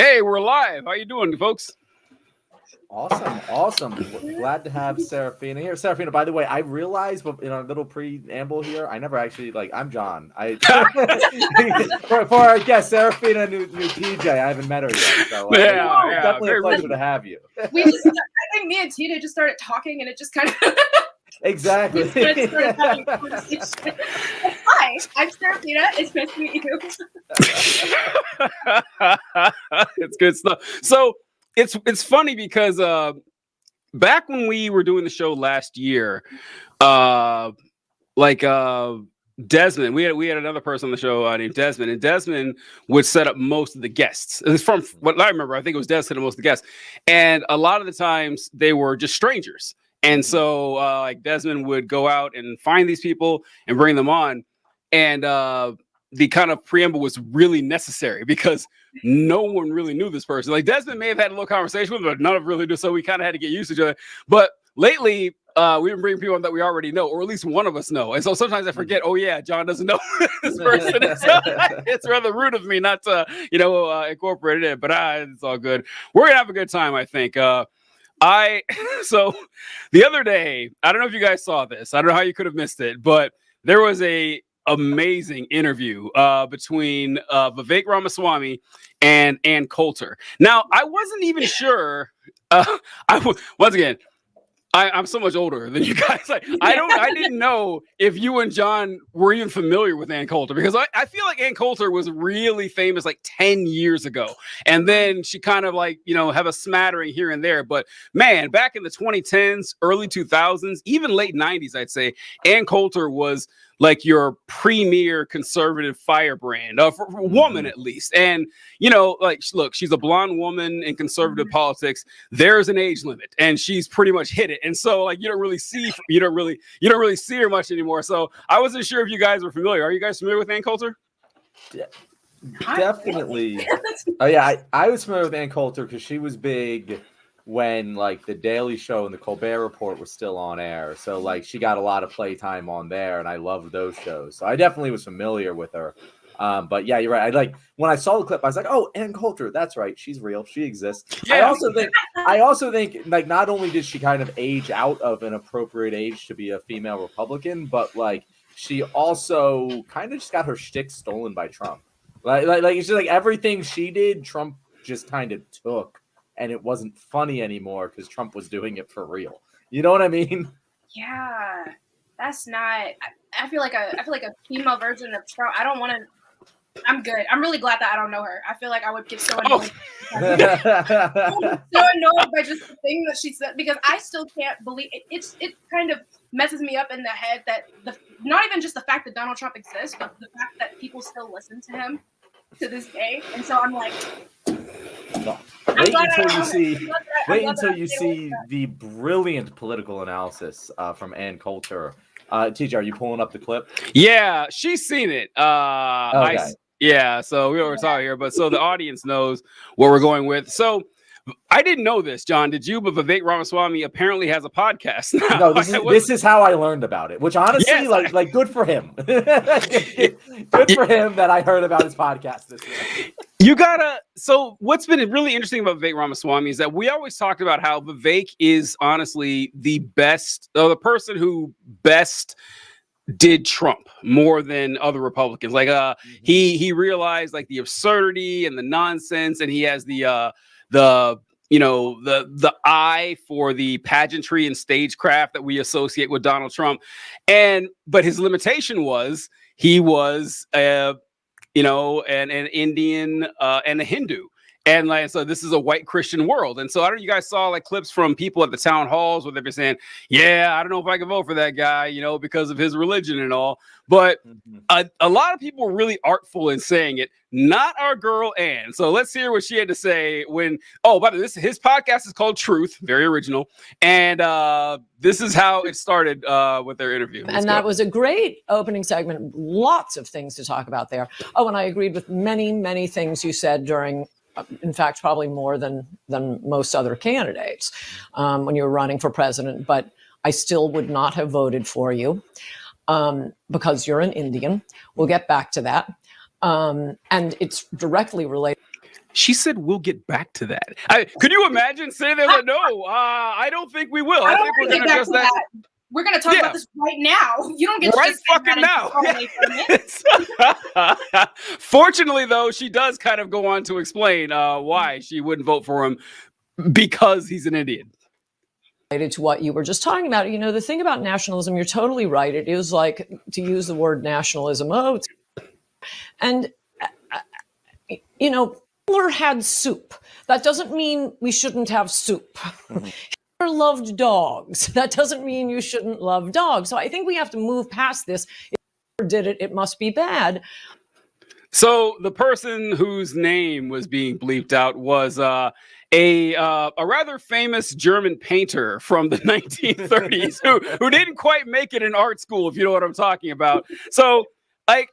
Hey, we're live. How you doing, folks? Awesome. Glad to have Serafina here. Serafina, by the way, I realized in our little preamble here, I never actually I'm John. For our guest, Serafina knew TJ. I haven't met her yet, so definitely a pleasure to have you. I think me and TJ just started talking, and it just kind of exactly. Hi, I'm Serafina. It's nice to meet you. It's good stuff. So it's funny because back when we were doing the show last year, Desmond, we had another person on the show named Desmond, and Desmond would set up most of the guests. It was from what I remember. I think it was Des set up most of the guests, and a lot of the times they were just strangers. And so Desmond would go out and find these people and bring them on, and the kind of preamble was really necessary because no one really knew this person. Like Desmond may have had a little conversation with him, but none of really knew. So we kind of had to get used to each other. But lately, we've been bringing people on that we already know, or at least one of us know. And so sometimes I forget, oh yeah, John doesn't know this person. It's rather rude of me not to, incorporate it in, but it's all good. We're going to have a good time, I think. So the other day, I don't know if you guys saw this. I don't know how you could have missed it, but there was a amazing interview between Vivek Ramaswamy and Ann Coulter. Now, I wasn't even sure. Once again, I'm so much older than you guys. I didn't know if you and John were even familiar with Ann Coulter, because I feel like Ann Coulter was really famous 10 years ago. And then she kind of have a smattering here and there. But man, back in the 2010s, early 2000s, even late 90s, I'd say Ann Coulter was your premier conservative firebrand, for a woman at least. And, look, she's a blonde woman in conservative politics. There's an age limit, and she's pretty much hit it. And so you don't really see her much anymore. So I wasn't sure if you guys were familiar. Are you guys familiar with Ann Coulter? Yeah, definitely. Oh yeah, I was familiar with Ann Coulter because she was big when The Daily Show and the Colbert Report was still on air. So she got a lot of playtime on there, and I loved those shows. So I definitely was familiar with her. But yeah, you're right. When I saw the clip, I was like, oh, Ann Coulter, that's right. She's real. She exists. Yeah. I also think not only did she kind of age out of an appropriate age to be a female Republican, but she also kind of just got her shtick stolen by Trump. It's just everything she did, Trump just kind of took. And it wasn't funny anymore because Trump was doing it for real. You know what I mean? Yeah, that's not. I feel like a female version of Trump. I don't want to. I'm good. I'm really glad that I don't know her. I feel like I would get so annoyed. So annoyed by just the thing that she said, because I still can't believe it. It kind of messes me up in the head that not even just the fact that Donald Trump exists, but the fact that people still listen to him to this day. And so I'm like. Wait until you see the brilliant political analysis from Ann Coulter. TJ, are you pulling up the clip? Yeah, she's seen it. Okay. So we were talking here, but so the audience knows what we're going with. So I didn't know this, John. Did you? But Vivek Ramaswamy apparently has a podcast now. No, this is how I learned about it. Which honestly, good for him. Good for him that I heard about his podcast this year. So what's been really interesting about Vivek Ramaswamy is that we always talked about how Vivek is honestly the best, the person who best did Trump more than other Republicans. He realized the absurdity and the nonsense, and he has the eye for the pageantry and stagecraft that we associate with Donald Trump. But his limitation was he was an Indian and a Hindu. And so this is a white Christian world. And so I don't know, you guys saw clips from people at the town halls where they've been saying, yeah, I don't know if I can vote for that guy, because of his religion and all. But a lot of people were really artful in saying it, not our girl Ann. So let's hear what she had to say by the way, his podcast is called Truth, very original. And this is how it started with their interview. That was a great opening segment. Lots of things to talk about there. Oh, and I agreed with many, many things you said during, in fact, probably more than most other candidates when you were running for president. But I still would not have voted for you because you're an Indian. We'll get back to that. And it's directly related. She said, "We'll get back to that." Could you imagine saying that? Like, no, I don't think we will. I think we're going to address that. We're going to talk about this right now. You don't get to right just fucking now. Fortunately, though, she does kind of go on to explain why she wouldn't vote for him because he's an Indian. Related to what you were just talking about, the thing about nationalism, you're totally right. It is like, to use the word nationalism. And Hitler had soup. That doesn't mean we shouldn't have soup. Mm-hmm. Hitler loved dogs. That doesn't mean you shouldn't love dogs. So I think we have to move past this. If Hitler did it, it must be bad. So the person whose name was being bleeped out was a rather famous German painter from the 1930s who didn't quite make it in art school, if you know what I'm talking about. So, like,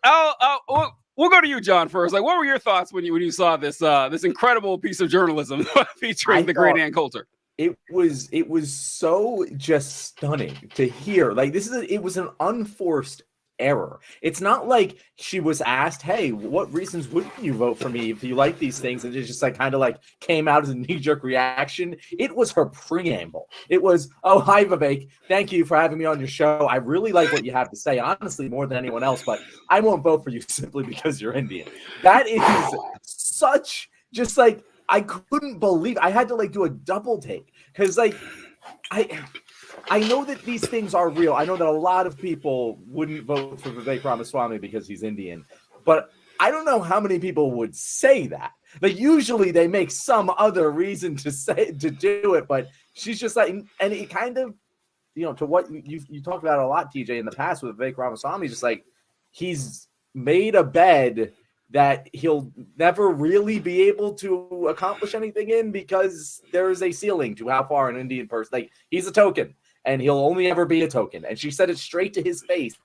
we'll go to you, John, first. Like, what were your thoughts when you saw this incredible piece of journalism featuring the great Ann Coulter? It was so just stunning to hear. Like, it was an unforced error. It's not like she was asked, "Hey, what reasons wouldn't you vote for me if you like these things?" And it just like kind of like came out as a knee-jerk reaction. It was her preamble. It was, "Oh, hi Vivek, thank you for having me on your show. I really like what you have to say, honestly, more than anyone else, but I won't vote for you simply because you're Indian." That is such just like, I couldn't believe. I had to like do a double take because like I know that these things are real. I know that a lot of people wouldn't vote for Vivek Ramaswamy because he's Indian, but I don't know how many people would say that. Like, usually they make some other reason to do it, but she's just like, and it kind of, to what you talked about a lot, TJ, in the past with Vivek Ramaswamy, just like, he's made a bed that he'll never really be able to accomplish anything in because there is a ceiling to how far an Indian person, like, he's a token. And he'll only ever be a token. And she said it straight to his face.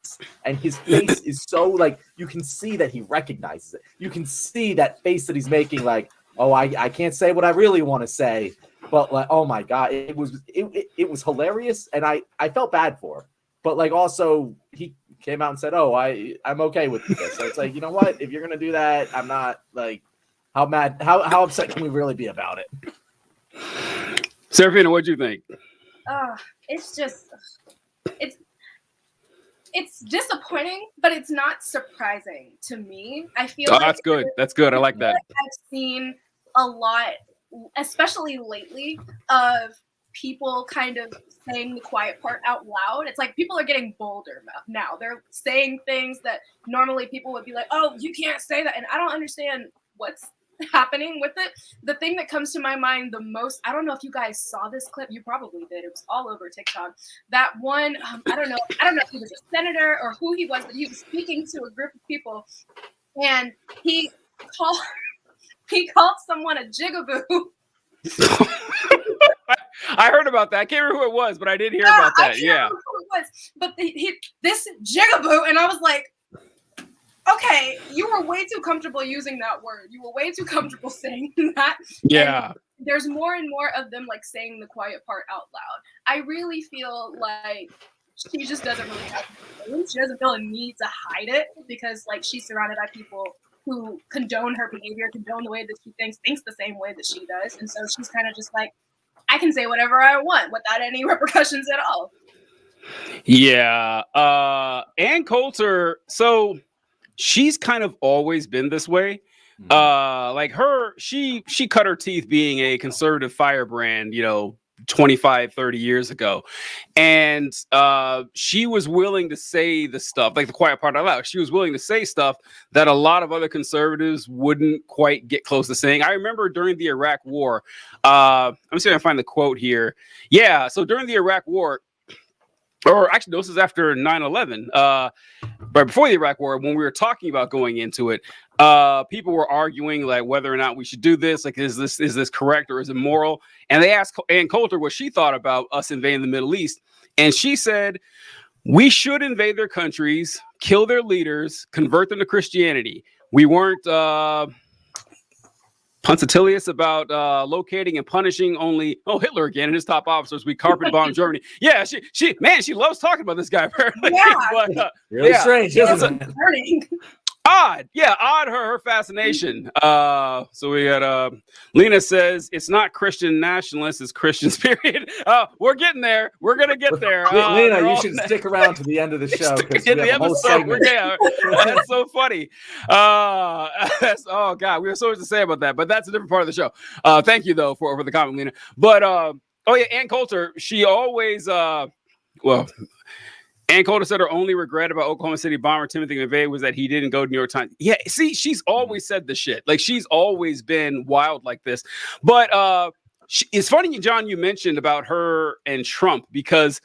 And his face is so, like, you can see that he recognizes it. You can see that face that he's making, like, oh, I can't say what I really want to say. But, like, oh, my God. It was hilarious. And I felt bad for him. But, like, also, he came out and said, oh, I'm okay with this. So it's like, you know what? If you're going to do that, I'm not, like, how upset can we really be about it? Serafina, what'd you think? It's just, it's disappointing, but it's not surprising to me. I feel like that's good. That's good. I like that. I've seen a lot, especially lately, of people kind of saying the quiet part out loud. It's like people are getting bolder now. They're saying things that normally people would be like, oh, you can't say that. And I don't understand what's happening with it. The thing that comes to my mind the most, I don't know if you guys saw this clip. You probably did. It was all over TikTok. That one, I don't know if he was a senator or who he was, but he was speaking to a group of people, and he called someone a jigaboo. I heard about that. I can't remember who it was, but I did hear about that. Yeah. Who it was. But this jigaboo, and I was like, okay, you were way too comfortable using that word. You were way too comfortable saying that. Yeah. And there's more and more of them like saying the quiet part out loud. I really feel like she just doesn't really have she doesn't feel a need to hide it because like she's surrounded by people who condone her behavior, condone the way that she thinks the same way that she does. And so she's kind of just like, I can say whatever I want without any repercussions at all. Yeah. Ann Coulter, so she's kind of always been this way. Like she cut her teeth being a conservative firebrand, 25, 30 years ago. And she was willing to say the stuff, like the quiet part out loud. She was willing to say stuff that a lot of other conservatives wouldn't quite get close to saying. I remember during the Iraq War, let me see if I can find the quote here. Yeah, so during the Iraq War, or actually, no, this is after 9/11. But before the Iraq War, when we were talking about going into it, people were arguing like whether or not we should do this. Like, is this correct or is it moral? And they asked Ann Coulter what she thought about us invading the Middle East, and she said we should invade their countries, kill their leaders, convert them to Christianity. We weren't punctilious about locating and punishing only Hitler again and his top officers. We carpet bombed Germany. Yeah, she loves talking about this guy apparently. Yeah, but, really strange, isn't it? Odd, yeah, odd. Her fascination. So we got Lena says it's not Christian nationalists, it's Christians. Period. We're getting there. We're gonna get there. Lena, you should stick around to the end of the show because we have a whole segment. That's so funny. Oh god, we have so much to say about that, but that's a different part of the show. Thank you though for the comment, Lena. But oh yeah, Ann Coulter, she always Ann Coulter said her only regret about Oklahoma City bomber Timothy McVeigh was that he didn't go to New York Times. Yeah, see, she's always said this shit. Like, she's always been wild like this. But it's funny, John, you mentioned about her and Trump, because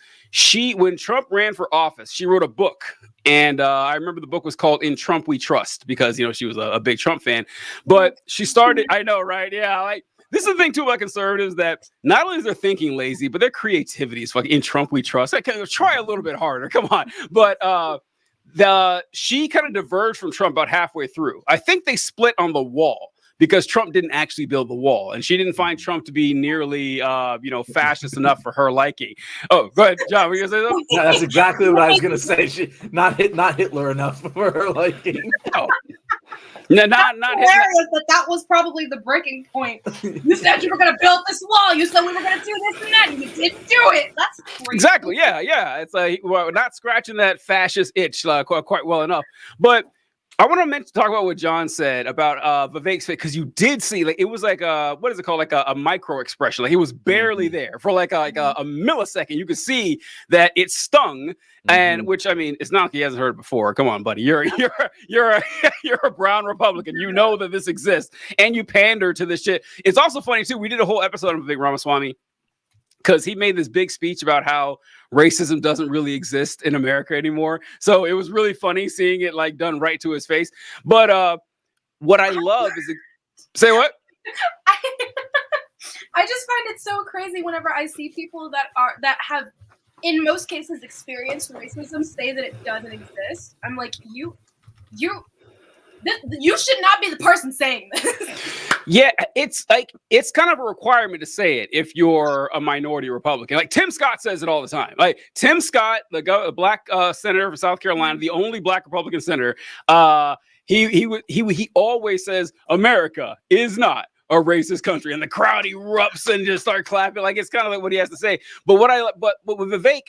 when Trump ran for office, she wrote a book. And I remember the book was called In Trump We Trust, because, she was a big Trump fan. But she started, I know, right? Yeah, like, this is the thing too about conservatives, that not only is their thinking lazy, but their creativity is fucking In Trump We Trust. I can try a little bit harder, come on. But she kind of diverged from Trump about halfway through. I think they split on the wall because Trump didn't actually build the wall, and she didn't find Trump to be nearly fascist enough for her liking. Oh, go ahead, John. Were you gonna say something? Yeah, that's exactly what I was gonna say. She not Hitler enough for her liking. No. No, not hilarious that was probably the breaking point. You said you were going to build this wall. You said we were going to do this and that, and you didn't do it. That's crazy. Exactly. Yeah. It's like, well, not scratching that fascist itch quite well enough. But I want to talk about what John said about Vivek's face, because you did see, like, it was like what is it called, like a micro expression, like he was barely there for like a millisecond. You could see that it stung, and which, I mean, it's not like he hasn't heard it before. Come on, buddy, you're a brown Republican. You know that this exists, and you pander to this shit. It's also funny too. We did a whole episode of Vivek Ramaswamy, because he made this big speech about how racism doesn't really exist in America anymore. So it was really funny seeing it like done right to his face. But what I love is say what? I just find it so crazy whenever I see people that have, in most cases, experienced racism say that it doesn't exist. I'm like, you should not be the person saying this. Yeah, it's kind of a requirement to say it if you're a minority Republican. Like Tim Scott says it all the time. Like Tim Scott, the black senator from South Carolina, the only black Republican senator, he always says America is not a racist country, and the crowd erupts and just start clapping. Like, it's kind of like what he has to say. But but with Vivek,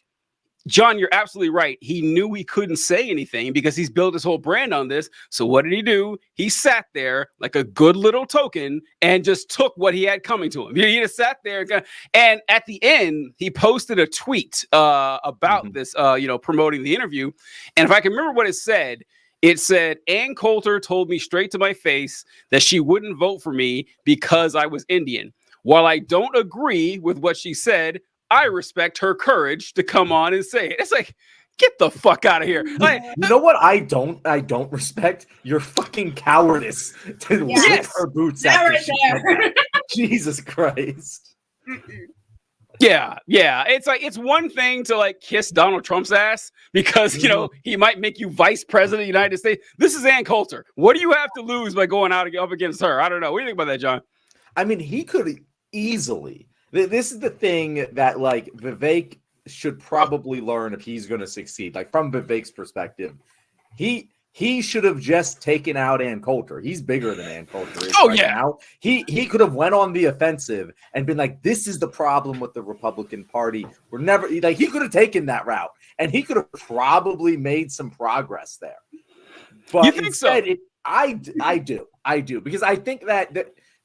John, you're absolutely right. He knew he couldn't say anything because he's built his whole brand on this. So what did he do? He sat there like a good little token and just took what he had coming to him. He just sat there, and at the end, he posted a tweet about this, promoting the interview. And if I can remember what it said, Ann Coulter told me straight to my face that she wouldn't vote for me because I was Indian. While I don't agree with what she said, I respect her courage to come on and say it. It's like, get the fuck out of here. Like, you know what I don't respect? Your fucking cowardice to lick her boots after right Jesus Christ. Yeah. It's one thing to like kiss Donald Trump's ass because, he might make you vice president of the United States. This is Ann Coulter. What do you have to lose by going up against her? I don't know. What do you think about that, John? I mean, he could easily. This is the thing that, like, Vivek should probably learn if he's going to succeed. Like, from Vivek's perspective, he should have just taken out Ann Coulter. He's bigger than Ann Coulter is now. He could have went on the offensive and been like, this is the problem with the Republican Party. We're never like, he could have taken that route, and he could have probably made some progress there. But you think instead, so? I do, because I think that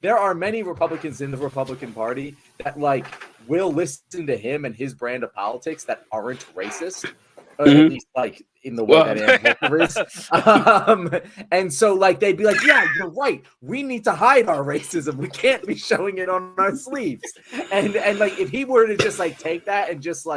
there are many Republicans in the Republican Party that like will listen to him and his brand of politics that aren't racist, at least like in the way that Ann Coulter is. And so like they'd be like, yeah, you're right. We need to hide our racism. We can't be showing it on our sleeves. And like if he were to just like take that and just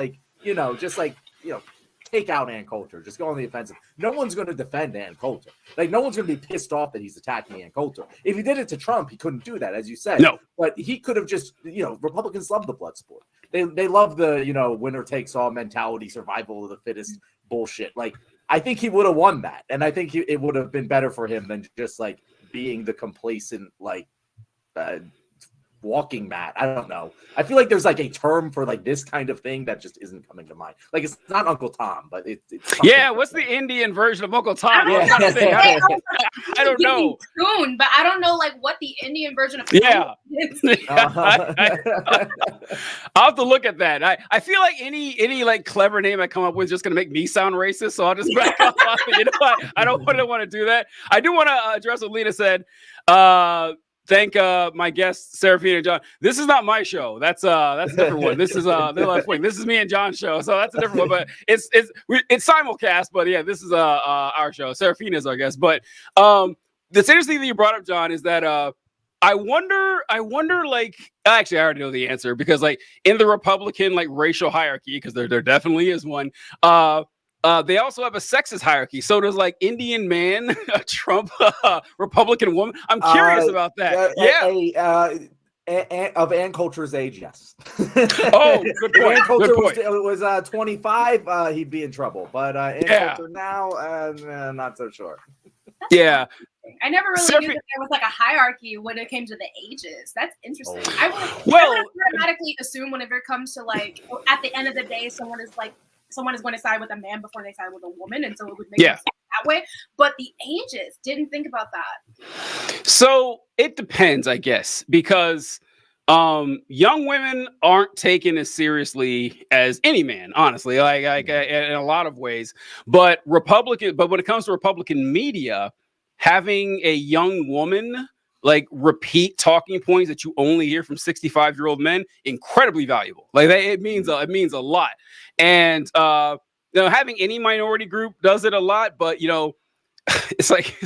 take out Ann Coulter, just go on the offensive. No one's going to defend Ann Coulter. Like, no one's going to be pissed off that he's attacking Ann Coulter. If he did it to Trump, he couldn't do that, as you said. No. But he could have just, Republicans love the blood sport. They love the, winner takes all mentality, survival of the fittest bullshit. Like, I think he would have won that. And I think it would have been better for him than just, like, being the complacent, like, walking mat. I don't know. I feel like there's like a term for like this kind of thing that just isn't coming to mind. Like it's not Uncle Tom, but it's yeah. What's the Indian version of Uncle Tom? Yeah. I don't know. Spoon, but I don't know like what the Indian version of yeah. is. Uh-huh. I'll have to look at that. I feel like any like clever name I come up with is just gonna make me sound racist, so I'll just back off. You know, I don't want to do that. I do want to address what Lena said. Thank my guests Seraphina and John. This is not my show. That's a different one. This is This is me and John's show. So that's a different one. But it's simulcast. But yeah, this is our show. Seraphina is our guest. But the interesting thing that you brought up, John, is that I wonder like actually I already know the answer because like in the Republican like racial hierarchy, because there definitely is one. They also have a sexist hierarchy. So does like Indian man, a Trump, Republican woman. I'm curious about that. Of Ann Coulter's age, yes. Oh, good point. If Ann Coulter good point. was 25, he'd be in trouble. But Ann Coulter now, not so sure. Yeah. I never really knew that there was like a hierarchy when it came to the ages. That's interesting. I would automatically assume whenever it comes to like at the end of the day, someone is going to side with a man before they side with a woman, and so it would make sense that way. But the ages, didn't think about that. So it depends, I guess, because young women aren't taken as seriously as any man, honestly, like in a lot of ways. But when it comes to Republican media, having a young woman like repeat talking points that you only hear from 65-year-old men, incredibly valuable. Like it means a lot. And having any minority group does it a lot, but it's like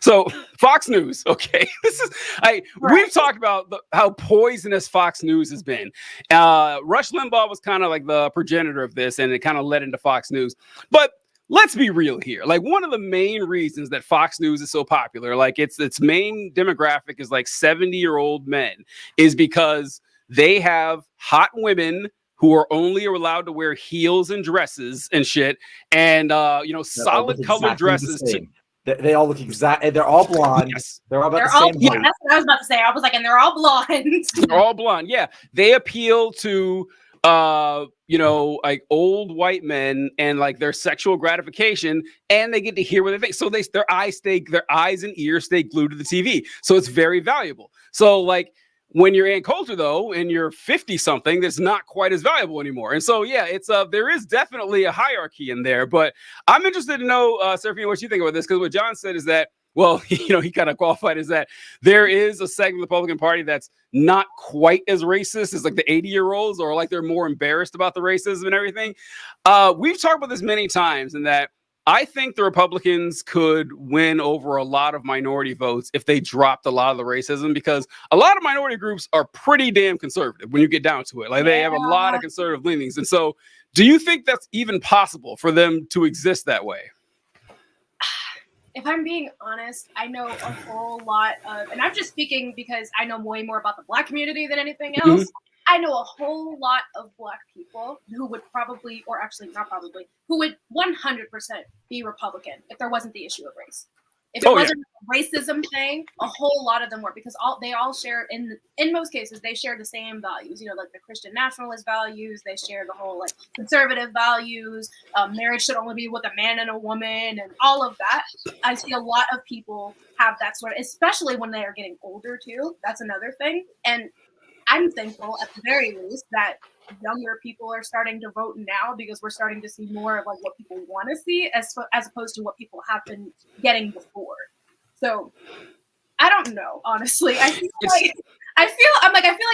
so Fox News. Okay, we've talked about how poisonous Fox News has been. Rush Limbaugh was kind of like the progenitor of this, and it kind of led into Fox News. But let's be real here. Like one of the main reasons that Fox News is so popular, like its main demographic is like 70-year-old men, is because they have hot women who are only allowed to wear heels and dresses and shit, and solid colored dresses. They all look exactly. They're all blonde. Yes. They're all about the same height. That's what I was about to say. I was like, and they're all blonde. They're all blonde. Yeah, they appeal to like old white men and like their sexual gratification, and they get to hear what they think. So their eyes and ears stay glued to the TV. So it's very valuable. So like when you're Ann Coulter though, and you're 50 something, that's not quite as valuable anymore. And so yeah, it's there is definitely a hierarchy in there. But I'm interested to know, Seraphina, what you think about this, because what John said is that, well, he kind of qualified as that there is a segment of the Republican Party that's not quite as racist as like the 80-year-olds, or like they're more embarrassed about the racism and everything. We've talked about this many times, and that I think the Republicans could win over a lot of minority votes if they dropped a lot of the racism, because a lot of minority groups are pretty damn conservative when you get down to it. Like they have a lot of conservative leanings. And so do you think that's even possible for them to exist that way? If I'm being honest, I know a whole lot of, and I'm just speaking because I know way more about the Black community than anything else. Mm-hmm. I know a whole lot of Black people who would probably, or actually not probably, who would 100% be Republican if there wasn't the issue of race. If it wasn't a racism thing, a whole lot of them were, because they all share, in most cases, they share the same values, like the Christian nationalist values. They share the whole like conservative values. Marriage should only be with a man and a woman, and all of that. I see a lot of people have that sort of, especially when they are getting older too. That's another thing. And I'm thankful, at the very least, that younger people are starting to vote now, because we're starting to see more of like what people want to see as opposed to what people have been getting before. So I don't know, honestly. I feel like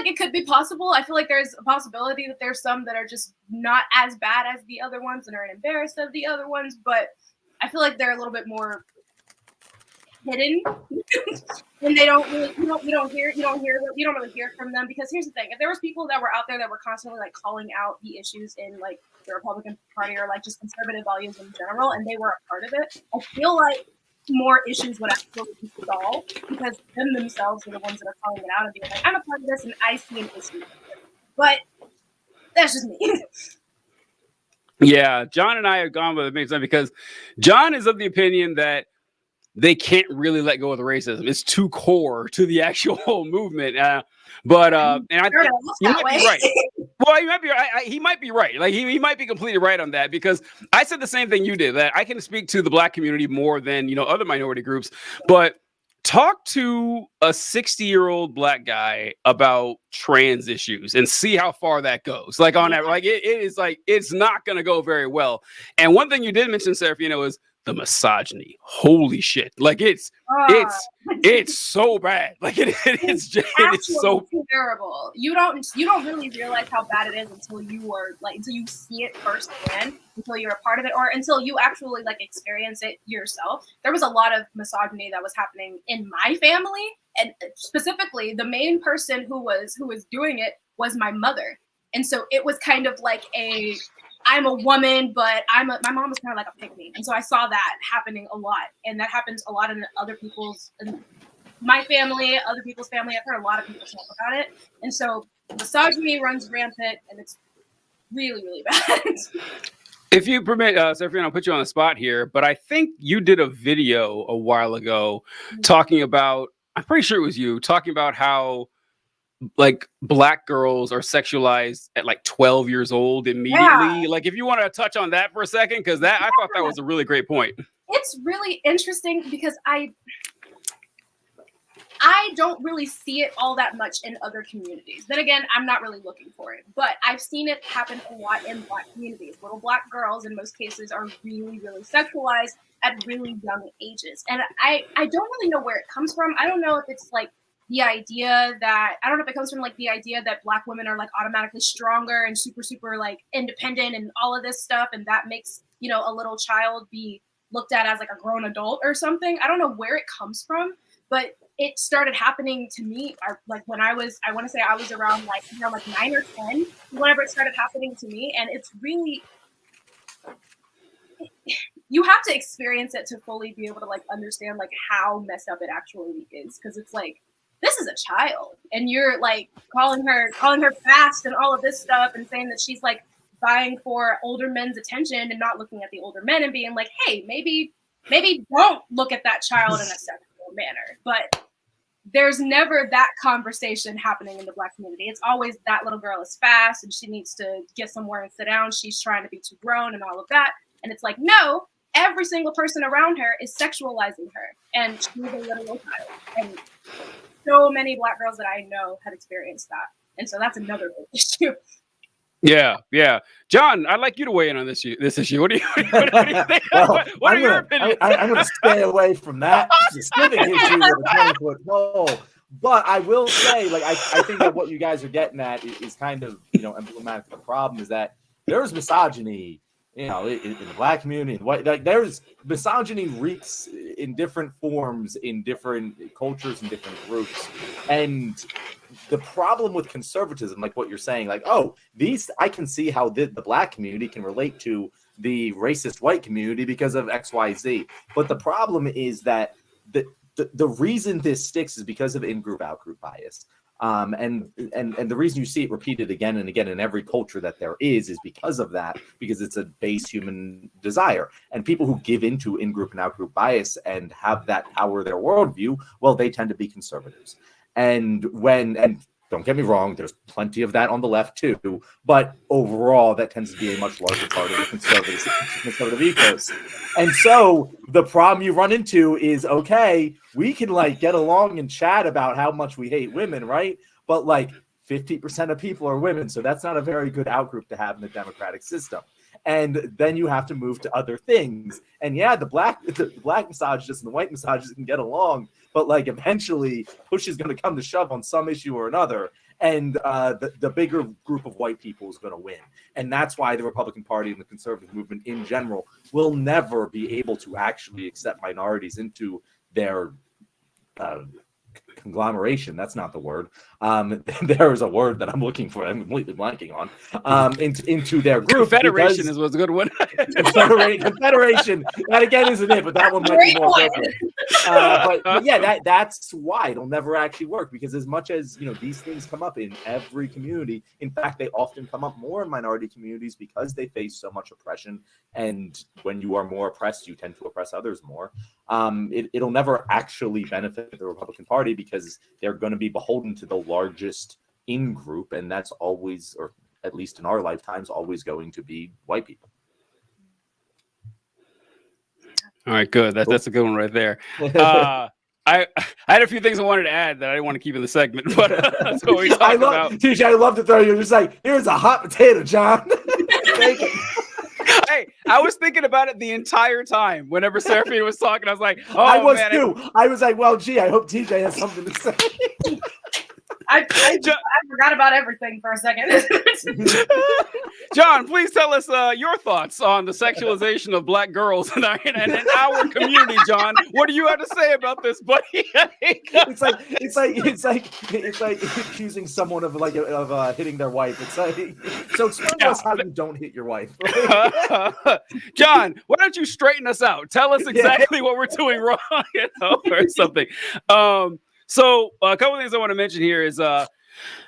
it could be possible. I feel like there's a possibility that there's some that are just not as bad as the other ones and are embarrassed of the other ones, but I feel like they're a little bit more hidden and they don't really you don't really hear from them. Because here's the thing, if there was people that were out there that were constantly like calling out the issues in like the Republican Party, or like just conservative values in general, and they were a part of it, I feel like more issues would actually be solved, because them themselves are the ones that are calling it out and being like, I'm a part of this and I see an issue. But that's just me. Yeah, John and I have gone with it many times, because John is of the opinion that they can't really let go of the racism. It's too core to the actual movement. And I think you might be right. Well, he might be. He might be right. Like he might be completely right on that, because I said the same thing you did. That I can speak to the Black community more than other minority groups, but talk to a 60-year-old Black guy about trans issues and see how far that goes. Like on that, like it is like it's not going to go very well. And one thing you did mention, Serafina, was the misogyny. Holy shit! Like it's so bad. Like it's so terrible. You don't really realize how bad it is until you see it firsthand, until you're a part of it, or until you actually like experience it yourself. There was a lot of misogyny that was happening in my family, and specifically the main person who was doing it was my mother. And so it was kind of like I'm a woman, but my mom was kind of like a pick-me. And so I saw that happening a lot. And that happens a lot in my family, other people's family. I've heard a lot of people talk about it. And so misogyny runs rampant, and it's really, really bad. If you permit, Serafina, I'll put you on the spot here, but I think you did a video a while ago talking about, I'm pretty sure it was you, talking about how like Black girls are sexualized at like 12 years old immediately. Like if you want to touch on that for a second, because I thought that was a really great point. It's really interesting because I don't really see it all that much in other communities. Then again, I'm not really looking for it, but I've seen it happen a lot in Black communities. Little Black girls in most cases are really, really sexualized at really young ages. And I don't really know where it comes from. I don't know if it's like the idea that, I don't know if it comes from like the idea that Black women are like automatically stronger and super, super like independent and all of this stuff. And that makes, a little child be looked at as like a grown adult or something. I don't know where it comes from, but it started happening to me like when I want to say I was around like 9 or 10 whenever it started happening to me. And it's really, you have to experience it to fully be able to like understand like how messed up it actually is. Because it's like, this is a child, and you're like calling her fast and all of this stuff, and saying that she's like vying for older men's attention and not looking at the older men and being like, hey, maybe don't look at that child in a sexual manner. But there's never that conversation happening in the Black community. It's always that little girl is fast and she needs to get somewhere and sit down. She's trying to be too grown and all of that. And it's like, no, every single person around her is sexualizing her, and she's a little child. And so many Black girls that I know have experienced that. And so that's another big issue. Yeah. John, I'd like you to weigh in on this issue. What do you think? Well, what are your opinions? I'm going to stay away from that specific issue with a 20-foot pole. But I will say, like, I think that what you guys are getting at is kind of, emblematic of the problem, is that there's misogyny, in the Black community, and white, like there's misogyny reeks in different forms, in different cultures and different groups. And the problem with conservatism, like what you're saying, like, I can see how the Black community can relate to the racist white community because of XYZ. But the problem is that the reason this sticks is because of in-group, out-group bias. And the reason you see it repeated again and again in every culture that there is because of that, because it's a base human desire. And people who give into in-group and out-group bias and have that power their worldview, well, they tend to be conservatives. And don't get me wrong, there's plenty of that on the left too, but overall that tends to be a much larger part of the conservative ethos. And so the problem you run into is, okay, we can like get along and chat about how much we hate women, right? But like 50% of people are women, so that's not a very good outgroup to have in the democratic system. And then you have to move to other things. And yeah, the black misogynists and the white misogynists can get along, but like eventually push is going to come to shove on some issue or another. And the bigger group of white people is going to win. And that's why the Republican Party and the conservative movement in general will never be able to actually accept minorities into their conglomeration. That's not the word. There is a word that I'm looking for. I'm completely blanking on. Into their group. Confederation is what's a good one. Confederation. That again isn't it, but that one might be more appropriate. But yeah, that's why it'll never actually work, because as much as these things come up in every community, in fact, they often come up more in minority communities because they face so much oppression. And when you are more oppressed, you tend to oppress others more. it'll never actually benefit the Republican Party because they're going to be beholden to the largest in group, and that's always, or at least in our lifetimes, always going to be white people. All right, good. That's a good one right there. I had a few things I wanted to add that I didn't want to keep in the segment, but that's what we talked about. TJ, I love to throw you just like, here's a hot potato, John. Hey, I was thinking about it the entire time. Whenever Seraphine was talking, I was like, "Oh, I was man, too. I was like, well, gee, I hope TJ has something to say." I forgot about everything for a second. John, please tell us your thoughts on the sexualization of Black girls in our community. John, what do you have to say about this, buddy? it's like accusing someone of hitting their wife. It's like, so explain to us how you don't hit your wife. John, why don't you straighten us out? Tell us exactly what we're doing wrong, or something. So a couple of things I want to mention here is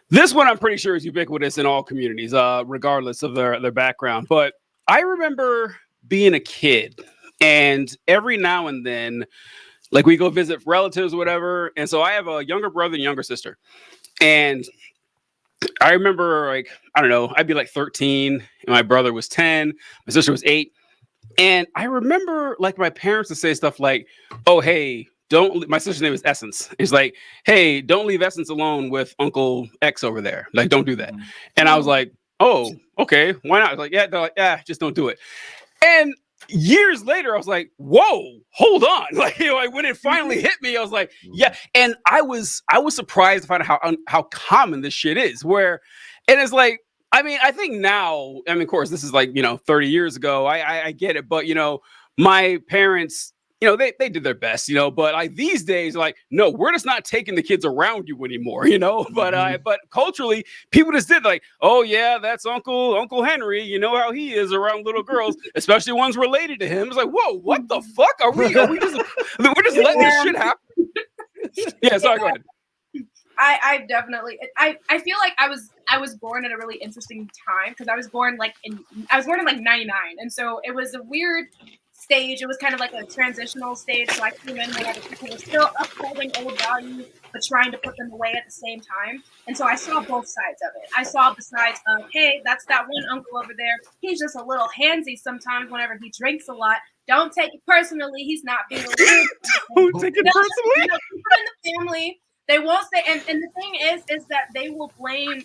this one I'm pretty sure is ubiquitous in all communities, regardless of their background. But I remember being a kid, and every now and then, like we go visit relatives or whatever. And so I have a younger brother and younger sister. And I remember, like, I don't know, I'd be like 13, and my brother was 10, my sister was 8. And I remember, like, my parents would say stuff like, oh, hey, my sister's name is Essence. It's like, hey, don't leave Essence alone with Uncle X over there. Like, don't do that. And I was like, oh, okay, why not? I was like, yeah, they're like, yeah, just don't do it. And years later, I was like, whoa, hold on. Like, when it finally hit me, I was like, yeah. And I was surprised to find out how common this shit is. And it's like, I mean, I think now, I mean, of course, this is like, 30 years ago. I get it. But, my parents, they did their best, but like these days, like, no, we're just not taking the kids around you anymore, but culturally, people just did like, oh yeah, that's Uncle Henry, you know how he is around little girls, especially ones related to him. It's like, whoa, what the fuck are we just we're just letting this shit happen? Yeah, sorry, go ahead. I definitely, I feel like I was born at a really interesting time because I was born in like 99, and so it was a weird stage. It was kind of like a transitional stage. So I came in when other people were still upholding old values, but trying to put them away at the same time. And so I saw both sides of it. I saw the sides of, hey, that's that one uncle over there. He's just a little handsy sometimes whenever he drinks a lot. Don't take it personally. He's not being rude. Don't take it personally. People in the family, they won't say, and the thing is that they will blame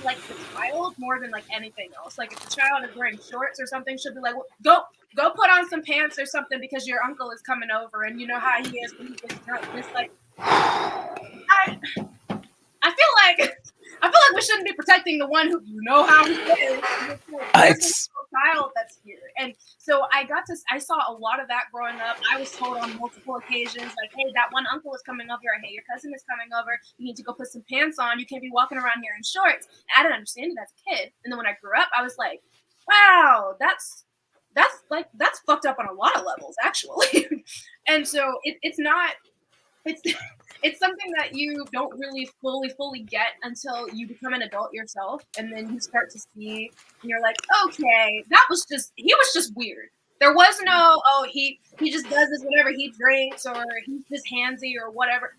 like the child more than like anything else. Like if the child is wearing shorts or something, she'll be like, well, go put on some pants or something because your uncle is coming over and you know how he is when he gets drunk. And it's like, I feel like we shouldn't be protecting the one who how he is. It's a child that's here. And so I saw a lot of that growing up. I was told on multiple occasions, like, hey, that one uncle is coming over, or hey, your cousin is coming over. You need to go put some pants on. You can't be walking around here in shorts. And I didn't understand it as a kid. And then when I grew up, I was like, wow, that's fucked up on a lot of levels, actually. And so it's something that you don't really fully get until you become an adult yourself, and then you start to see, and you're like, okay, he was just weird. There was no, oh, he just does this whenever he drinks, or he's just handsy or whatever.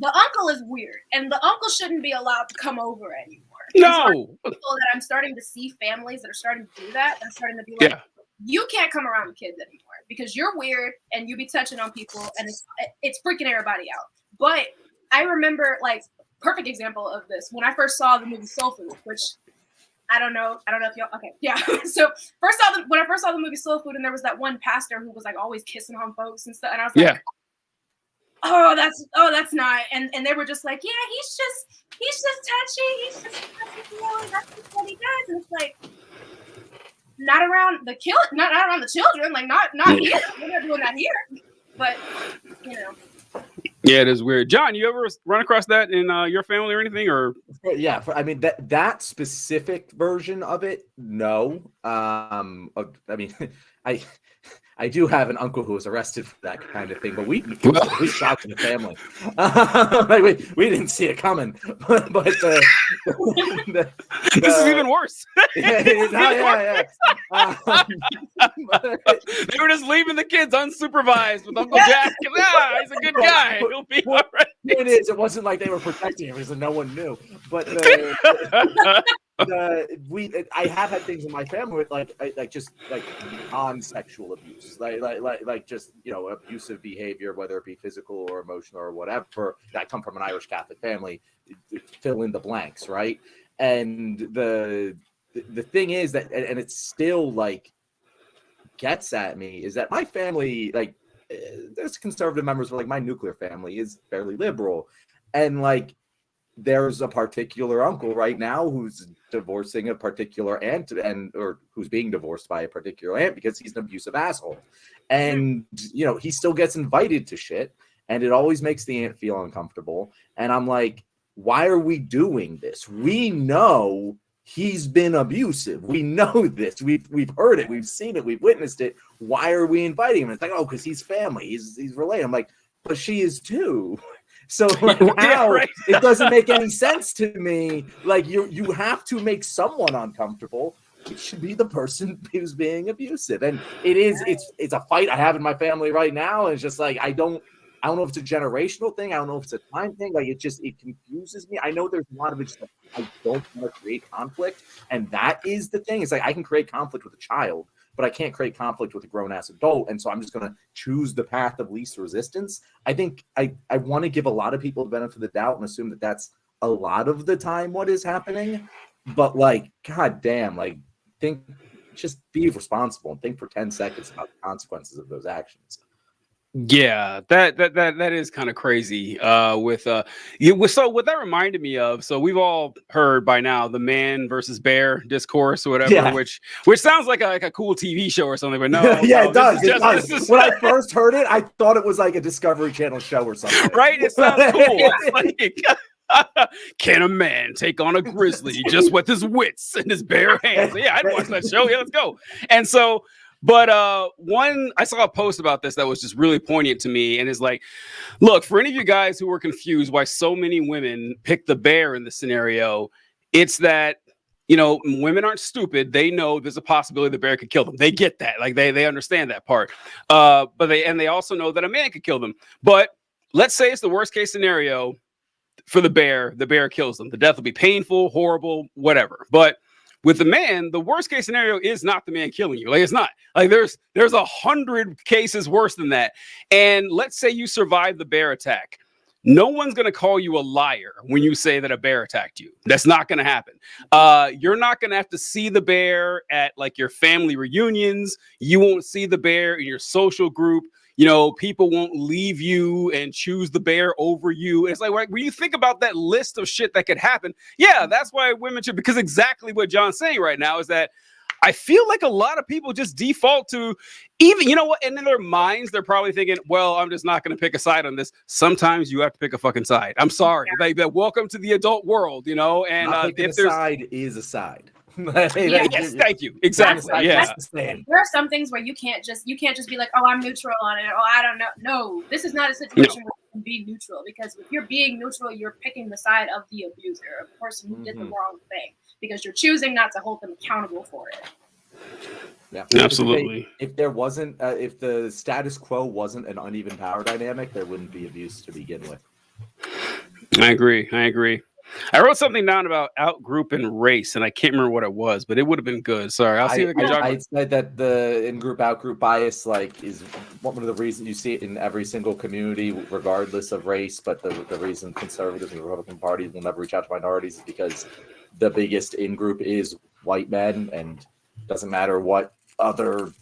The uncle is weird, and the uncle shouldn't be allowed to come over anymore. No. People that I'm starting to see families that are starting to do that. They're starting to be like, you can't come around the kids anymore because you're weird and you be touching on people, and it's freaking everybody out. But I remember, like, perfect example of this when I first saw the movie Soul Food, which I don't know if y'all, okay, yeah. So when I first saw the movie Soul Food, and there was that one pastor who was like always kissing on folks and stuff, and I was like, oh, that's not, and they were just like, yeah, he's just touchy, he's just touchy, that's just what he does, and it's like, not around the children, like not here. We're not doing that here, but Yeah, it is weird. John, you ever run across that in your family or anything? Or yeah, I mean that specific version of it, no. I mean, I I do have an uncle who was arrested for that kind of thing, but we shocked the family. Like we didn't see it coming. But this is even worse. Yeah. They were just leaving the kids unsupervised with Uncle Jack. He's a good guy. He'll be all right. It wasn't like they were protecting him because no one knew. But I have had things in my family with like just like non-sexual abuse, like just abusive behavior, whether it be physical or emotional or whatever. I come from an Irish Catholic family. Fill in the blanks, right? And the thing is that, and it's still like gets at me, is that my family, like, there's conservative members, but like my nuclear family is fairly liberal, and like there's a particular uncle right now who's divorcing a particular aunt or who's being divorced by a particular aunt because he's an abusive asshole, and he still gets invited to shit, and it always makes the aunt feel uncomfortable. And I'm like, why are we doing this? We know he's been abusive. We know this. We've heard it. We've seen it. We've witnessed it. Why are we inviting him? It's like, oh, because he's family. He's related. I'm like, but she is too. So like, how it doesn't make any sense to me. Like you have to make someone uncomfortable. It should be the person who's being abusive, and it's a fight I have in my family right now. And it's just like I don't know if it's a generational thing. I don't know if it's a time thing. Like it confuses me. I know there's a lot of it. Just like, I don't want to create conflict, and that is the thing. It's like I can create conflict with a child, but I can't create conflict with a grown-ass adult. And so I'm just going to choose the path of least resistance. I think I want to give a lot of people the benefit of the doubt and assume that that's a lot of the time what is happening. But like, God damn, like just be responsible and think for 10 seconds about the consequences of those actions. Yeah, that is kind of crazy. So what that reminded me of, so we've all heard by now the man versus bear discourse or whatever, which sounds like a cool TV show or something, but no. It does. When I first heard it, I thought it was like a Discovery Channel show or something. Right? It sounds cool. It's like, can a man take on a grizzly just with his wits and his bare hands? Yeah, I'd watch that show. Yeah, let's go. And so. But I saw a post about this that was just really poignant to me, and is like, look, for any of you guys who were confused why so many women pick the bear in the scenario, it's that women aren't stupid. They know there's a possibility the bear could kill them. They get that, like they understand that part. But they also know that a man could kill them. But let's say it's the worst case scenario for the bear kills them. The death will be painful, horrible, whatever. But with the man, the worst case scenario is not the man killing you. Like it's not. Like there's 100 cases worse than that. And let's say you survive the bear attack. No one's going to call you a liar when you say that a bear attacked you. That's not going to happen. You're not going to have to see the bear at like your family reunions. You won't see the bear in your social group. People won't leave you and choose the bear over you. It's like when you think about that list of shit that could happen, that's why women should, because exactly what John's saying right now is that I feel like a lot of people just default to even, and in their minds, they're probably thinking, well, I'm just not going to pick a side on this. Sometimes you have to pick a fucking side. I'm sorry. Like, welcome to the adult world, and if there's a side is a side. Yes, thank you. Exactly. There are some things where you can't just be like, oh, I'm neutral on it. Oh, I don't know. No, this is not a situation where you can be neutral, because if you're being neutral, you're picking the side of the abuser, of the person who did the wrong thing, because you're choosing not to hold them accountable for it. Yeah, absolutely. If there wasn't, if the status quo wasn't an uneven power dynamic, there wouldn't be abuse to begin with. I agree. I wrote something down about out-group and race, and I can't remember what it was, but it would have been good. Sorry, I'll see if I can jog. I said that the in-group, out-group bias, like, is one of the reasons you see it in every single community, regardless of race. But the reason conservatives and Republican parties will never reach out to minorities is because the biggest in-group is white men, and doesn't matter what other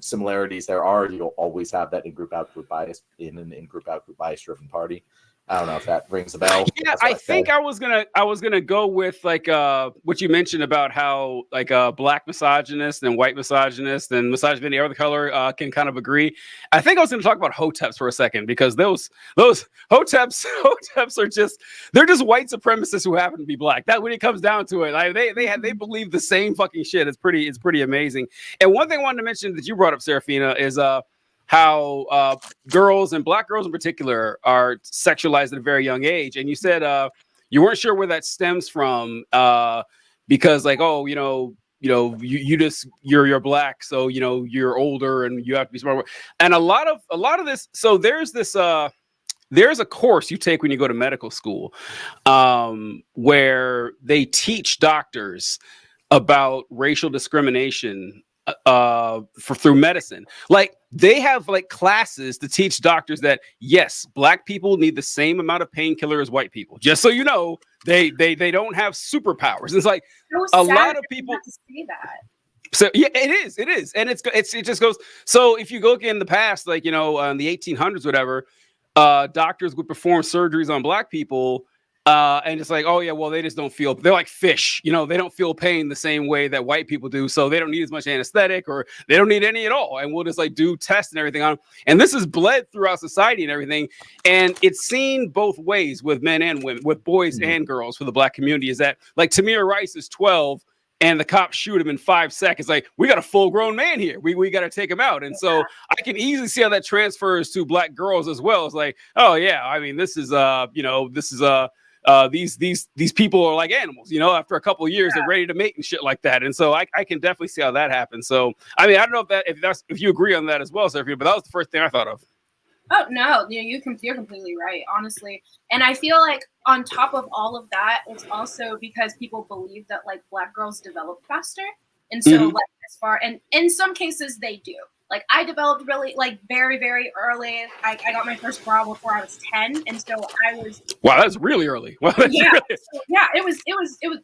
similarities there are, you'll always have that in-group, out-group bias in an in-group, out-group bias-driven party. I don't know if that rings a bell. Yeah, I think I was gonna go with like what you mentioned about how like black misogynist and white misogynist and misogynist of any other color can kind of agree. I think I was gonna talk about hoteps for a second, because those hoteps are they're just white supremacists who happen to be black. That when it comes down to it, like they believe the same fucking shit. It's pretty amazing. And one thing I wanted to mention that you brought up, Serafina, is how girls, and black girls in particular, are sexualized at a very young age. And you said you weren't sure where that stems from, because like, oh, you're black, so you're older and you have to be smart. And a lot of this. So there's a course you take when you go to medical school, where they teach doctors about racial discrimination through medicine. Like they have like classes to teach doctors that yes, black people need the same amount of painkiller as white people. Just so you know, they don't have superpowers. It's like a lot of people have to say that. So yeah, it is, and it just goes. So if you look in the past, like in the 1800s, whatever, doctors would perform surgeries on black people. And it's like, oh yeah, well, they just don't feel, they're like fish, they don't feel pain the same way that white people do. So they don't need as much anesthetic, or they don't need any at all. And we'll just like do tests and everything on them. And this is bled throughout society and everything. And it's seen both ways with men and women, with boys and girls for the black community, is that like Tamir Rice is 12 and the cops shoot him in 5 seconds. Like, we got a full grown man here. We got to take him out. And so I can easily see how that transfers to black girls as well. It's like, oh yeah, I mean, these people are like animals, after a couple of years, they're ready to mate and shit like that. And so I can definitely see how that happens. So, I mean, I don't know if you agree on that as well, Sophia, but that was the first thing I thought of. Oh no, you're completely right, honestly. And I feel like on top of all of that, it's also because people believe that like black girls develop faster. And so like as far, and in some cases they do. Like I developed really like very, very early. I got my first bra before I was 10. And so I was, wow, that's really early. Wow, that's yeah. Really... So, yeah, it was,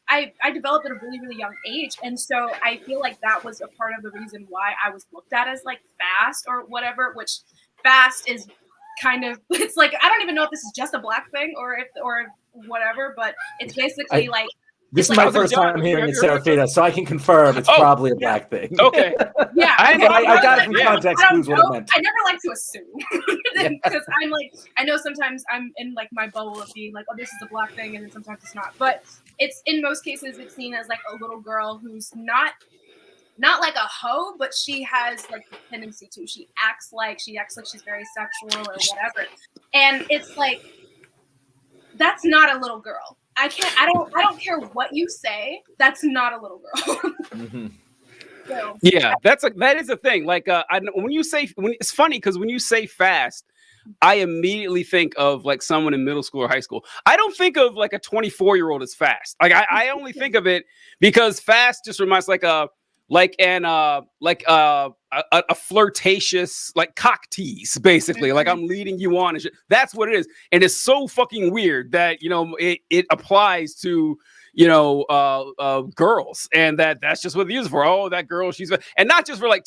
I developed at a really, really young age. And so I feel like that was a part of the reason why I was looked at as like fast or whatever, which fast is kind of, it's like, I don't even know if this is just a black thing or whatever, but it's basically like, this is my first time hearing it, Serafina, so I can confirm it's probably a black thing. Okay. Yeah. I got it from context clues what it meant. I never like to assume. Because I'm like, I know sometimes I'm in like my bubble of being like, oh, this is a black thing, and then sometimes it's not. But it's, in most cases, it's seen as like a little girl who's not like a hoe, but she has like the tendency to. She acts like she's very sexual or whatever. And it's like, that's not a little girl. I don't care what you say. That's not a little girl. So, yeah, that is a thing. Like it's funny because when you say fast, I immediately think of like someone in middle school or high school. I don't think of like a 24-year-old as fast. Like I only think of it because fast just reminds a flirtatious, like cock tease, basically. Like I'm leading you on and shit. That's what it is. And it's so fucking weird that it applies to girls, and that's just what they use for. Oh, that girl, she's, and not just for like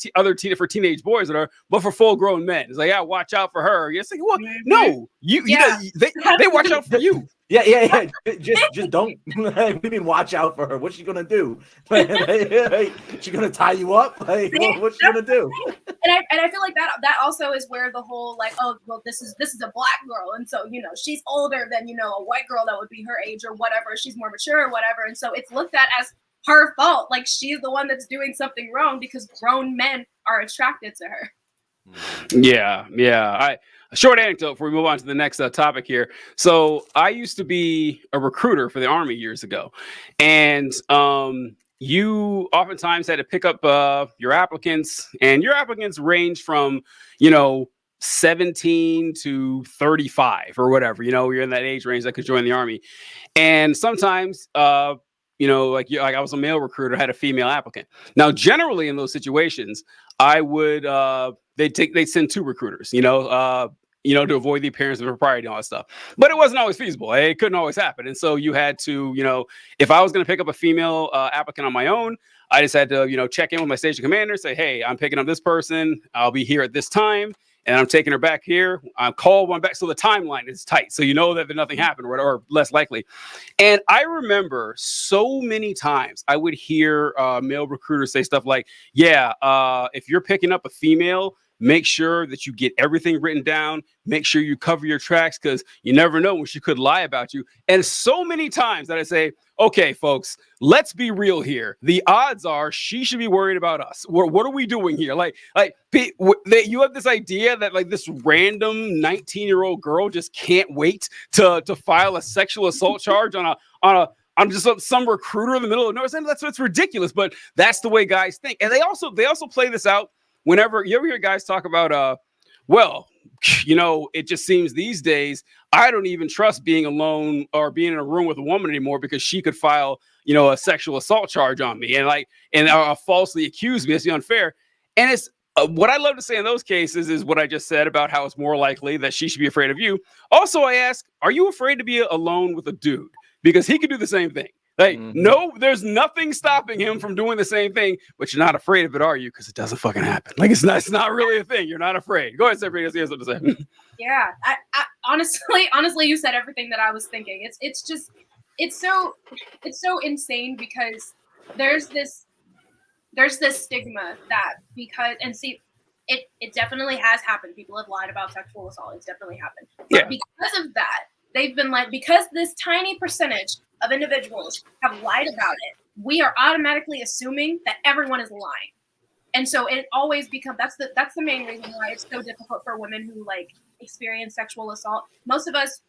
for teenage boys but for full grown men. It's like, yeah, watch out for her. It's like, what? No, they watch out for you. Yeah. Just don't. We mean watch out for her. What's she gonna do? She gonna tie you up? Like, what's she gonna do? And I feel like that also is where the whole like, oh, well, this is a black girl, and so she's older than a white girl that would be her age or whatever. She's more mature or whatever, and so it's looked at as her fault. Like she's the one that's doing something wrong because grown men are attracted to her. Yeah. A short anecdote before we move on to the next topic here. So I used to be a recruiter for the Army years ago, and you oftentimes had to pick up your applicants, and your applicants range from 17 to 35 or whatever. You're in that age range that could join the Army, and sometimes like I was a male recruiter, had a female applicant. Now, generally in those situations, I would they'd send 2 recruiters, to avoid the appearance of impropriety and all that stuff. But it wasn't always feasible. It couldn't always happen. And so you had to, if I was going to pick up a female applicant on my own, I just had to, check in with my station commander, say, hey, I'm picking up this person. I'll be here at this time. and I'm taking her back here. I call one back. So the timeline is tight. So you know that nothing happened or less likely. And I remember so many times I would hear male recruiters say stuff like, yeah, if you're picking up a female, make sure that you get everything written down. Make sure you cover your tracks because you never know when she could lie about you. And so many times that I say, okay, folks, let's be real here. The odds are she should be worried about us. What are we doing here? You have this idea that like this random 19-year-old girl just can't wait to file a sexual assault charge on I'm just some recruiter in the middle of nowhere. That's ridiculous, but that's the way guys think. And they also play this out. Whenever you ever hear guys talk about, it just seems these days I don't even trust being alone or being in a room with a woman anymore because she could file, a sexual assault charge on me and falsely accuse me. It's unfair. And it's what I love to say in those cases is what I just said about how it's more likely that she should be afraid of you. Also, I ask, are you afraid to be alone with a dude? Because he could do the same thing. No, there's nothing stopping him from doing the same thing, but you're not afraid of it, are you? Because it doesn't fucking happen. It's not really a thing. You're not afraid. Go ahead, Sabrina. See what to say. Yeah, I honestly, you said everything that I was thinking. It's so insane because there's this stigma that it definitely has happened. People have lied about sexual assault. It's definitely happened. But because of that, they've been because this tiny percentage of individuals have lied about it, we are automatically assuming that everyone is lying. And so it always becomes that's the main reason why it's so difficult for women who experience sexual assault. Most of us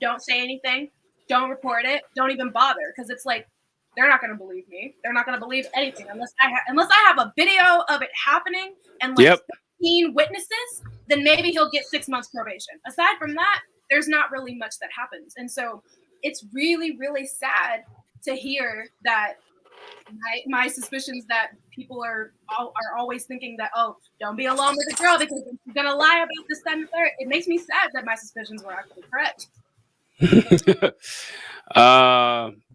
don't say anything, don't report it, don't even bother because it's they're not going to believe me. They're not going to believe anything unless I have a video of it happening and 15 witnesses, then maybe he'll get 6 months probation. Aside from that, there's not really much that happens. And so it's really, really sad to hear that my suspicions that people are always thinking that, oh, don't be alone with a girl because she's going to lie about this, that, and the third. It makes me sad that my suspicions were actually correct.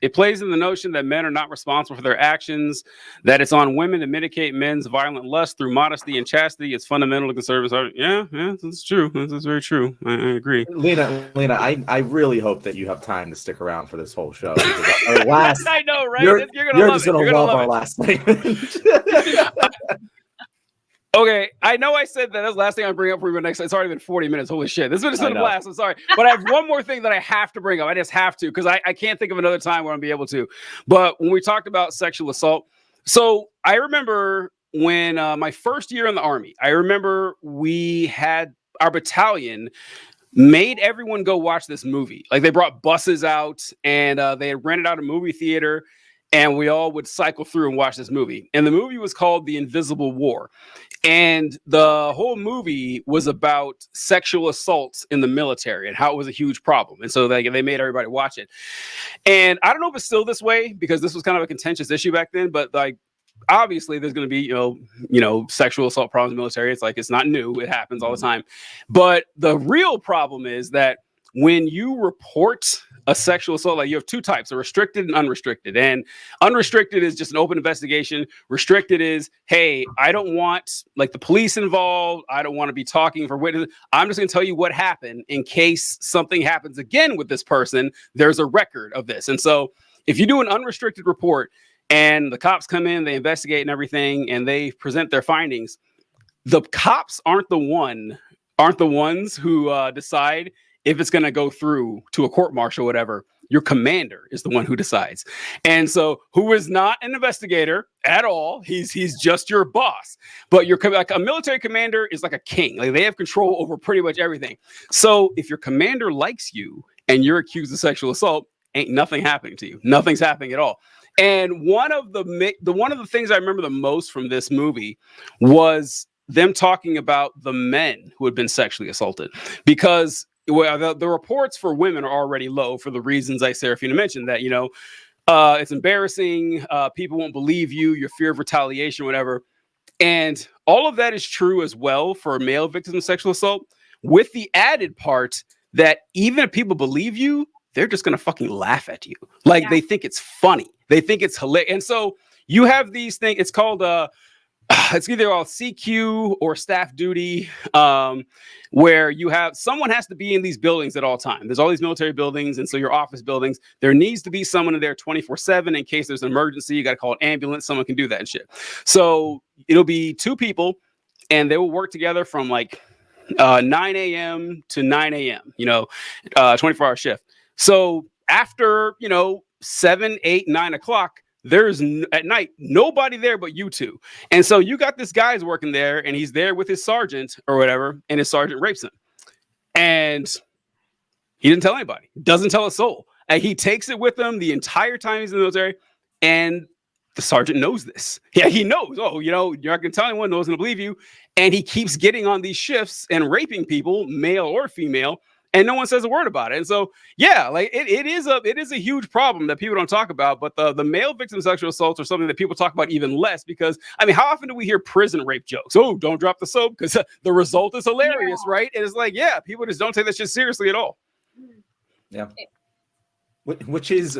It plays in the notion that men are not responsible for their actions, that it's on women to mitigate men's violent lust through modesty and chastity. It's fundamental to conservative. Yeah, that's true. That's very true. I agree. Lena, I really hope that you have time to stick around for this whole show. I know, right? You're just going to love our last segment. Okay, I know I said that was the last thing I bring up for you next. It's already been 40 minutes. Holy shit. This has been a blast. I'm sorry. But I have one more thing that I have to bring up. I just have to because I can't think of another time where I'll be able to. But when we talked about sexual assault, so I remember when my first year in the Army, I remember we had our battalion made everyone go watch this movie. They brought buses out and they had rented out a movie theater. And we all would cycle through and watch this movie. And the movie was called The Invisible War. And the whole movie was about sexual assaults in the military and how it was a huge problem. And so they made everybody watch it. And I don't know if it's still this way because this was kind of a contentious issue back then. But obviously there's going to be, sexual assault problems in the military. It's not new. It happens all the time. But the real problem is that when you report a sexual assault, you have two types, a restricted and unrestricted. And unrestricted is just an open investigation. Restricted is, hey, I don't want the police involved. I don't want to be talking for witnesses. I'm just going to tell you what happened in case something happens again with this person. There's a record of this. And so if you do an unrestricted report and the cops come in, they investigate and everything, and they present their findings, the cops aren't the ones who decide if it's going to go through to a court martial or whatever. Your commander is the one who decides. And so who is not an investigator at all. He's just your boss. But a military commander is like a king. They have control over pretty much everything. So if your commander likes you and you're accused of sexual assault, ain't nothing happening to you. Nothing's happening at all. And one of the things I remember the most from this movie was them talking about the men who had been sexually assaulted, because the reports for women are already low for the reasons Serafina mentioned, that, it's embarrassing. People won't believe you, your fear of retaliation, whatever. And all of that is true as well for male victims of sexual assault, with the added part that even if people believe you, they're just going to fucking laugh at you. They think it's funny. They think it's hilarious. And so you have these things, it's called it's either all CQ or staff duty, where you have someone has to be in these buildings at all times. There's all these military buildings, and so your office buildings, there needs to be someone in there 24/7 in case there's an emergency. You got to call an ambulance. Someone can do that and shit. So it'll be 2 people, and they will work together from like 9 a.m. to 9 a.m. 24-hour shift. So after 7, 8, 9 o'clock, there's at night nobody there but you two, and so you got this guy's working there, and he's there with his sergeant or whatever, and his sergeant rapes him, and he didn't tell anybody, doesn't tell a soul, and he takes it with him the entire time he's in the military, and the sergeant knows this. Yeah, he knows. Oh, you're not gonna tell anyone. No one's gonna believe you, and he keeps getting on these shifts and raping people, male or female. And no one says a word about it. And so, yeah, like it is a huge problem that people don't talk about. But the male victim sexual assaults are something that people talk about even less, because I mean, how often do we hear prison rape jokes? Oh, don't drop the soap, because the result is hilarious, right? And it's like, yeah, people just don't take that shit seriously at all. Yeah, which is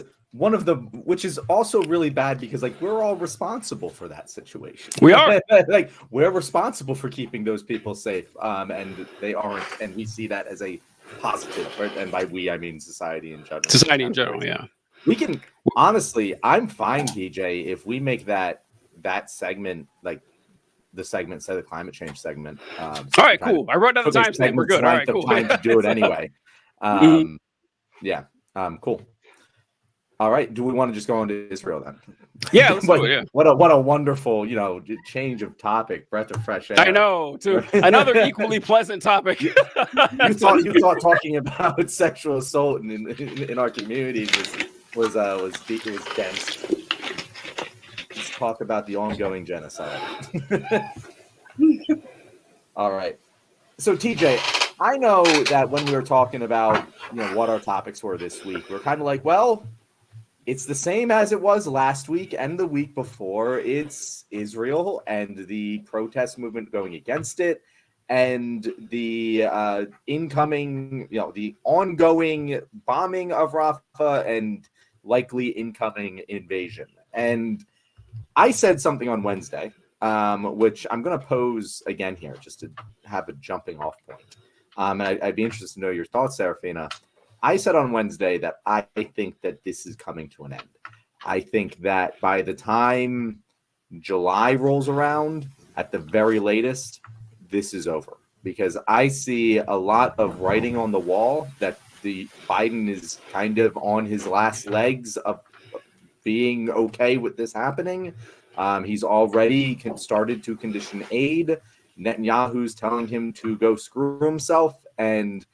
also really bad, because like we're all responsible for that situation. We are. Like we're responsible for keeping those people safe, and they aren't, and we see that as a positive, right? And by we, I mean society in general. Society in general, yeah. We can honestly, I'm fine, DJ, if we make that segment, like the segment, say the climate change segment. All right, cool. I wrote down the timestamp. We're good. All right, cool. Time to do it anyway. Yeah. Cool. All right. Do we want to just go into Israel then? Yeah, let's do it. Yeah. What a wonderful, change of topic, breath of fresh air. I know, too. Another equally pleasant topic. you thought talking about sexual assault in our communities was dense. Let's talk about the ongoing genocide. All right. So TJ, I know that when we were talking about what our topics were this week, we're kind of like, well, it's the same as it was last week and the week before. It's Israel and the protest movement going against it, and the incoming, the ongoing bombing of Rafah and likely incoming invasion. And I said something on Wednesday, which I'm going to pose again here just to have a jumping off point. And I'd be interested to know your thoughts, Serafina. I said on Wednesday that I think that this is coming to an end. I think that by the time July rolls around, at the very latest, this is over. Because I see a lot of writing on the wall that the Biden is kind of on his last legs of being okay with this happening. He's already started to condition aid. Netanyahu's telling him to go screw himself, and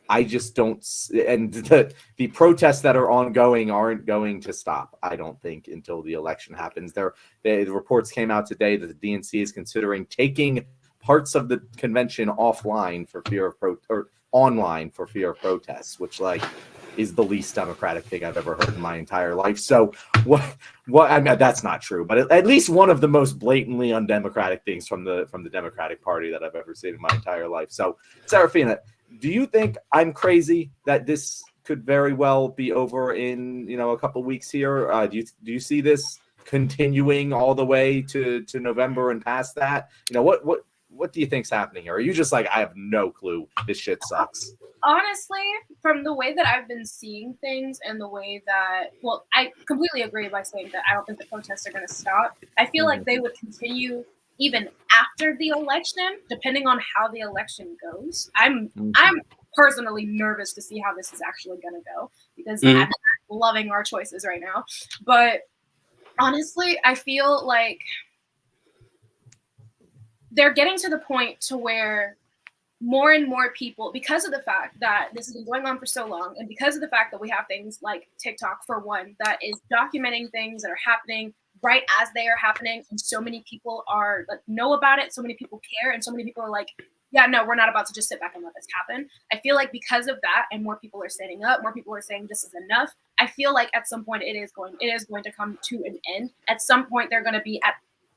I just don't. And the protests that are ongoing aren't going to stop, I don't think, until the election happens. The reports came out today that the DNC is considering taking parts of the convention offline for fear of online for fear of protests, which is the least democratic thing I've ever heard in my entire life. So what I mean, that's not true, but at least one of the most blatantly undemocratic things from the Democratic Party that I've ever seen in my entire life. So Serafina, do you think I'm crazy that this could very well be over in a couple weeks here? Do you see this continuing all the way to November and past that? What do you think's happening here? Are you just like, I have no clue, this shit sucks? Honestly, from the way that I've been seeing things and the way that, well, I completely agree by saying that I don't think the protests are going to stop. I feel like they would continue even after the election, depending on how the election goes. I'm personally nervous to see how this is actually going to go, because I'm not loving our choices right now. But honestly, I feel like they're getting to the point to where more and more people, because of the fact that this has been going on for so long, and because of the fact that we have things like TikTok, for one, that is documenting things that are happening right as they are happening, and so many people are know about it, so many people care, and so many people are like, yeah, no, we're not about to just sit back and let this happen. I feel like because of that, and more people are standing up, more people are saying this is enough, I feel like at some point it is going to come to an end. At some point they're going to be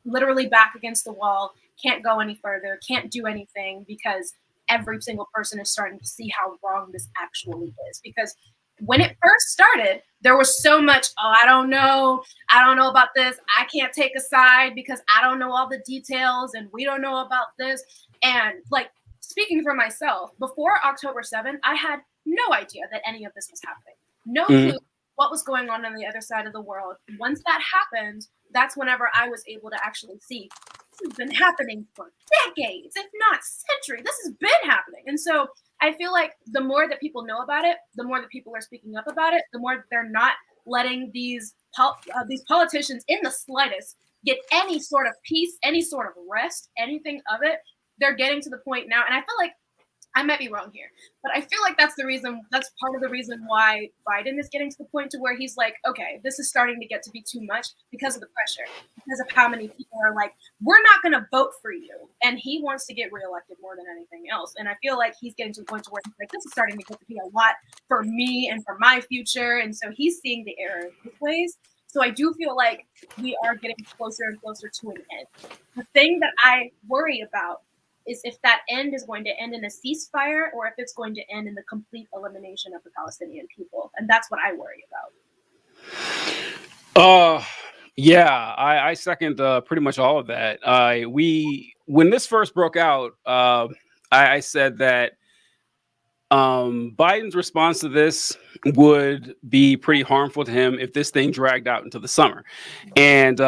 literally back against the wall, can't go any further, can't do anything, because every single person is starting to see how wrong this actually is. Because when it first started, there was so much, oh, I don't know about this. I can't take a side because I don't know all the details and we don't know about this. And like, speaking for myself, before October 7th, I had no idea that any of this was happening. No clue what was going on the other side of the world. Once that happened, that's whenever I was able to actually see this has been happening for decades, if not centuries. This has been happening. And so I feel like the more that people know about it, the more that people are speaking up about it, the more that they're not letting these politicians in the slightest get any sort of peace, any sort of rest, anything of it. They're getting to the point now, and I feel like I might be wrong here, but I feel like that's part of the reason why Biden is getting to the point to where he's like, okay, this is starting to get to be too much because of the pressure, because of how many people are like, we're not going to vote for you. And he wants to get reelected more than anything else. And I feel like he's getting to the point to where he's like, this is starting to get to be a lot for me and for my future. And so he's seeing the error of his ways. So I do feel like we are getting closer and closer to an end. The thing that I worry about is if that end is going to end in a ceasefire or if it's going to end in the complete elimination of the Palestinian people. And that's what I worry about. Yeah, I second pretty much all of that. When this first broke out, I said that Biden's response to this would be pretty harmful to him if this thing dragged out into the summer. And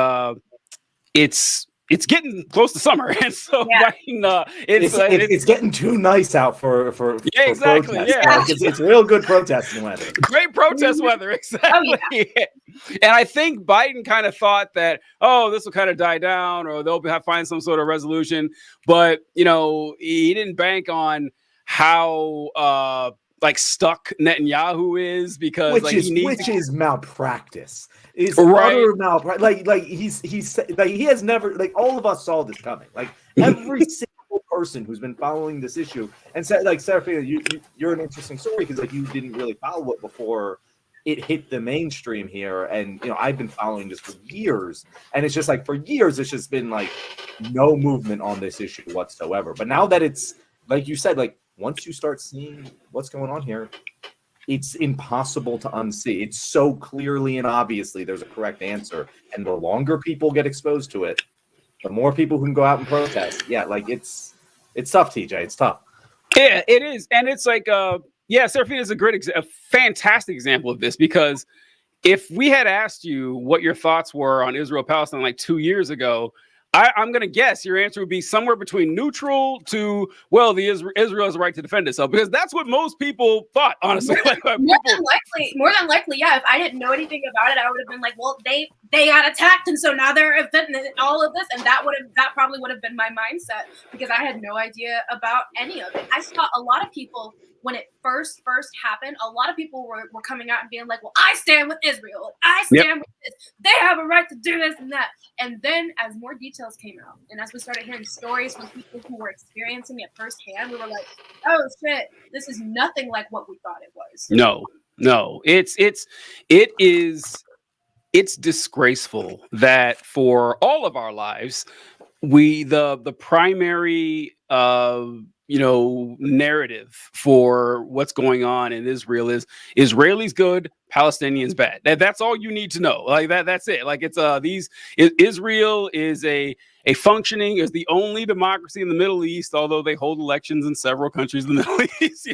it's getting close to summer, and so Biden, it's getting too nice out for exactly. protest. Yeah, like, it's real good protesting weather. Great protest weather, exactly. Oh, yeah. And I think Biden kind of thought that, oh, this will kind of die down, or they'll find some sort of resolution. But he didn't bank on how like stuck Netanyahu is, because which is malpractice. Is utter malpractice. Like he has never, like, all of us saw this coming. Like every single person who's been following this issue, and said, like, Serafina, you're an interesting story because like you didn't really follow it before it hit the mainstream here, and I've been following this for years, and it's just like for years it's just been like no movement on this issue whatsoever. But now that it's, like you said, like, once you start seeing what's going on here, it's impossible to unsee. It's so clearly and obviously there's a correct answer. And the longer people get exposed to it, the more people who can go out and protest. Yeah, like it's tough, TJ. It's tough. Yeah, it is. And it's like, Serafina is a fantastic example of this, because if we had asked you what your thoughts were on Israel-Palestine like 2 years ago, I'm going to guess your answer would be somewhere between neutral to, well, Israel has a right to defend itself, because that's what most people thought, honestly. More than likely, yeah. If I didn't know anything about it, I would have been like, well, they got attacked, and so now they're offending all of this, and that probably would have been my mindset, because I had no idea about any of it. I saw a lot of people, when it first happened, a lot of people were coming out and being like, well, I stand with Israel. I stand with this. They have a right to do this and that. And then as more details came out, and as we started hearing stories from people who were experiencing it firsthand, we were like, oh shit, this is nothing like what we thought it was. No. It's disgraceful that for all of our lives, the primary narrative for what's going on in Israel is Israelis good, Palestinians bad. That's all you need to know. Like that's it. Like it's Israel is a functioning, is the only democracy in the Middle East, although they hold elections in several countries in the Middle East.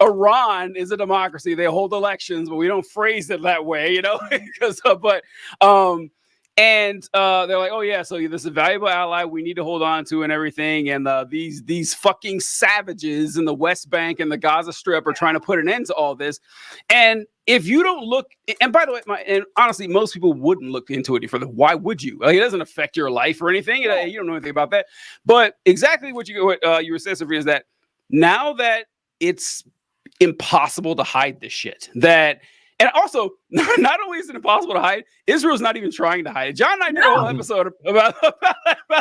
Iran is a democracy. They hold elections, but we don't phrase it that way, because and they're like, oh yeah, so this is a valuable ally we need to hold on to and everything. And these fucking savages in the West Bank and the Gaza Strip are trying to put an end to all this. And if you don't look, and by the way, and honestly, most people wouldn't look into it further. Why would you? Like, it doesn't affect your life or anything. You don't know anything about that. But exactly what you were saying, Sophia, is that now that it's impossible to hide this shit, and also, not only is it impossible to hide, Israel's not even trying to hide it. John and I did a whole episode about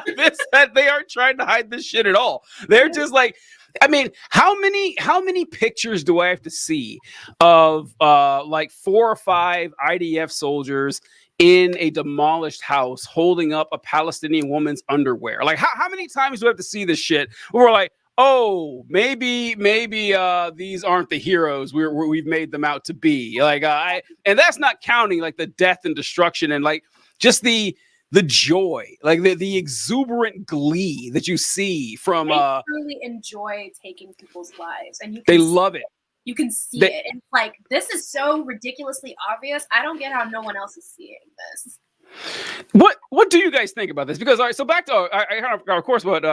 this, that they aren't trying to hide this shit at all. They're just like, I mean, how many pictures do I have to see of like 4 or 5 IDF soldiers in a demolished house holding up a Palestinian woman's underwear? Like, how many times do I have to see this shit where we're like, oh, maybe these aren't the heroes we've made them out to be. Like and that's not counting like the death and destruction and like just the joy, like the exuberant glee that you see from they truly enjoy taking people's lives, and they love it. You can see it. And like, this is so ridiculously obvious. I don't get how no one else is seeing this. What do you guys think about this? Because all right, so back to I kind of course what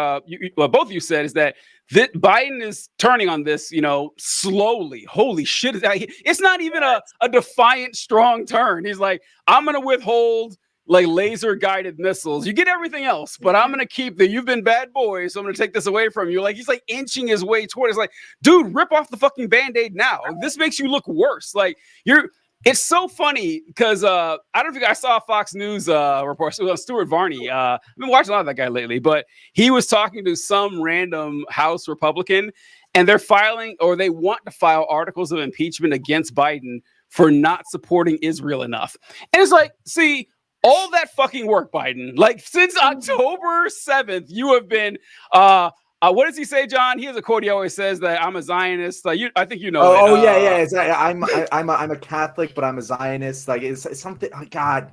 what both of you said is that Biden is turning on this, slowly. Holy shit! It's not even a defiant, strong turn. He's like, I'm gonna withhold like laser guided missiles. You get everything else, but I'm gonna keep you've been bad boys, so I'm gonna take this away from you. Like he's like inching his way toward it. It's like, dude, rip off the fucking band-aid now. This makes you look worse. Like it's so funny because I don't know if you guys saw Fox News report. So Stuart Varney. I've been watching a lot of that guy lately, but he was talking to some random House Republican, and they're filing or they want to file articles of impeachment against Biden for not supporting Israel enough. And it's like, see, all that fucking work, Biden, like since October 7th, you have been, what does he say, John? He has a quote he always says that I'm a Zionist. I think you know. Yeah. It's, I'm a Catholic, but I'm a Zionist. Like it's something. Oh, God.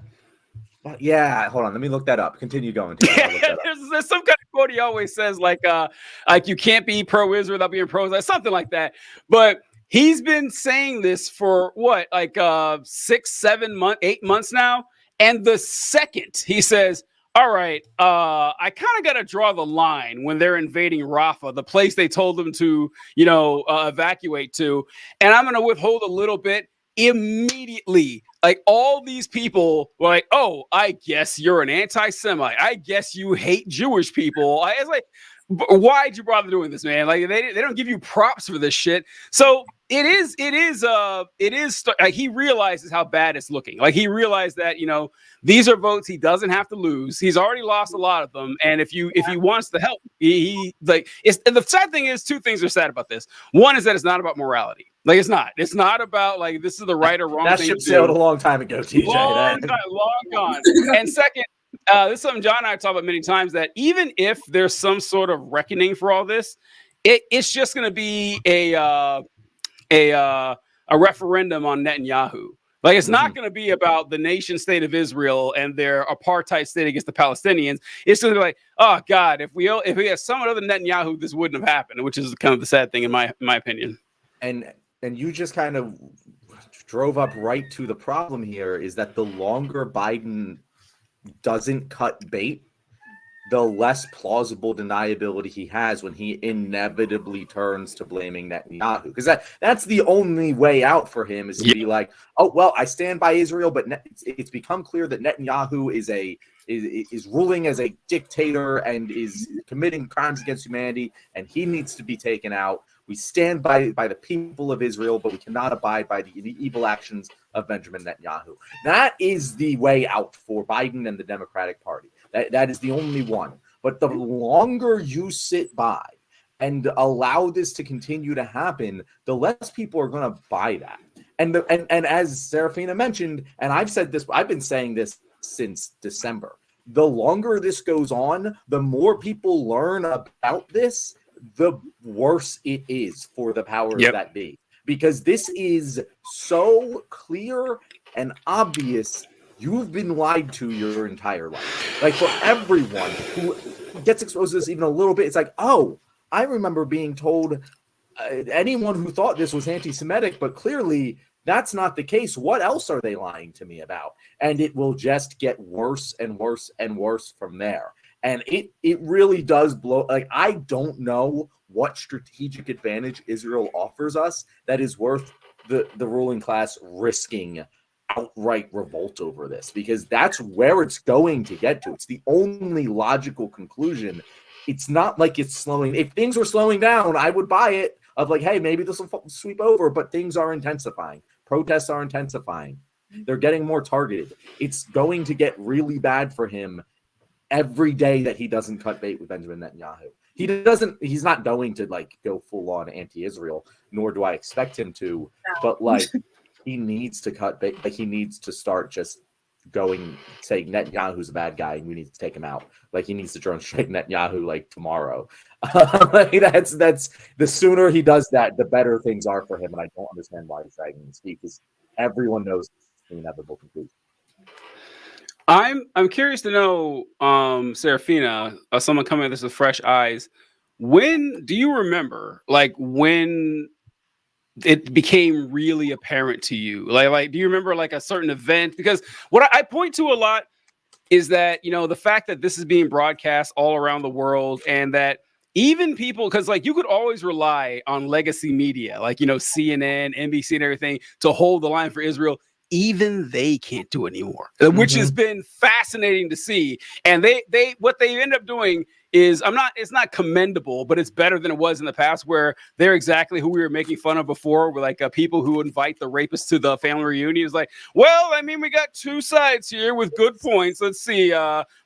Yeah, hold on. Let me look that up. Continue going. There's some kind of quote he always says, like you can't be pro-Israel without being pro-Israel, something like that. But he's been saying this for what, like 6, 7 months, 8 months now. And the second he says, all right, I kind of got to draw the line when they're invading Rafah, the place they told them to, evacuate to. And I'm going to withhold a little bit. Immediately, like all these people were like, oh, I guess you're an anti-Semite. I guess you hate Jewish people. It's like, why'd you bother doing this, man? Like they don't give you props for this shit. So it is like he realizes how bad it's looking. Like he realized that, these are votes he doesn't have to lose. He's already lost a lot of them. And if he wants to help, he like it's, and the sad thing is, two things are sad about this. One is that it's not about morality. Like it's not about like this is the right or wrong that thing. That ship sailed a long time ago, TJ. Long gone. And second, this is something John and I have talked about many times, that even if there's some sort of reckoning for all this, it's just going to be a referendum on Netanyahu. Like it's not going to be about the nation state of Israel and their apartheid state against the Palestinians. It's going to be like, oh God, if we had someone other than Netanyahu, this wouldn't have happened, which is kind of the sad thing in my opinion. And you just kind of drove up right to the problem here, is that the longer Biden doesn't cut bait, the less plausible deniability he has when he inevitably turns to blaming Netanyahu. Because that's the only way out for him, is to be like, oh, well, I stand by Israel, but it's become clear that Netanyahu is ruling as a dictator and is committing crimes against humanity, and he needs to be taken out. We stand by the people of Israel, but we cannot abide by the evil actions of Benjamin Netanyahu. That is the way out for Biden and the Democratic Party. That is the only one. But the longer you sit by and allow this to continue to happen, the less people are going to buy that. And as Serafina mentioned, and I've said this, I've been saying this since December. The longer this goes on, the more people learn about this, the worse it is for the powers that be. Because this is so clear and obvious. You've been lied to your entire life. Like, for everyone who gets exposed to this even a little bit, it's like, oh, I remember being told, anyone who thought this was anti-Semitic, but clearly that's not the case. What else are they lying to me about? And it will just get worse and worse and worse from there. And it really does blow. Like, I don't know what strategic advantage Israel offers us that is worth the ruling class risking outright revolt over this, because that's where it's going to get to. It's the only logical conclusion. It's not like it's slowing. If things were slowing down, I would buy it, of like, hey, maybe this will sweep over, but things are intensifying. Protests are intensifying. They're getting more targeted. It's going to get really bad for him every day that he doesn't cut bait with Benjamin Netanyahu. He's not going to like go full on anti-Israel, nor do I expect him to, but like he needs to cut bait. Like he needs to start just saying Netanyahu's a bad guy and we need to take him out. Like he needs to drone strike Netanyahu like tomorrow. Like that's the sooner he does that, the better things are for him. And I don't understand why he's dragging his feet because everyone knows the inevitable conclusion. I'm curious to know, Serafina, someone coming at this with fresh eyes. When do you remember, like when it became really apparent to you? Like, do you remember like a certain event? Because what I point to a lot is that, you know, the fact that this is being broadcast all around the world and that even people, because like you could always rely on legacy media, like, you know, CNN, NBC and everything to hold the line for Israel. Even they can't do it anymore, which has been fascinating to see. And they what they end up doing is it's not commendable, but it's better than it was in the past, where they're exactly who we were making fun of before. We're like people who invite the rapist to the family reunion. Is like, well, I mean, we got two sides here with good points. Let's see.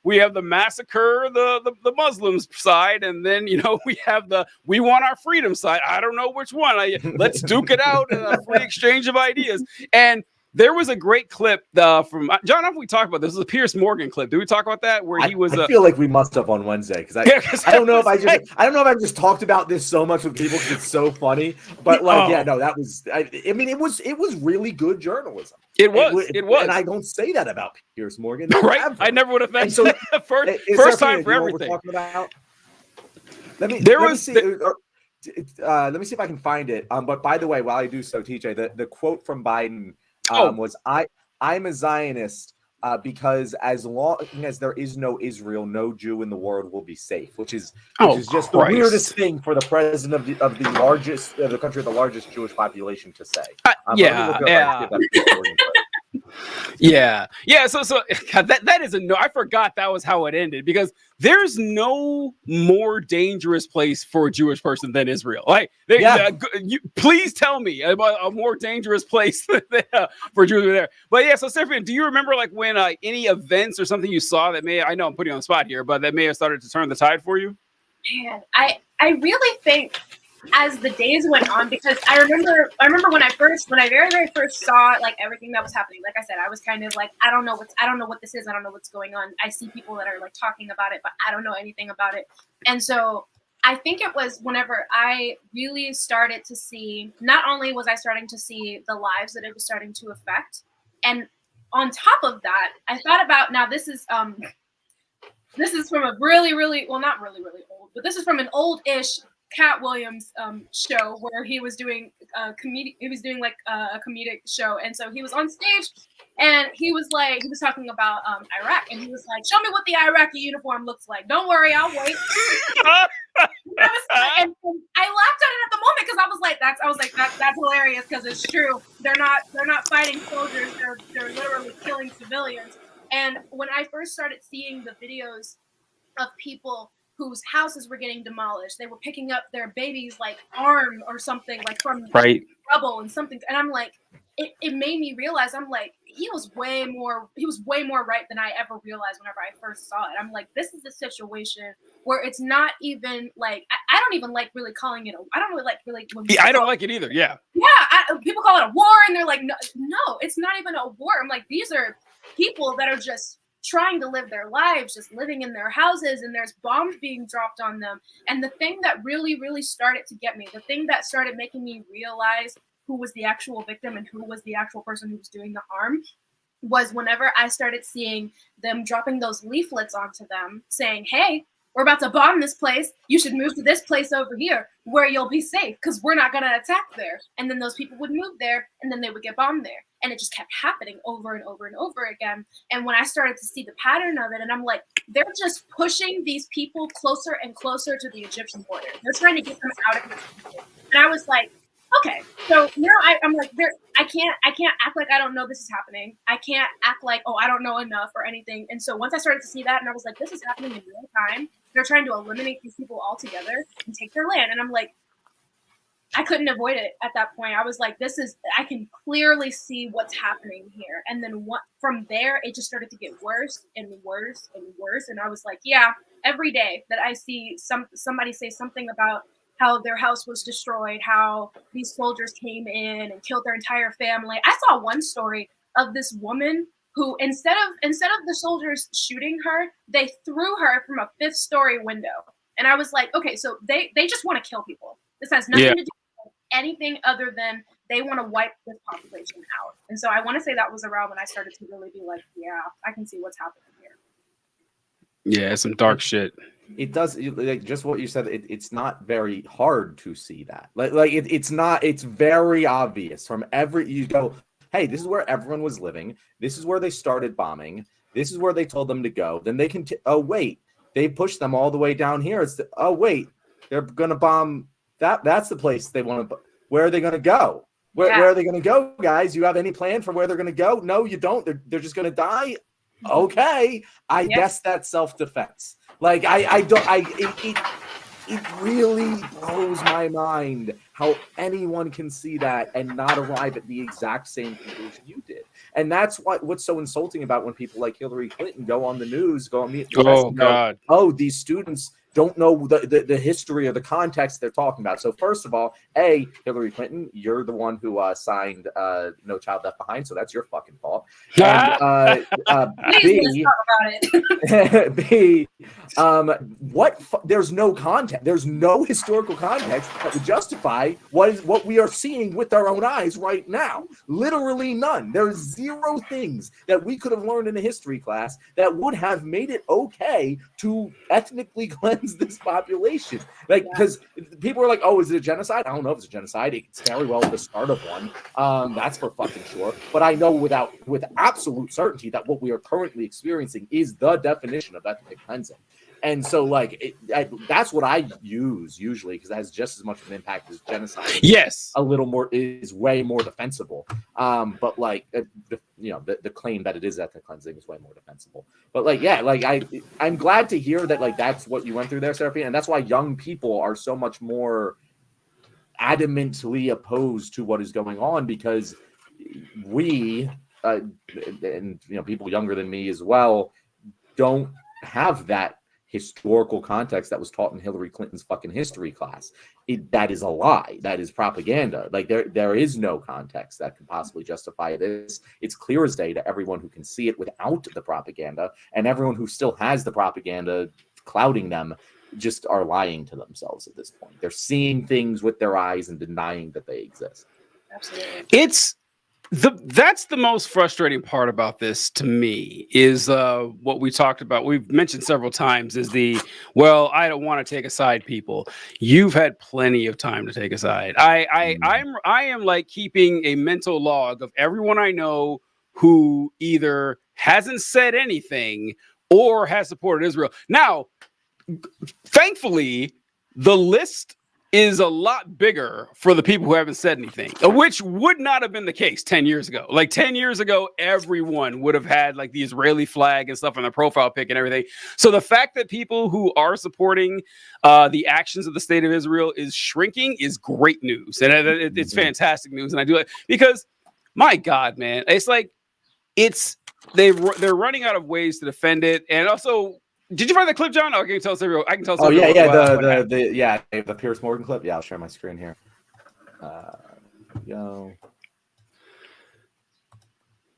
We have the massacre, the Muslims side, and then, you know, we have we want our freedom side. I don't know which one. Let's duke it out in a free exchange of ideas. And there was a great clip from John. If we talked about this, was a Piers Morgan clip. Did we talk about that? Where he was. I feel like we must have on Wednesday because I don't know if I don't know if I've just talked about this so much with people because it's so funny. But like, yeah, no, that was. I mean, it was really good journalism. It was, and I don't say that about Piers Morgan, right? Ever. I never would have thought. So first time for everything. What we're talking about? Let me see if I can find it. But by the way, while I do so, TJ, the quote from Biden. Was I'm a Zionist because as long as there is no Israel, no Jew in the world will be safe, which is just the weirdest thing for the president of the largest the country with the largest Jewish population to say. Yeah. So God, that is I forgot that was how it ended, because there's no more dangerous place for a Jewish person than Israel. Like, please tell me about a more dangerous place for Jews there. But yeah, so Stephen, do you remember like when any events or something you saw that I know I'm putting you on the spot here, but that may have started to turn the tide for you? Man, I really think as the days went on, because I remember when I very, very first saw like everything that was happening. Like I said, I was kind of like, I don't know what this is. I don't know what's going on. I see people that are like talking about it, but I don't know anything about it. And so I think it was whenever I really started to see, not only was I starting to see the lives that it was starting to affect, and on top of that, I thought about, now this is from a really, really, well, not really, really old, but this is from an old-ish Cat Williams show where he was doing a comedic show, and so he was on stage and he was talking about Iraq, and he was like, show me what the Iraqi uniform looks like. Don't worry, I'll wait. and I laughed at it at the moment because I was like, that's hilarious, because it's true. They're not fighting soldiers, they're literally killing civilians. And when I first started seeing the videos of people whose houses were getting demolished, they were picking up their baby's like arm or something, like from rubble and something, and I'm like, it made me realize, I'm like, he was way more right than I ever realized whenever I first saw it. I'm like, this is a situation where it's not even like, I don't even like really calling it I don't really like when I don't like it either. Yeah, people call it a war, and they're like, no, it's not even a war. I'm like, these are people that are just trying to live their lives, just living in their houses, and there's bombs being dropped on them. And the thing that really, really started to get me, the thing that started making me realize who was the actual victim and who was the actual person who was doing the harm, was whenever I started seeing them dropping those leaflets onto them saying, hey, we're about to bomb this place. You should move to this place over here where you'll be safe, because we're not going to attack there. And then those people would move there, and then they would get bombed there. And it just kept happening over and over and over again. And when I started to see the pattern of it, and I'm like, they're just pushing these people closer and closer to the Egyptian border. They're trying to get them out of this country. And I was like, okay, so now I'm like, I can't act like I don't know this is happening. I can't act like, oh, I don't know enough or anything. And so once I started to see that, and I was like, this is happening in real time. They're trying to eliminate these people altogether and take their land. And I'm like, I couldn't avoid it at that point. I was like, I can clearly see what's happening here. And then from there, it just started to get worse and worse and worse. And I was like, yeah, every day that I see somebody say something about how their house was destroyed, how these soldiers came in and killed their entire family. I saw one story of this woman who instead of the soldiers shooting her, they threw her from a 5th-story window. And I was like, okay, so they just want to kill people. This has nothing to do with anything other than they want to wipe this population out. And so I want to say that was around when I started to really be like, yeah, I can see what's happening here. Yeah, some dark shit. It does, like just what you said. It's not very hard to see that. It's not. It's very obvious from you go. Hey, this is where everyone was living. This is where they started bombing. This is where they told them to go. Then they can. Oh wait, they pushed them all the way down here. Oh wait, they're gonna bomb that. That's the place they want to. Where are they gonna go? Where are they gonna go, guys? You have any plan for where they're gonna go? No, you don't. They're just gonna die. Okay, I guess that's self-defense. Like it really blows my mind how anyone can see that and not arrive at the exact same conclusion you did. And that's what's so insulting about when people like Hillary Clinton go on the news, go on the God. These students don't know the history or the context they're talking about. So first of all, A, Hillary Clinton, you're the one who signed No Child Left Behind, so that's your fucking fault. And B, B, there's no context. There's no historical context that would justify what we are seeing with our own eyes right now. Literally none. There's zero things that we could have learned in a history class that would have made it okay to ethnically cleanse this population. Like, because people are like, oh, is it a genocide? I don't know if it's a genocide. It's very well the start of one. That's for fucking sure. But I know with absolute certainty that what we are currently experiencing is the definition of ethnic cleansing. And so, like, that's what I use usually because it has just as much of an impact as genocide. Yes, a little more is way more defensible. But like, the claim that it is ethnic cleansing is way more defensible. But like, yeah, like I'm glad to hear that like that's what you went through there, Seraphine, and that's why young people are so much more adamantly opposed to what is going on because we and people younger than me as well don't have that historical context that was taught in Hillary Clinton's fucking history class. That is a lie. That is propaganda. Like there is no context that could possibly justify this. It's clear as day to everyone who can see it without the propaganda, and everyone who still has the propaganda clouding them just are lying to themselves at this point. They're seeing things with their eyes and denying that they exist. Absolutely. That's the most frustrating part about this to me is what we talked about. We've mentioned several times is I don't want to take a side, people. You've had plenty of time to take a side. I am like keeping a mental log of everyone I know who either hasn't said anything or has supported Israel. Now, thankfully, the list is a lot bigger for the people who haven't said anything, which would not have been the case 10 years ago. Like 10 years ago, everyone would have had like the Israeli flag and stuff on their profile pic and everything. So the fact that people who are supporting the actions of the state of Israel is shrinking is great news. And it's fantastic news. And I do it because, my God, man, it's like they're running out of ways to defend it. And also, did you find the clip, John? I can tell everyone. Oh yeah, the Piers Morgan clip. Yeah, I'll share my screen here. Go.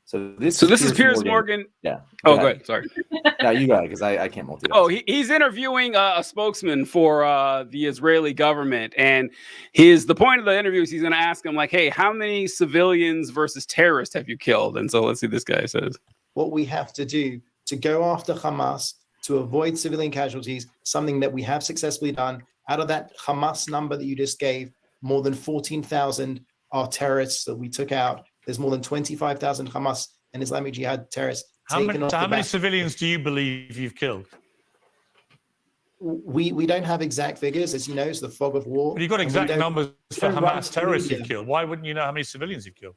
So this is Piers Morgan. Yeah. Go ahead. Sorry. No, you got it because I can't multitask. Oh, he's interviewing a spokesman for the Israeli government, and the point of the interview is he's going to ask him like, "Hey, how many civilians versus terrorists have you killed?" And so let's see, this guy says, "What we have to do to go after Hamas." To avoid civilian casualties, something that we have successfully done. Out of that Hamas number that you just gave, more than 14,000 are terrorists that we took out. There's more than 25,000 Hamas and Islamic Jihad terrorists. How many civilians do you believe you've killed? We don't have exact figures, as you know, it's the fog of war. But you've got exact numbers for Hamas terrorists you've killed. Why wouldn't you know how many civilians you've killed?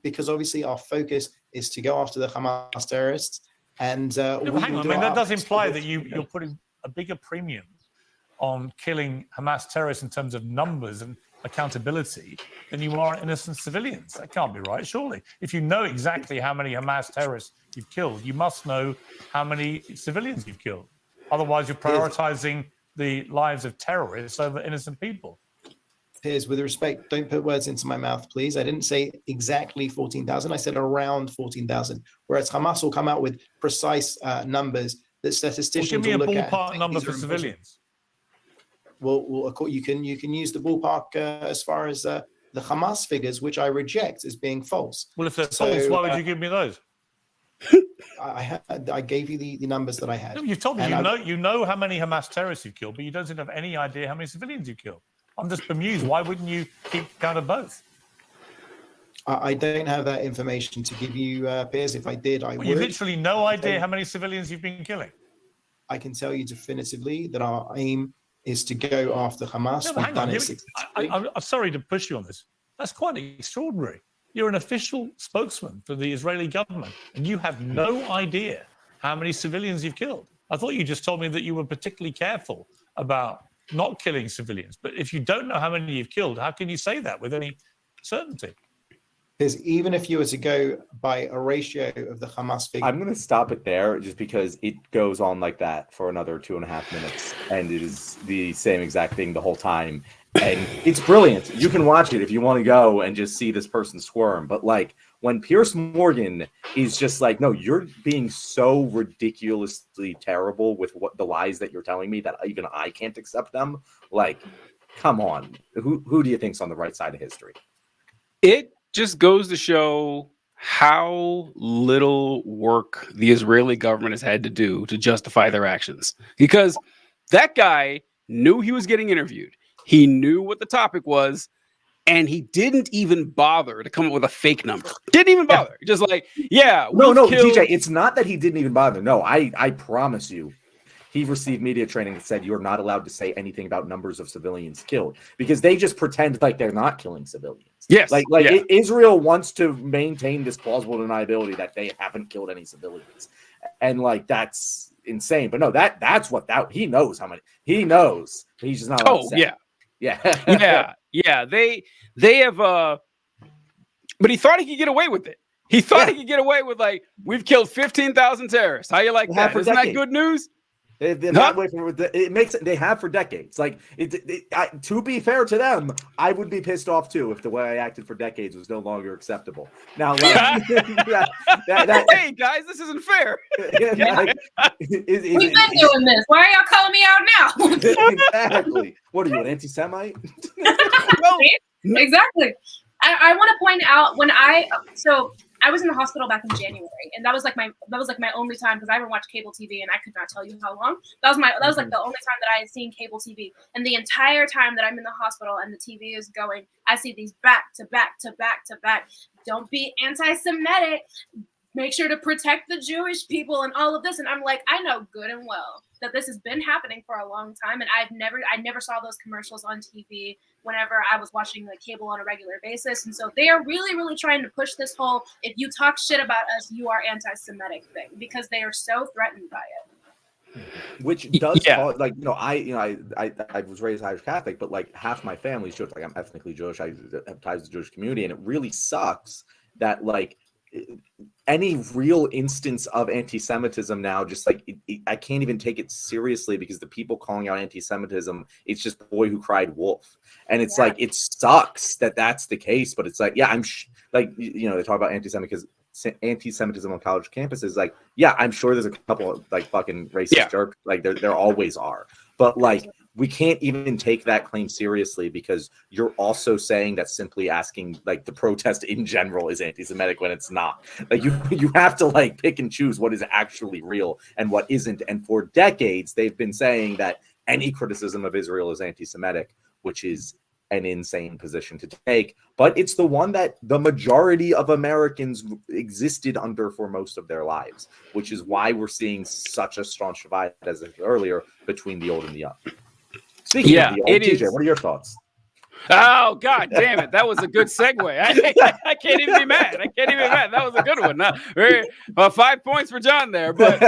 Because obviously our focus is to go after the Hamas terrorists. And hang on, that does imply that you're putting a bigger premium on killing Hamas terrorists in terms of numbers and accountability than you are innocent civilians. That can't be right, surely. If you know exactly how many Hamas terrorists you've killed, you must know how many civilians you've killed. Otherwise, you're prioritizing the lives of terrorists over innocent people. Piers, with respect, don't put words into my mouth, please. I didn't say exactly 14,000. I said around 14,000. Whereas Hamas will come out with precise numbers that statisticians give me a will look at. ballpark number for civilians. Well, you can use the ballpark as far as the Hamas figures, which I reject as being false. Well, if they're false, why would you give me those? I gave you the numbers that I had. No, you've told me you know how many Hamas terrorists you've killed, but you don't seem to have any idea how many civilians you've killed. I'm just bemused. Why wouldn't you keep count of both? I don't have that information to give you, Piers. If I did, I would. You literally no idea how many civilians you've been killing. I can tell you definitively that our aim is to go after Hamas. No, hang on. I'm sorry to push you on this. That's quite extraordinary. You're an official spokesman for the Israeli government, and you have no idea how many civilians you've killed. I thought you just told me that you were particularly careful about not killing civilians. But if you don't know how many you've killed, how can you say that with any certainty? Because even if you were to go by a ratio of the Hamas figure, I'm going to stop it there just because it goes on like that for another 2.5 minutes, and it is the same exact thing the whole time. And it's brilliant. You can watch it if you want to go and just see this person squirm. But like when Piers Morgan is just like, no, you're being so ridiculously terrible with what the lies that you're telling me that even I can't accept them. Like, come on. Who do you think's on the right side of history? It just goes to show how little work the Israeli government has had to do to justify their actions. Because that guy knew he was getting interviewed. He knew what the topic was, and he didn't even bother to come up with a fake number. Didn't even bother. Yeah. Just like, No, DJ, it's not that he didn't even bother. No, I promise you. He received media training that said you're not allowed to say anything about numbers of civilians killed because they just pretend like they're not killing civilians. Yes. Israel wants to maintain this plausible deniability that they haven't killed any civilians. And like, that's insane. But no, that's what he knows how many. He knows. He's just not allowed to say. Yeah. Yeah. They have but he thought he could get away with it. He thought he could get away with like, we've killed 15,000 terrorists. How you like that? Isn't that good news? They have for decades. Like to be fair to them, I would be pissed off too if the way I acted for decades was no longer acceptable. Now, like, hey guys, this isn't fair. We've been doing this. Why are y'all calling me out now? Exactly. What are you, an anti-Semite? Exactly. I want to point out I was in the hospital back in January, and that was like my only time because I haven't watched cable TV, and I could not tell you how long. That was like the only time that I had seen cable TV, and the entire time that I'm in the hospital and the TV is going, I see these back to back to back to back. Don't be anti-Semitic. Make sure to protect the Jewish people and all of this. And I'm like, I know good and well that this has been happening for a long time, and I never saw those commercials on TV whenever I was watching like cable on a regular basis. And so they are really, really trying to push this whole "if you talk shit about us, you are anti-Semitic" thing because they are so threatened by it. Which does call, like, I was raised Irish Catholic, but like half my family's Jewish. Like I'm ethnically Jewish. I have ties to the Jewish community, and it really sucks that like any real instance of anti-Semitism now, just like I can't even take it seriously because the people calling out anti-Semitism, it's just boy who cried wolf, and it's like it sucks that that's the case. But it's like, I'm like, they talk about anti-Semitism on college campuses. Like, I'm sure there's a couple of like fucking racist jerks. Like there always are, but like we can't even take that claim seriously because you're also saying that simply asking like the protest in general is anti-Semitic when it's not. Like you have to like pick and choose what is actually real and what isn't. And for decades, they've been saying that any criticism of Israel is anti-Semitic, which is an insane position to take. But it's the one that the majority of Americans existed under for most of their lives, which is why we're seeing such a strong divide, as I said earlier, between the old and the young. Speaking of the old, TJ, what are your thoughts? Oh, God damn it. That was a good segue. I can't even be mad. That was a good one. 5 points for John there. But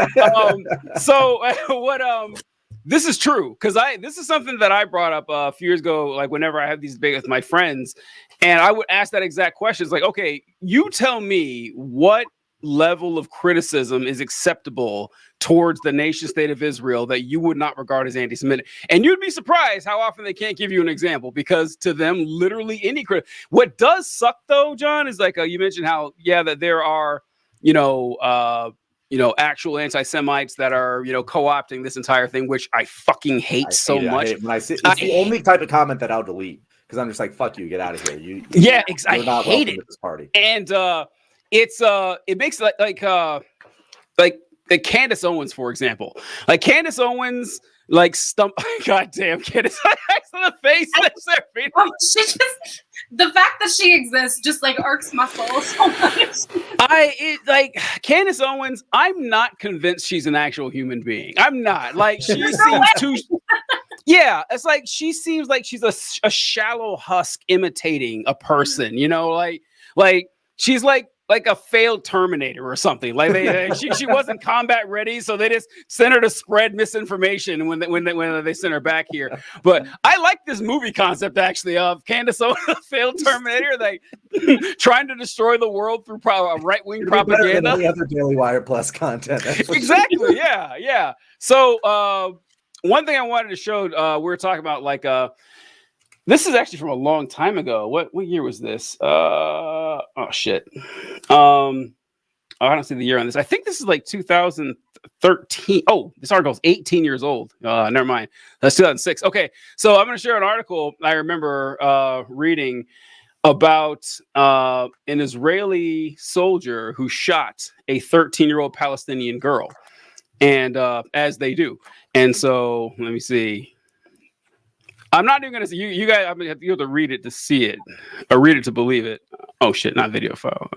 this is true because this is something that I brought up a few years ago, like whenever I have these debates with my friends, and I would ask that exact question. It's like, okay, you tell me what level of criticism is acceptable towards the nation state of Israel that you would not regard as anti-Semitic? And you'd be surprised how often they can't give you an example, because to them, literally any what does suck though, John, is like you mentioned how that there are actual anti-Semites that are co-opting this entire thing, which I fucking hate so much. When I see it's the only type of comment that I'll delete, because I'm just like, fuck you, get out of here. I hate it. This party. And it makes like Candace Owens, for example. Like Candace Owens, goddamn Candace on the face. The fact that she exists just like irks my soul so much. Candace Owens, I'm not convinced she's an actual human being. I'm not. Like she seems too. Yeah, it's like she seems like she's a shallow husk imitating a person. Like she's like a failed Terminator or something. Like she wasn't combat ready, so they just sent her to spread misinformation when they sent her back here. But I like this movie concept actually of Candace Owens, a failed Terminator, like trying to destroy the world through right-wing propaganda. Any other Daily Wire Plus content. Exactly. Yeah. So one thing I wanted to show, we were talking about this is actually from a long time ago. What year was this? Oh shit. I don't see the year on this. I think this is like 2013. Oh, this article is 18 years old. Never mind. That's 2006. Okay, so I'm going to share an article I remember reading about an Israeli soldier who shot a 13-year-old Palestinian girl, and as they do. And so let me see. I'm not even going to see you guys. I'm going to have to read it to see it, or read it to believe it. Oh shit! Not video file.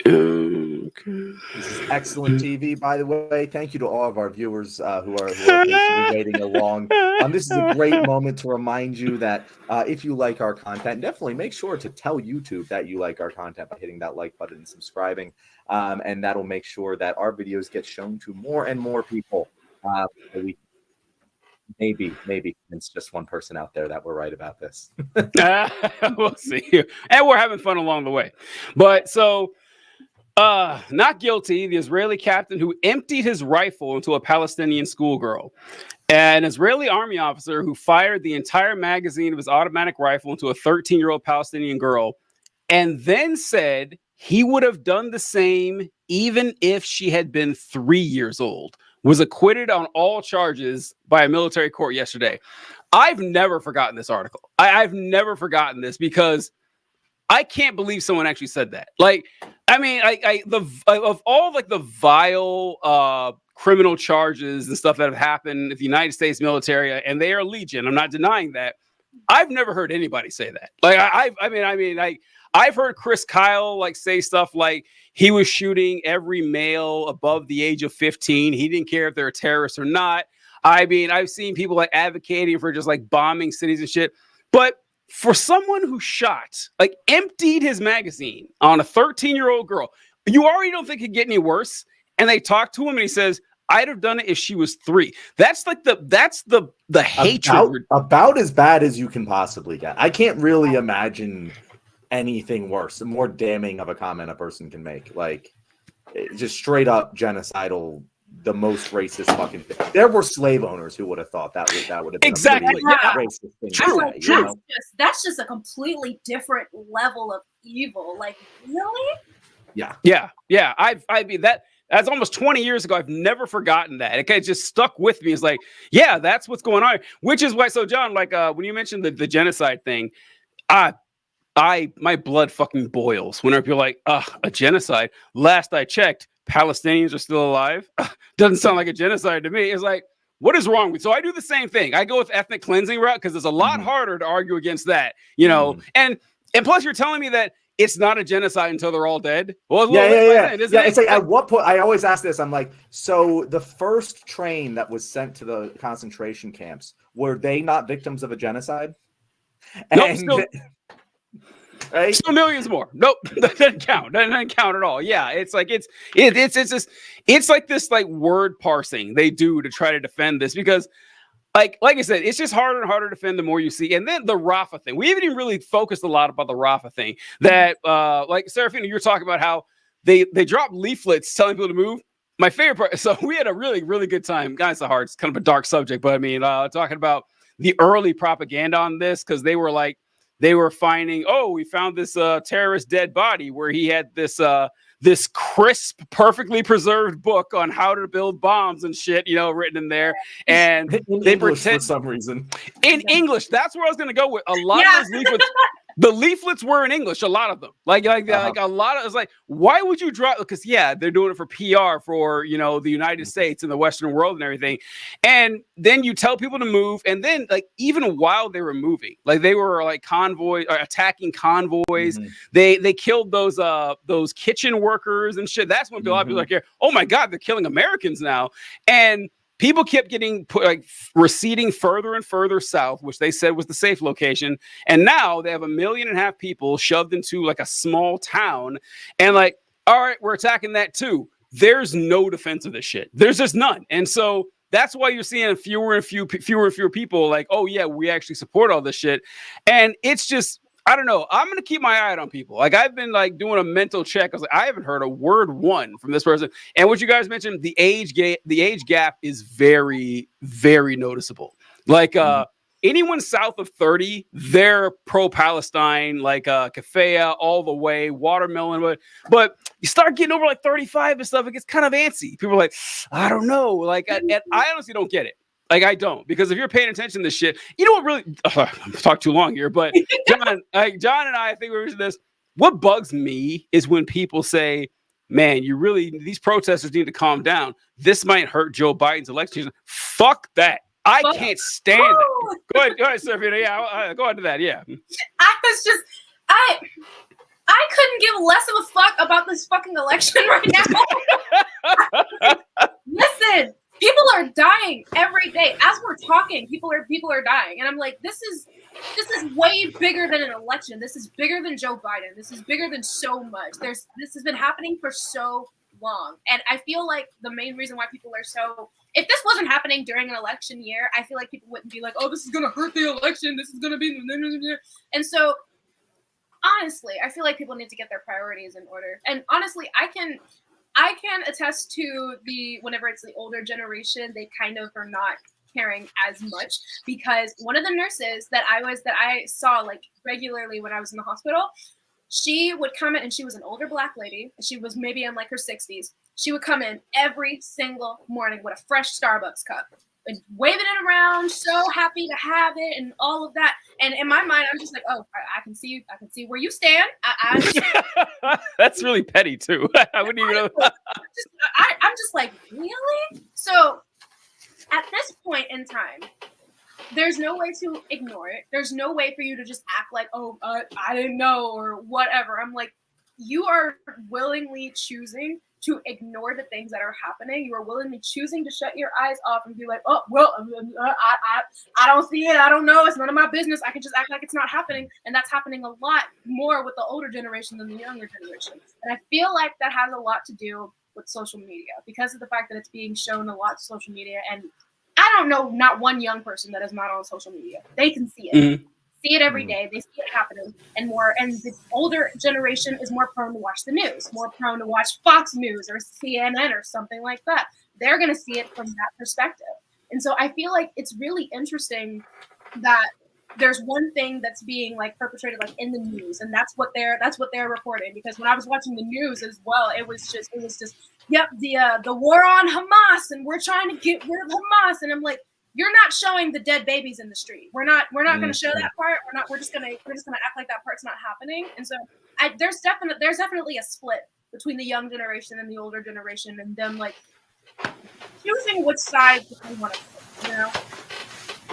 Okay. This is excellent TV, by the way. Thank you to all of our viewers who are patiently waiting along. This is a great moment to remind you that if you like our content, definitely make sure to tell YouTube that you like our content by hitting that like button and subscribing, and that'll make sure that our videos get shown to more and more people. Maybe it's just one person out there that we're right about this. We'll see. And we're having fun along the way. But so, not guilty, the Israeli captain who emptied his rifle into a Palestinian schoolgirl. An Israeli army officer who fired the entire magazine of his automatic rifle into a 13-year-old Palestinian girl, and then said he would have done the same even if she had been 3 years old, was acquitted on all charges by a military court yesterday. I've never forgotten this article. I've never forgotten this, because I can't believe someone actually said that. Like, I mean, of all like the vile criminal charges and stuff that have happened in the United States military, and they are legion, I'm not denying that. I've never heard anybody say that. Like, I've heard Chris Kyle say stuff like he was shooting every male above the age of 15. He didn't care if they're terrorists or not. I mean, I've seen people advocating for just bombing cities and shit. But for someone who emptied his magazine on a 13-year-old girl, you already don't think it could get any worse. And they talk to him and he says, I'd have done it if she was 3. That's the hatred. About as bad as you can possibly get. I can't really imagine anything worse, more damning of a comment a person can make. Just straight up genocidal, the most racist fucking thing. There were slave owners who would have thought that would have been exactly a racist thing. True. That's just a completely different level of evil. Really? Yeah. I mean that's almost 20 years ago. I've never forgotten that. It just stuck with me. It's that's what's going on. Which is why. So John, when you mentioned the genocide thing, my blood fucking boils whenever you're like, a genocide. Last I checked, Palestinians are still alive. Doesn't sound like a genocide to me. It's like, what is wrong with? So I do the same thing. I go with ethnic cleansing route because it's a lot harder to argue against that, And plus, you're telling me that it's not a genocide until they're all dead. Well, yeah. It's like, at what point? I always ask this. I'm like, so the first train that was sent to the concentration camps, were they not victims of a genocide? Nope, still, right? Still millions more. Nope, that doesn't count. That doesn't count at all. Yeah, it's just this word parsing they do to try to defend this, because like I said, it's just harder and harder to defend the more you see. And then the Rafa thing. We haven't even really focused a lot about the Rafa thing. That like Serafina, you're talking about how they dropped leaflets telling people to move. My favorite part. So we had a really, really good time. Guys, the heart. It's kind of a dark subject, but I mean, talking about the early propaganda on this, because they were finding, oh, we found this terrorist dead body where he had this crisp, perfectly preserved book on how to build bombs and shit, written in there. And they English pretend for some reason. in English. That's where I was going to go with a lot of those leaflets. The leaflets were in English, a lot of them. Like a lot of, it's like, why would you draw? Because they're doing it for PR for, the United States and the Western world and everything. And then you tell people to move. And then like, even while they were moving, like they were like attacking convoys. They killed those kitchen workers and shit. That's when a lot of people are like, oh my God, they're killing Americans now. And people kept getting receding further and further south, which they said was the safe location. And now they have 1.5 million people shoved into like a small town. And like, all right, we're attacking that too. There's no defense of this shit. There's just none. And so that's why you're seeing fewer and fewer people like, oh yeah, we actually support all this shit. And it's just, I don't know. I'm going to keep my eye out on people. Like I've been like doing a mental check. I was like, I haven't heard a word one from this person. And what you guys mentioned, the age gap is very, very noticeable. Like anyone south of 30, they're pro-Palestine, like Kafaya all the way, watermelon. But you start getting over like 35 and stuff, it gets kind of antsy. People are like, I don't know. Like, I honestly don't get it. Like, I don't, because if you're paying attention to this shit, you know what really, I'm talking too long here, but John and I think we were this. What bugs me is when people say, man, these protesters need to calm down. This might hurt Joe Biden's election. Fuck that. I can't stand it. Go ahead, Serafina. Yeah, go into that. Yeah. I couldn't give less of a fuck about this fucking election right now. Listen. People are dying every day. As we're talking, people are dying. And I'm like, this is way bigger than an election. This is bigger than Joe Biden. This is bigger than so much. This has been happening for so long. And I feel like the main reason why people are so, if this wasn't happening during an election year, I feel like people wouldn't be like, oh, this is going to hurt the election. This is going to be. And so, honestly, I feel like people need to get their priorities in order. And honestly, I can attest to whenever it's the older generation, they kind of are not caring as much, because one of the nurses that I saw like regularly when I was in the hospital, she would come in, and she was an older Black lady. She was maybe in like her 60s. She would come in every single morning with a fresh Starbucks cup and waving it around, so happy to have it and all of that. And in my mind, I'm just like, oh, I can see where you stand. That's really petty too. I wouldn't even know. I'm just like, really? So at this point in time, there's no way to ignore it. There's no way for you to just act like, oh, I didn't know or whatever. I'm like, you are willingly choosing to ignore the things that are happening. You are willingly choosing to shut your eyes off and be like, oh, well, I don't see it. I don't know. It's none of my business. I can just act like it's not happening. And that's happening a lot more with the older generation than the younger generation. And I feel like that has a lot to do with social media, because of the fact that it's being shown a lot to social media. And I don't know, not one young person that is not on social media. They can see it. Mm-hmm. See it every day. They see it happening and the older generation is more prone to watch the news, more prone to watch Fox News or CNN or something like that. They're going to see it from that perspective. And so I feel like it's really interesting that there's one thing that's being like perpetrated like in the news, and that's what they're reporting. Because when I was watching the news as well, it was just yep, the war on Hamas, and we're trying to get rid of Hamas, and I'm like, you're not showing the dead babies in the street. We're not going to show that part. We're just going to act like that part's not happening. And so there's definitely a split between the young generation and the older generation, and them like choosing which side they want to play, you know?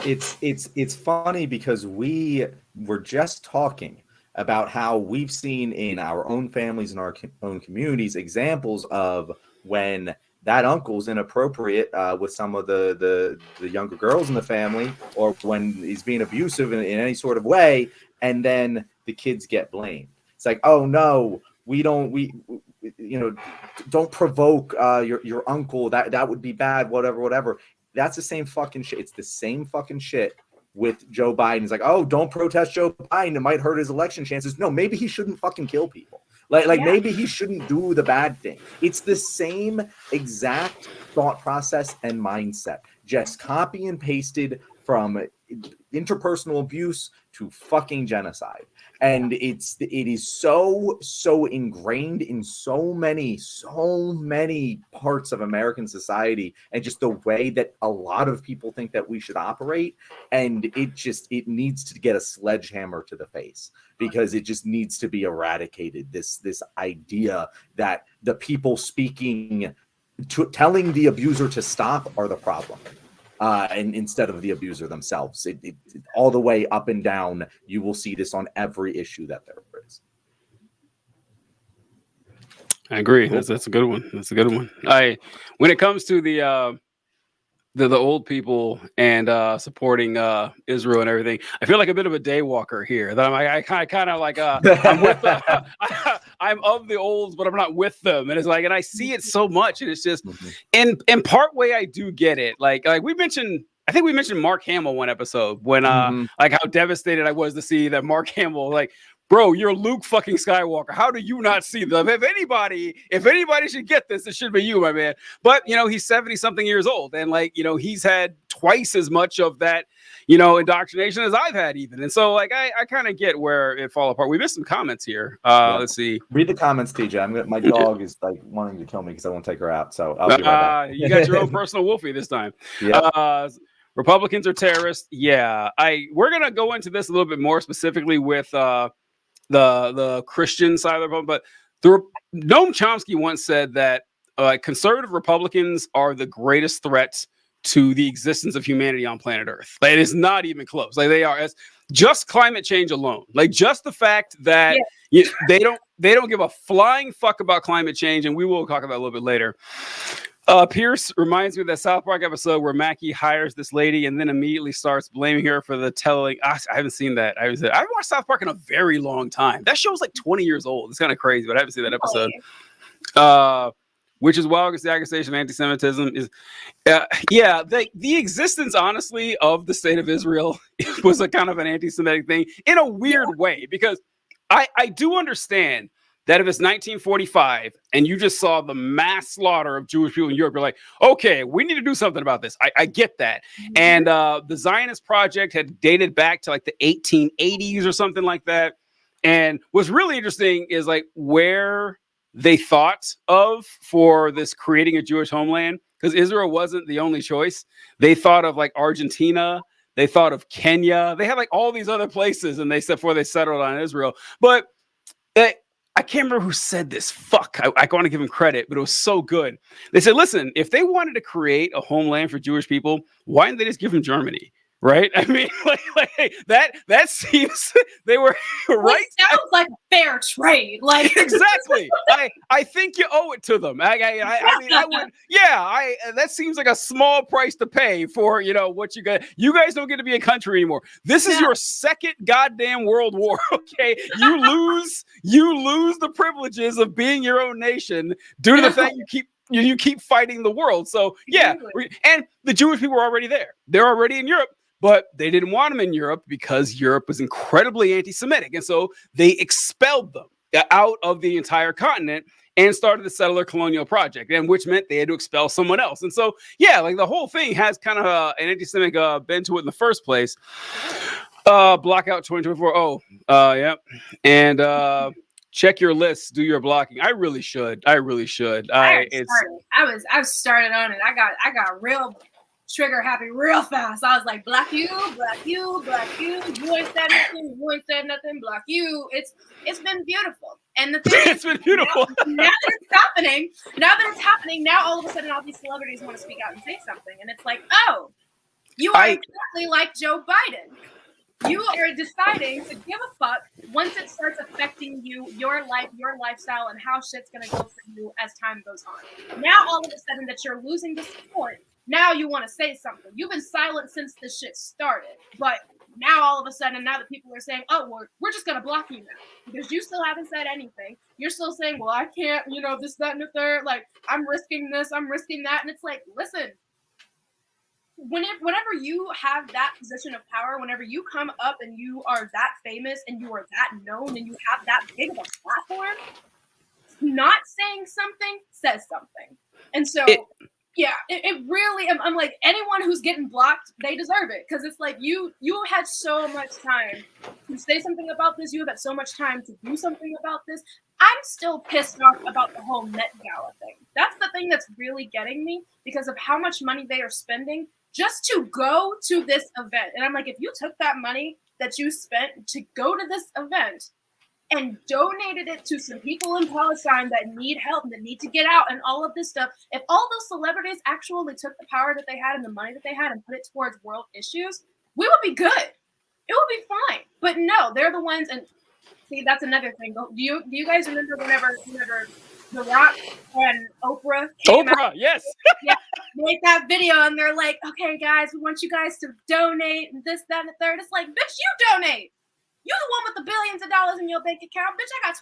It's funny because we were just talking about how we've seen in our own families and our own communities examples of when that uncle's inappropriate with some of the younger girls in the family, or when he's being abusive in any sort of way, and then the kids get blamed. It's like, oh no, don't provoke your uncle. That would be bad. Whatever. That's the same fucking shit. It's the same fucking shit with Joe Biden. It's like, oh, don't protest Joe Biden. It might hurt his election chances. No, maybe he shouldn't fucking kill people. Like maybe he shouldn't do the bad thing. It's the same exact thought process and mindset, just copy and pasted from interpersonal abuse to fucking genocide. And it is so ingrained in so many parts of American society, and just the way that a lot of people think that we should operate. And it needs to get a sledgehammer to the face, because it just needs to be eradicated. This idea that the people speaking to telling the abuser to stop are the problem. And instead of the abuser themselves, it all the way up and down, you will see this on every issue that there is. I agree. That's a good one. That's a good one. When it comes to the old people and supporting Israel and everything, I feel like a bit of a daywalker here. That I kind of like I'm with I'm of the olds, but I'm not with them. And it's like, and I see it so much, and it's just in part way I do get it. Like I think we mentioned Mark Hamill one episode when like how devastated I was to see that Mark Hamill, like, bro, you're Luke fucking Skywalker. How do you not see them? If anybody should get this, it should be you, my man. But, he's 70-something years old. And, like, he's had twice as much of that, indoctrination as I've had even. And so, like, I kind of get where it fall apart. We missed some comments here. Let's see. Read the comments, TJ. My dog is, like, wanting to kill me because I won't take her out. So I'll be right back. You got your own personal Wolfie this time. Yeah. Republicans are terrorists. Yeah. We're going to go into this a little bit more specifically with the Christian side of the Republic, but Noam Chomsky once said that conservative Republicans are the greatest threats to the existence of humanity on planet Earth. Like, it is not even close. Like, they are, as just climate change alone. Like, just the fact that they don't give a flying fuck about climate change, and we will talk about it a little bit later. Pierce reminds me of that South Park episode where Mackie hires this lady and then immediately starts blaming her for the telling. I haven't seen that. I haven't watched South Park in a very long time. That show's like 20 years old. It's kind of crazy, but I haven't seen that episode. Which is wild, because the accusation of anti-Semitism is, the existence, honestly, of the state of Israel was a kind of an anti-Semitic thing in a weird way, because I do understand that if it's 1945 and you just saw the mass slaughter of Jewish people in Europe, you're like, okay, we need to do something about this. I get that. And the Zionist project had dated back to like the 1880s or something like that. And what's really interesting is like where they thought of for this creating a Jewish homeland, because Israel wasn't the only choice. They thought of like Argentina. They thought of Kenya. They had like all these other places, and before they settled on Israel. But I can't remember who said this. Fuck, I want to give him credit, but it was so good. They said, listen, if they wanted to create a homeland for Jewish people, why didn't they just give them Germany? Right? I mean, like that seems they were right. It sounds like fair trade. Like exactly. I think you owe it to them. I mean, I would. Yeah. That seems like a small price to pay for what you got. You guys don't get to be a country anymore. This is your second goddamn world war. Okay, you lose the privileges of being your own nation due to the fact you keep fighting the world. So yeah, and the Jewish people were already there. They're already in Europe. But they didn't want them in Europe because Europe was incredibly anti-Semitic. And so they expelled them out of the entire continent and started the settler colonial project, and which meant they had to expel someone else. And so, yeah, like the whole thing has kind of an anti-Semitic bent to it in the first place. Blockout 2024. Oh, yeah. And check your lists, do your blocking. I really should. I started on it. I got real trigger happy real fast. I was like, block you, block you, block you. You ain't said nothing, block you. It's been beautiful. And the thing it's been beautiful. Now that it's happening, now all of a sudden all these celebrities want to speak out and say something. And it's like, oh, you are exactly like Joe Biden. You are deciding to give a fuck once it starts affecting you, your life, your lifestyle, and how shit's gonna go for you as time goes on. Now all of a sudden that you're losing the support, now you want to say something. You've been silent since this shit started, but now all of a sudden, now that people are saying, oh, we're just gonna block you now because you still haven't said anything. You're still saying, well, I can't, this, that, and the third. Like, I'm risking this, I'm risking that, and it's like, listen, whenever you have that position of power, whenever you come up and you are that famous and you are that known and you have that big of a platform, not saying something says something. And so it really, I'm like, anyone who's getting blocked, they deserve it, because it's like you had so much time to say something about this. You have had so much time to do something about this. I'm still pissed off about the whole Met Gala thing. That's the thing that's really getting me, because of how much money they are spending just to go to this event. And I'm like, if you took that money that you spent to go to this event and donated it to some people in Palestine that need help and that need to get out and all of this stuff, if all those celebrities actually took the power that they had and the money that they had and put it towards world issues, we would be good. It would be fine. But no, they're the ones. And see, that's another thing. Do you guys remember whenever The Rock and Oprah came out? Yes. Yeah, make that video and they're like, okay, guys, we want you guys to donate and this, that, and the third. It's like, bitch, you donate. You the one with the billions of dollars in your bank account. Bitch, I got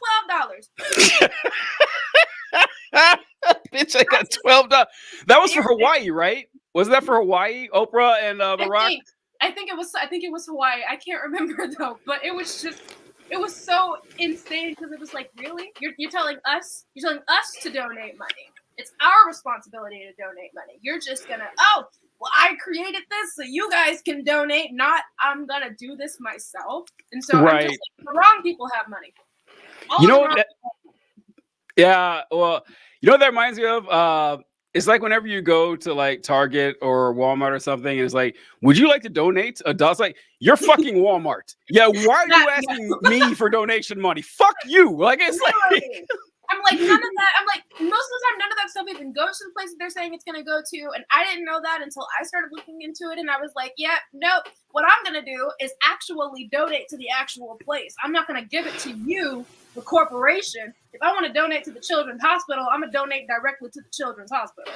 $12. Bitch, I got $12. That was for Hawaii, right? Wasn't that for Hawaii? Oprah and The Rock? I think it was Hawaii. I can't remember though, but it was so insane, because it was like, really? You're telling us to donate money. It's our responsibility to donate money. You're just gonna, well, I created this so you guys can donate, not I'm gonna do this myself. And so right. I'm just like, the wrong people have money. Yeah, well, you know what that reminds me of? It's like whenever you go to like Target or Walmart or something, and it's like, would you like to donate $1? It's like, you're fucking Walmart. Yeah, why are you asking me for donation money? Fuck you. Like, it's like I'm like, none of that. I'm like, most of the time, none of that stuff even goes to the place that they're saying it's going to go to. And I didn't know that until I started looking into it. And I was like, yeah, nope. What I'm going to do is actually donate to the actual place. I'm not going to give it to you, the corporation. If I want to donate to the Children's Hospital, I'm going to donate directly to the Children's Hospital.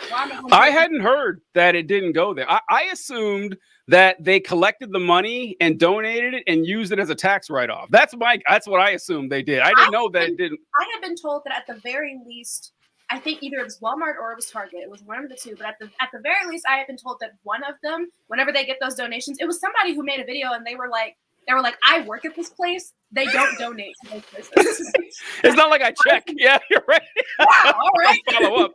I hadn't heard that it didn't go there. I assumed that they collected the money and donated it and used it as a tax write-off. That's what I assumed they did. I didn't know that it didn't. I had been told that at the very least, I think either it was Walmart or it was Target. It was one of the two. But at the very least, I had been told that one of them, whenever they get those donations, it was somebody who made a video and they were like, I work at this place. They don't donate to those places. It's not like I check. Yeah, you're right. Wow, all right. Follow up.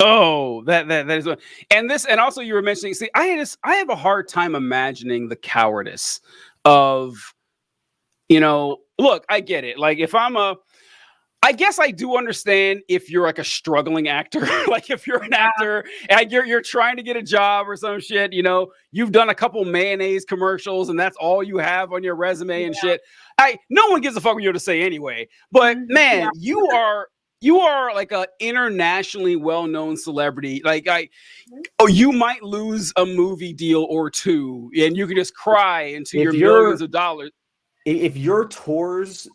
Oh, that is what, and also you were mentioning. See, I have a hard time imagining the cowardice of, look, I get it. Like, if I guess I do understand if you're like a struggling actor, like if you're an actor and you're trying to get a job or some shit, you've done a couple mayonnaise commercials and that's all you have on your resume and shit. No one gives a fuck what you have to say anyway. But man, you are like a internationally well-known celebrity. Like you might lose a movie deal or two and you can just cry into your millions of dollars. If your tours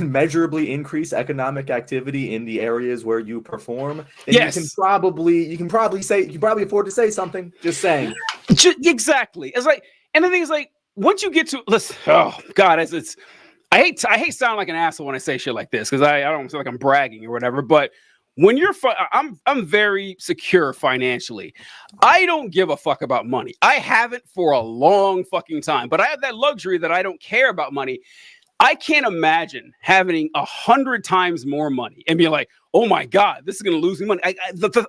measurably increase economic activity in the areas where you perform, then you can probably afford to say something. Just saying. Exactly. It's like, and the thing is, like, once you get to listen, oh God, I hate sounding like an asshole when I say shit like this, because I don't feel like I'm bragging or whatever, but when I'm very secure financially. I don't give a fuck about money. I haven't for a long fucking time, but I have that luxury that I don't care about money. I can't imagine having 100 times more money and be like, oh my God, this is going to lose me money.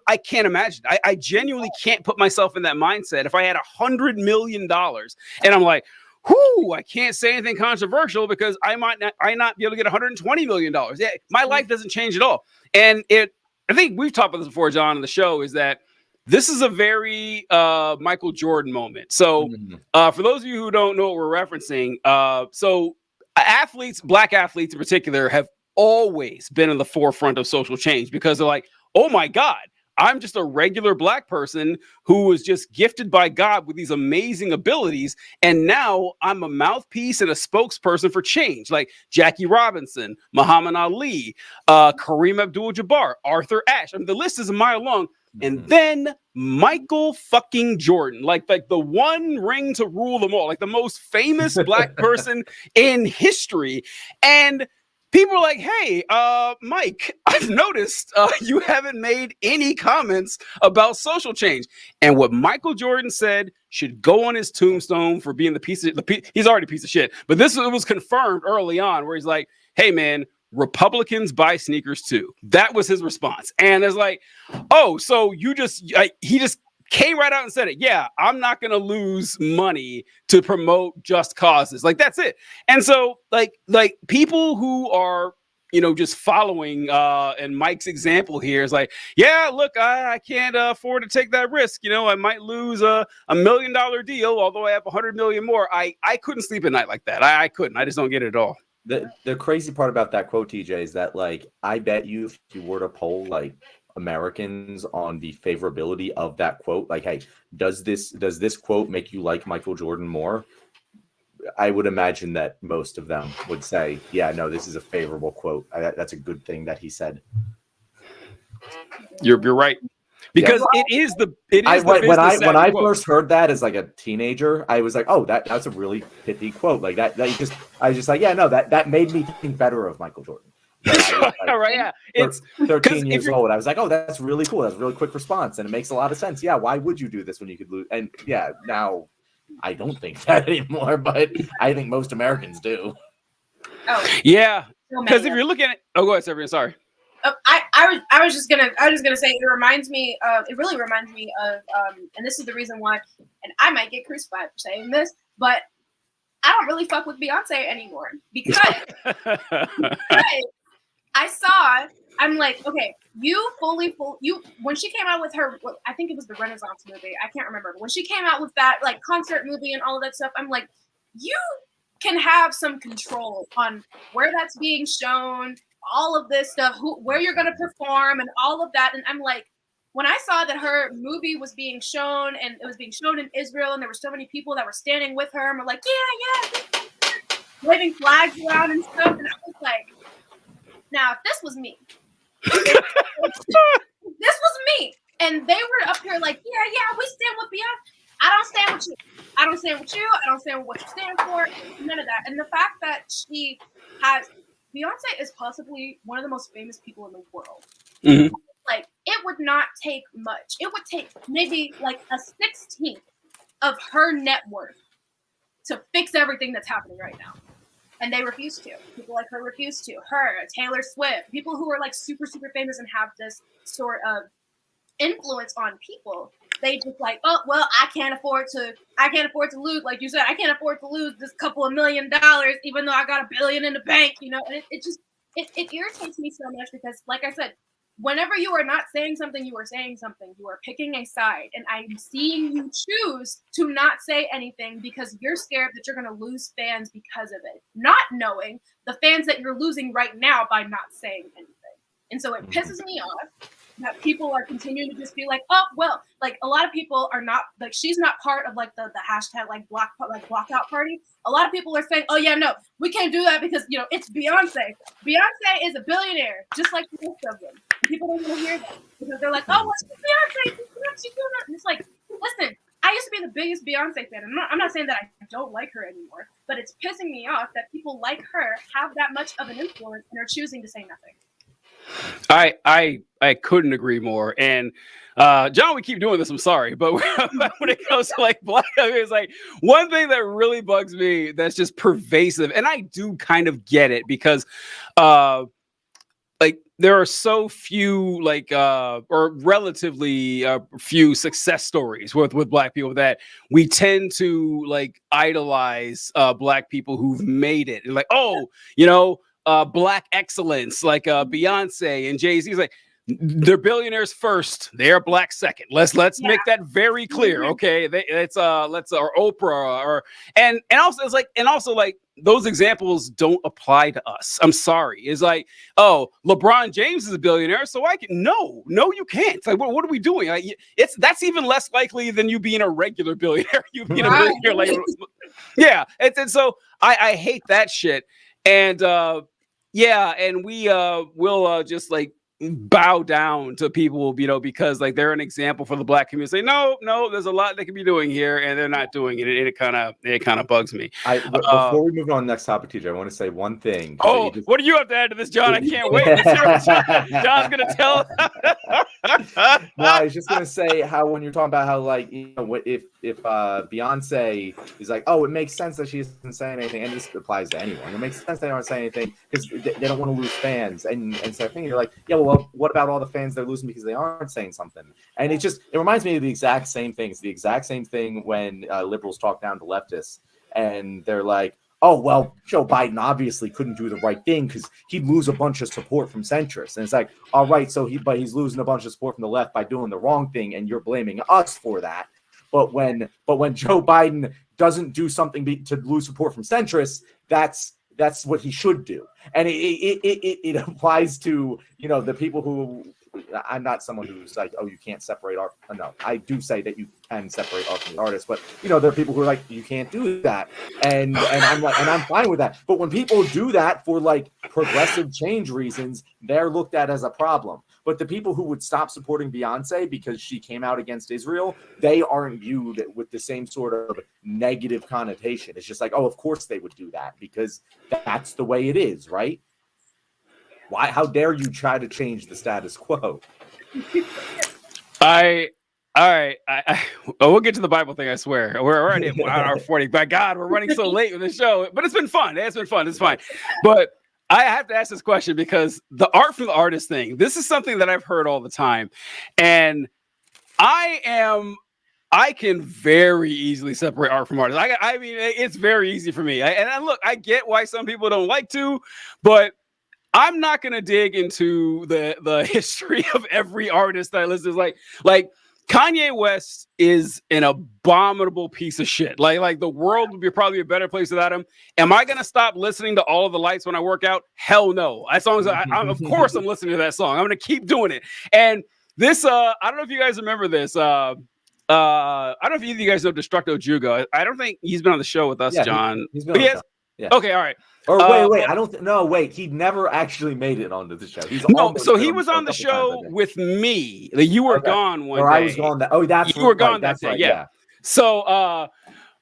I can't imagine. I genuinely can't put myself in that mindset. If I had $100 million and I'm like, whoo, I can't say anything controversial because I might not be able to get $120 million. Yeah, my life doesn't change at all. And I think we've talked about this before, John, on the show, is that this is a very Michael Jordan moment. So for those of you who don't know what we're referencing, so black athletes in particular, have always been in the forefront of social change because they're like, oh my God, I'm just a regular black person who was just gifted by God with these amazing abilities. And now I'm a mouthpiece and a spokesperson for change, like Jackie Robinson, Muhammad Ali, Kareem Abdul-Jabbar, Arthur Ashe. I mean, the list is a mile long. And then Michael fucking Jordan, like the one ring to rule them all, like the most famous black person in history. And people are like, hey, Mike, I've noticed you haven't made any comments about social change. And what Michael Jordan said should go on his tombstone for being he's already a piece of shit. But this was confirmed early on where he's like, hey, man, Republicans buy sneakers too. That was his response. And it's like, oh, so he just came right out and said it. Yeah, I'm not going to lose money to promote just causes. Like, that's it. And so like people who are, just following and Mike's example here is like, yeah, look, I can't afford to take that risk. I might lose a $1 million deal, although I have 100 million more. I couldn't sleep at night like that. I couldn't. I just don't get it at all. The crazy part about that quote, TJ, is that like I bet you if you were to poll like Americans on the favorability of that quote, like, hey, does this quote make you like Michael Jordan more? I would imagine that most of them would say, yeah, no, this is a favorable quote. That's a good thing that he said. You're right. Because it is when I first heard that as like a teenager, I was like, oh, that's a really pithy quote. Like that I was just like, yeah, no, that made me think better of Michael Jordan. Right, yeah. It's 13 years old. I was like, oh, that's really cool. That's a really quick response, and it makes a lot of sense. Yeah, why would you do this when you could lose? And yeah, now I don't think that anymore, but I think most Americans do. Oh, yeah, because if you're looking at, go ahead, Sabrina. Sorry. I was just gonna say it really reminds me of and this is the reason why, and I might get crucified for saying this, but I don't really fuck with Beyonce anymore because I'm like, okay, when she came out with her, I think it was the Renaissance movie, I can't remember, but when she came out with that like concert movie and all of that stuff, I'm like, you can have some control on where that's being shown, all of this stuff, where you're going to perform and all of that. And I'm like, when I saw that her movie was being shown and it was being shown in Israel and there were so many people that were standing with her and were like, yeah, waving flags around and stuff. And I was like, now, if this was me, and they were up here like, yeah, we stand with Beyonce. I don't stand with you. I don't stand with what you stand for. None of that. And the fact that Beyonce is possibly one of the most famous people in the world. Mm-hmm. Like, it would not take much. It would take maybe like a 16th of her net worth to fix everything that's happening right now. And they refuse to. People like her refuse to. Her, Taylor Swift, people who are like super, super famous and have this sort of influence on people. They just like, oh, well, I can't afford to lose, like you said, I can't afford to lose this couple of $1 million, even though I got $1 billion in the bank, and it irritates me so much because, like I said, whenever you are not saying something, you are saying something. You are picking a side, and I'm seeing you choose to not say anything because you're scared that you're going to lose fans because of it, not knowing the fans that you're losing right now by not saying anything. And so it pisses me off that people are continuing to just be like, oh, well, like a lot of people are not, like, she's not part of like the hashtag like blockout party. A lot of people are saying, oh yeah, no, we can't do that because it's Beyonce. Beyonce is a billionaire, just like the rest of them. People don't want to hear that because they're like, oh, what's Beyonce? She's doing that. And it's like, listen, I used to be the biggest Beyonce fan. I'm not saying that I don't like her anymore, but it's pissing me off that people like her have that much of an influence and are choosing to say nothing. I couldn't agree more. And John, we keep doing this. I'm sorry, but when it comes to like black, it's like one thing that really bugs me that's just pervasive, and I do kind of get it because like there are so few or relatively few success stories with Black people that we tend to like idolize Black people who've made it, and like, oh, Black excellence, like Beyonce and Jay-Z. Like, they're billionaires first, they're Black second. Let's make that very clear, okay? Or Oprah, or and also like those examples don't apply to us. I'm sorry. It's like, oh, LeBron James is a billionaire, so I can no, you can't. It's like, what are we doing? Like, that's even less likely than you being a regular billionaire. You being a billionaire, like, yeah. And so I hate that shit. And and we will just like bow down to people, because like they're an example for the Black community. Say, no, there's a lot they could be doing here, and they're not doing it. And it kind of bugs me. Before we move on to the next topic, TJ, I want to say one thing. Oh, what do you have to add to this, John? I can't wait. Let's hear what John's gonna tell. No, I was just gonna say how when you're talking about how like if Beyonce is like, oh, it makes sense that she isn't saying anything, and this applies to anyone. It makes sense they aren't saying anything because they don't want to lose fans, and so I think you're like, yeah, well, what about all the fans they're losing because they aren't saying something? And it reminds me of the exact same thing. It's the exact same thing when liberals talk down to leftists, and they're like, oh, well, Joe Biden obviously couldn't do the right thing because he'd lose a bunch of support from centrists. And it's like, all right, but he's losing a bunch of support from the left by doing the wrong thing, and you're blaming us for that. But when Joe Biden doesn't do something to lose support from centrists, that's what he should do. And it applies to, the people who, I'm not someone who's like, oh, you can't separate art. No, I do say that you can separate art from the artist, but there are people who are like, you can't do that, and I'm like, and I'm fine with that. But when people do that for like progressive change reasons, they're looked at as a problem. But the people who would stop supporting Beyonce because she came out against Israel, they aren't viewed with the same sort of negative connotation. It's just like, oh, of course they would do that because that's the way it is, right? Why? How dare you try to change the status quo? All right. We'll get to the Bible thing. I swear we're already at 1 hour 40. By God, we're running so late with the show, but it's been fun. It's been fun. It's fine. But I have to ask this question because the art from the artist thing. This is something that I've heard all the time, and I can very easily separate art from artists. I mean, it's very easy for me. And look, I get why some people don't like to, but I'm not going to dig into the history of every artist that I listen to. Like Kanye West is an abominable piece of shit. Like the world would be probably a better place without him. Am I going to stop listening to All of the Lights when I work out? Hell no. As long as of course I'm listening to that song. I'm going to keep doing it. And this, I don't know if you guys remember this. I don't know if either of you guys know Destructo Jugo. I don't think he's been on the show with us, John. He's been on the show. Yeah. Okay, all right. Or wait, I don't no, wait, he never actually made it onto the show. So he was on the show with me. Like, you were gone one day. I was gone that. You were gone that day. Yeah. So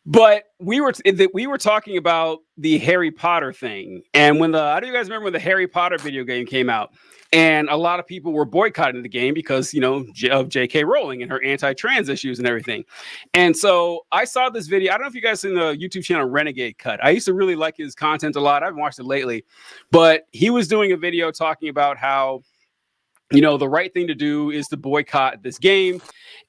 but we were talking about the Harry Potter thing. And when I don't know if you guys remember when the Harry Potter video game came out, and a lot of people were boycotting the game because, of J.K. Rowling and her anti-trans issues and everything. And so I saw this video. I don't know if you guys seen the YouTube channel Renegade Cut. I used to really like his content a lot. I haven't watched it lately, but he was doing a video talking about how, the right thing to do is to boycott this game.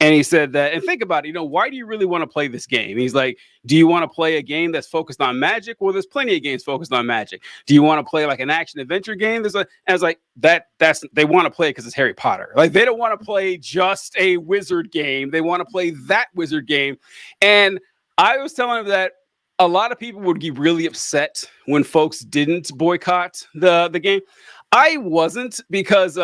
And he said that, and think about it, why do you really want to play this game? He's like, do you want to play a game that's focused on magic? Well, there's plenty of games focused on magic. Do you want to play like an action adventure game? And I was like, they want to play it because it's Harry Potter. Like, they don't want to play just a wizard game. They want to play that wizard game. And I was telling him that a lot of people would be really upset when folks didn't boycott the game. I wasn't, because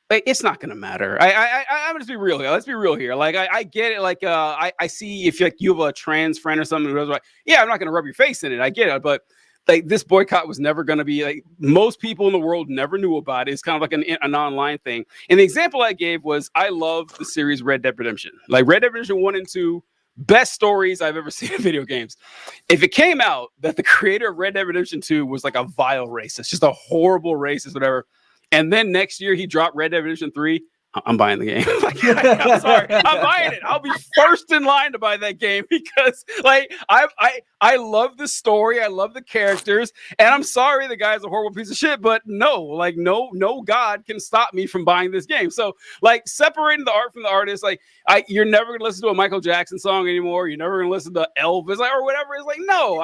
it's not gonna matter. I'm gonna just be real here. Let's be real here. Like, I get it. Like, I see if you have a trans friend or something who's like, yeah, I'm not gonna rub your face in it. I get it, but like, this boycott was never gonna be like, most people in the world never knew about it. It's kind of like an online thing. And the example I gave was, I love the series Red Dead Redemption. Like, Red Dead Redemption 1 and 2, best stories I've ever seen in video games. If it came out that the creator of Red Dead Redemption 2 was like a vile racist, just a horrible racist, whatever, and then next year he dropped Red Dead Redemption 3, I'm buying the game. I'm sorry, I'm buying it. I'll be first in line to buy that game because, like, I love the story, I love the characters, and I'm sorry the guy's a horrible piece of shit, but no God can stop me from buying this game. So, like, separating the art from the artist, like, you're never gonna listen to a Michael Jackson song anymore. You're never gonna listen to Elvis, or whatever. It's like, no,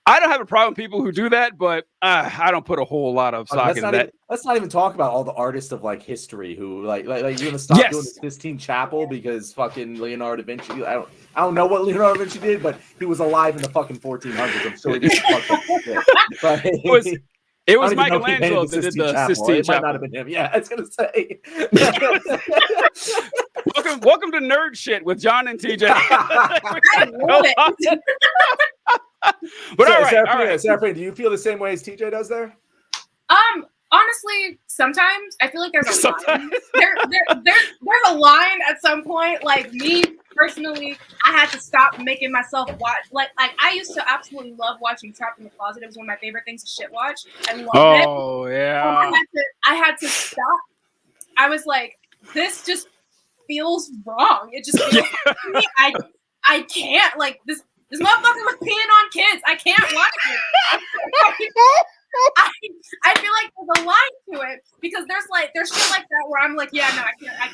I don't have a problem with people who do that, but I don't put a whole lot of stock in that. Let's not even talk about all the artists of like history who like you're gonna stop doing the Sistine Chapel because fucking Leonardo da Vinci. I don't know what Leonardo da Vinci did, but he was alive in the fucking 1400s. I'm sure he did fucking shit. It was Michelangelo that did the Sistine Chapel. It might not have been him. Yeah, I was gonna say. Welcome to Nerd Shit with John and TJ. But all right. Sarah, do you feel the same way as TJ does there? Honestly, sometimes I feel like there's a line. There's a line at some point. Like me personally, I had to stop making myself watch. Like I used to absolutely love watching Trapped in the Closet. It was one of my favorite things to shit watch. I loved it. Oh yeah. I had to stop. I was like, this just feels wrong. It just feels I can't, like, this motherfucker was peeing on kids. I can't watch it. I feel like there's a line to it because there's shit like that where I'm like, yeah, no,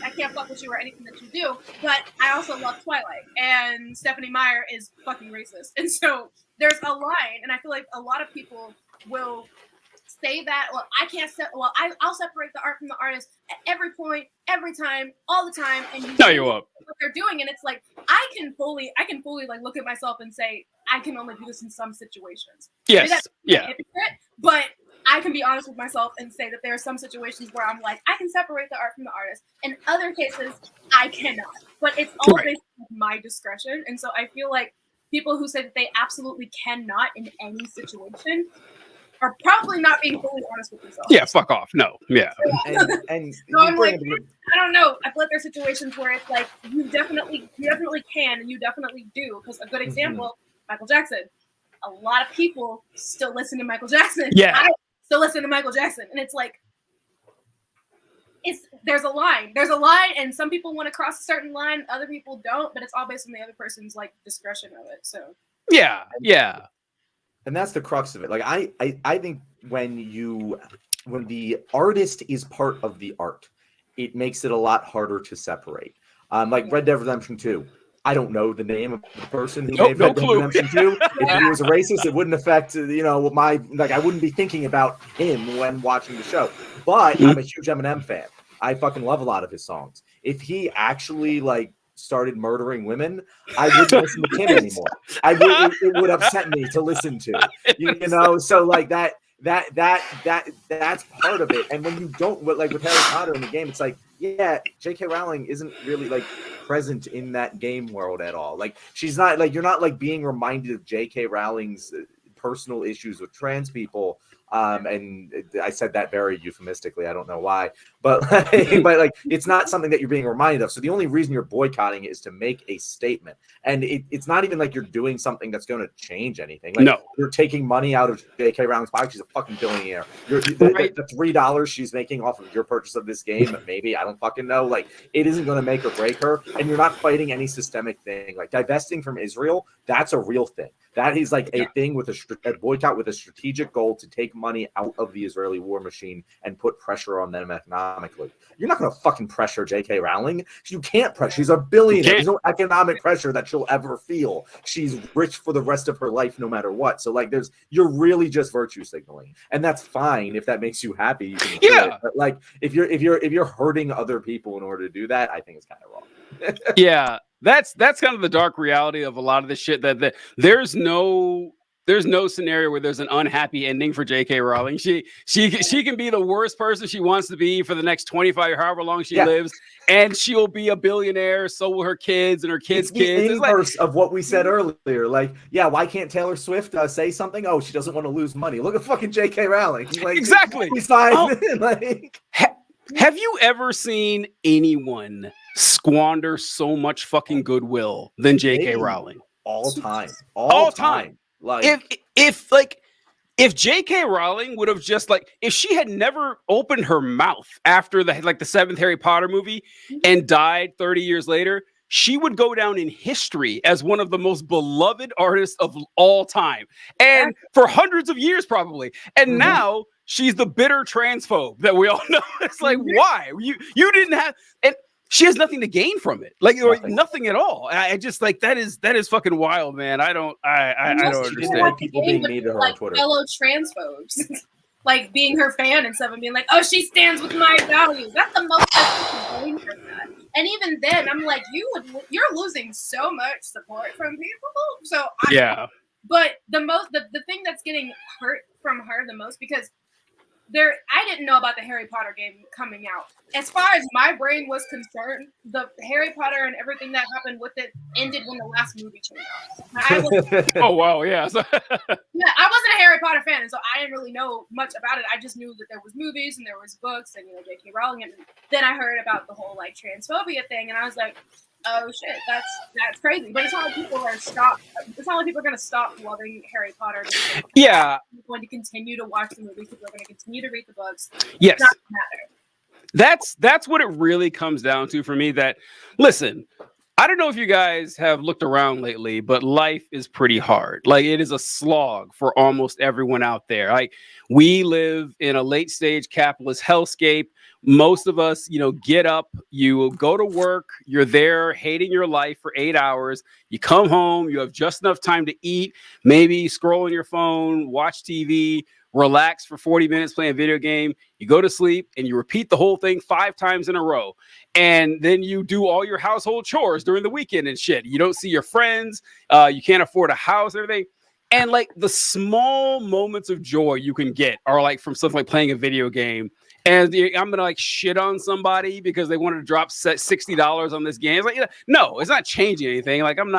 I can't fuck with you or anything that you do. But I also love Twilight, and Stephanie Meyer is fucking racist, and so there's a line, and I feel like a lot of people will say that. Well, I'll separate the art from the artist at every point, every time, all the time, and you you up. what they're doing, and it's like I can fully like look at myself and say I can only do this in some situations. Yes, yeah. Hypocrite, but I can be honest with myself and say that there are some situations where I'm like I can separate the art from the artist. In other cases, I cannot. But it's all based on my discretion, and so I feel like people who say that they absolutely cannot in any situation are probably not being fully honest with themselves. Yeah, fuck off. No, yeah. And so I'm like, I don't know. I feel like there's situations where it's like you definitely can and you definitely do. Because a good example, Michael Jackson. A lot of people still listen to Michael Jackson. Yeah. I still listen to Michael Jackson, and it's like there's a line, and some people want to cross a certain line, other people don't. But it's all based on the other person's like discretion of it. So yeah. And that's the crux of it. Like I think when the artist is part of the art, it makes it a lot harder to separate. Like Red Dead Redemption 2. I don't know the name of the person who made Red Dead Redemption 2. If he was a racist, it wouldn't affect, I wouldn't be thinking about him when watching the show. But I'm a huge Eminem fan. I fucking love a lot of his songs. If he actually started murdering women, I wouldn't listen to him anymore. It would upset me to listen to. So like that's part of it. And when you don't, like with Harry Potter in the game, it's like, yeah, J.K. Rowling isn't really present in that game world at all. Like she's not you're not being reminded of J.K. Rowling's personal issues with trans people. And I said that very euphemistically. I don't know why, but it's not something that you're being reminded of. So the only reason you're boycotting it is to make a statement. And it's not even like you're doing something that's going to change anything. No, you're taking money out of J.K. Rowling's pocket. She's a fucking billionaire. The $3 she's making off of your purchase of this game, maybe, I don't fucking know. It isn't going to make or break her. And you're not fighting any systemic thing. Divesting from Israel, that's a real thing. That is a thing with a boycott with a strategic goal to take money out of the Israeli war machine and put pressure on them economically. You're not going to fucking pressure J.K. Rowling. You can't pressure. She's a billionaire. There's no economic pressure that she'll ever feel. She's rich for the rest of her life, no matter what. So you're really just virtue signaling, and that's fine if that makes you happy. You can do it. But if you're hurting other people in order to do that, I think it's kind of wrong. Yeah. That's kind of the dark reality of a lot of the shit that there's no scenario where there's an unhappy ending for J.K. Rowling. She can be the worst person she wants to be for the next 25 or however long she lives, and she'll be a billionaire. So will her kids and her kids' kids. It's the inverse of what we said earlier. Why can't Taylor Swift say something? Oh, she doesn't want to lose money. Look at fucking J.K. Rowling. Exactly. Have you ever seen anyone squander so much fucking goodwill than J.K. Rowling? All time. If J.K. Rowling would have just if she had never opened her mouth after the seventh Harry Potter movie and died 30 years later, she would go down in history as one of the most beloved artists of all time, and for hundreds of years probably. And now she's the bitter transphobe that we all know. It's why you didn't have, and she has nothing to gain from it, nothing at all. I just that is fucking wild, man. I don't understand people being mean to her on Twitter. Fellow transphobes, being her fan and stuff, and being oh, she stands with my values. That's the most I can gain from that. And even then, I'm like, you're losing so much support from people. So But the thing that's getting hurt from her the most, because I didn't know about the Harry Potter game coming out. As far as my brain was concerned, the Harry Potter and everything that happened with it ended when the last movie came out. Oh wow, yeah. Yeah, I wasn't a Harry Potter fan, and so I didn't really know much about it. I just knew that there was movies and there was books and J.K. Rowling, and then I heard about the whole like transphobia thing, and I was like, oh shit, that's crazy. But it's not like people are It's not like people are gonna stop loving Harry Potter. Yeah, People are going to continue to watch the movies. People are going to continue to read the books. yes, It's not gonna matter. that's what it really comes down to for me. That listen. I don't know if you guys have looked around lately, but life is pretty hard. Like it is a slog for almost everyone out there. Like we live in a late stage capitalist hellscape. Most of us, get up, you go to work, you're there hating your life for 8 hours. You come home, you have just enough time to eat, maybe scroll on your phone, watch TV, relax for 40 minutes, play a video game. You go to sleep and you repeat the whole thing 5 times in a row. And then you do all your household chores during the weekend and shit. You don't see your friends. You can't afford a house and everything. And like the small moments of joy you can get are like from something like playing a video game. And I'm going to like shit on somebody because they wanted to drop $60 on this game. It's like, no, it's not changing anything. Like I don't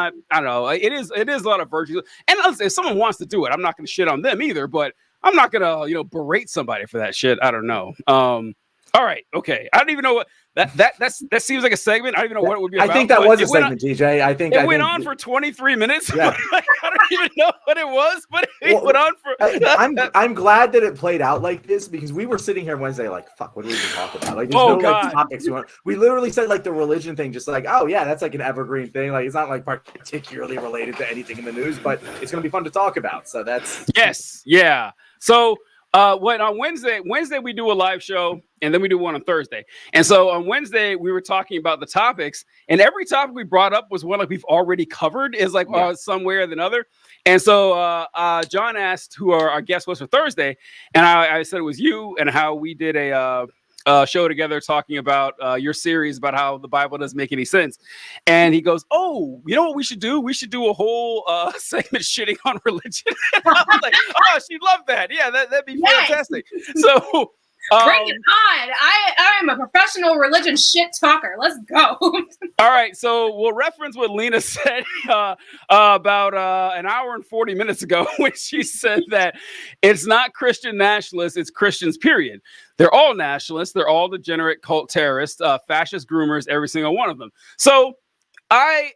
know. It is a lot of virtue. And if someone wants to do it, I'm not going to shit on them either, but I'm not going to, berate somebody for that shit. I don't know. All right. Okay. I don't even know what that seems like a segment. I don't even know what it would be about. I think that was a segment, TJ. I think it went on for 23 minutes. Yeah. I don't even know what it was, but it went on for. I'm glad that it played out like this because we were sitting here Wednesday like, fuck, what do we even talk about? Like, there's like topics we want. We literally said like the religion thing, just like, oh yeah, that's like an evergreen thing. Like it's not like particularly related to anything in the news, but it's gonna be fun to talk about. So that's yeah. So on Wednesday we do a live show and then we do one on Thursday. And so on Wednesday we were talking about the topics and every topic we brought up was one like we've already covered is like somewhere than other. And so John asked who our guest was for Thursday. And I said it was you and how we did a show together talking about your series about how the Bible doesn't make any sense. And he goes, oh, you know what we should do? We should do a whole segment shitting on religion. And I was like, oh, she'd love that. Yeah, that'd be fantastic. So bring it on. I am a professional religion shit talker. Let's go. All right. So we'll reference what Lena said about an hour and 40 minutes ago when she said that it's not Christian nationalists, it's Christians, period. They're all nationalists. They're all degenerate cult terrorists, fascist groomers, every single one of them. So I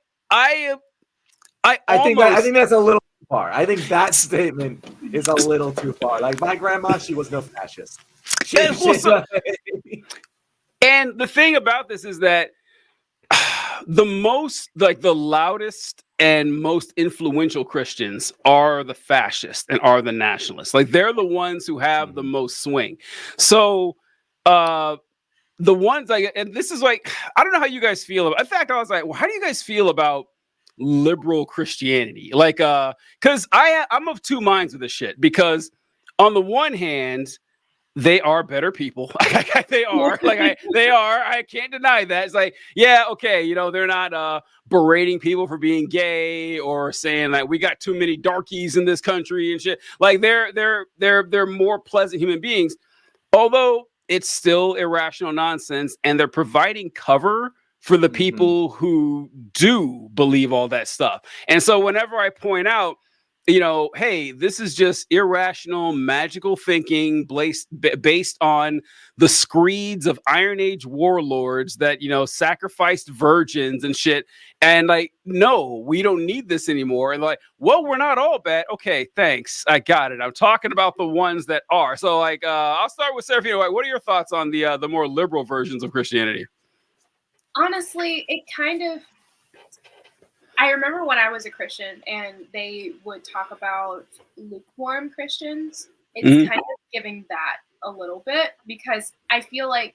think that's a little too far. I think that statement is a little too far. Like my grandma, she was no fascist. And the thing about this is that the loudest and most influential Christians are the fascists and are the nationalists. Like they're the ones who have the most swing. So the ones like, and this is like, I don't know how you guys feel about. In fact, I was like, well, how do you guys feel about liberal Christianity? Like, because I'm of two minds with this shit. Because on the one hand, they are better people. They are. They are. I can't deny that. It's like, yeah, okay, they're not berating people for being gay or saying like we got too many darkies in this country and shit. Like they're more pleasant human beings, although it's still irrational nonsense, and they're providing cover for the people who do believe all that stuff. And so whenever I point out, hey, this is just irrational, magical thinking based on the screeds of Iron Age warlords that, sacrificed virgins and shit. And like, no, we don't need this anymore. And like, well, we're not all bad. Okay, thanks. I got it. I'm talking about the ones that are. So like, I'll start with Serafina. What are your thoughts on the more liberal versions of Christianity? Honestly, it kind of, I remember when I was a Christian and they would talk about lukewarm Christians. It's kind of giving that a little bit because I feel like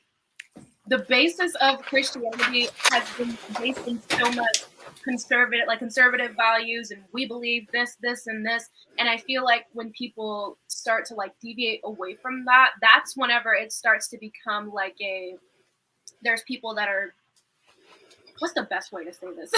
the basis of Christianity has been based in so much conservative values, and we believe this, and this. And I feel like when people start to like deviate away from that, that's whenever it starts to become like there's people that are, what's the best way to say this?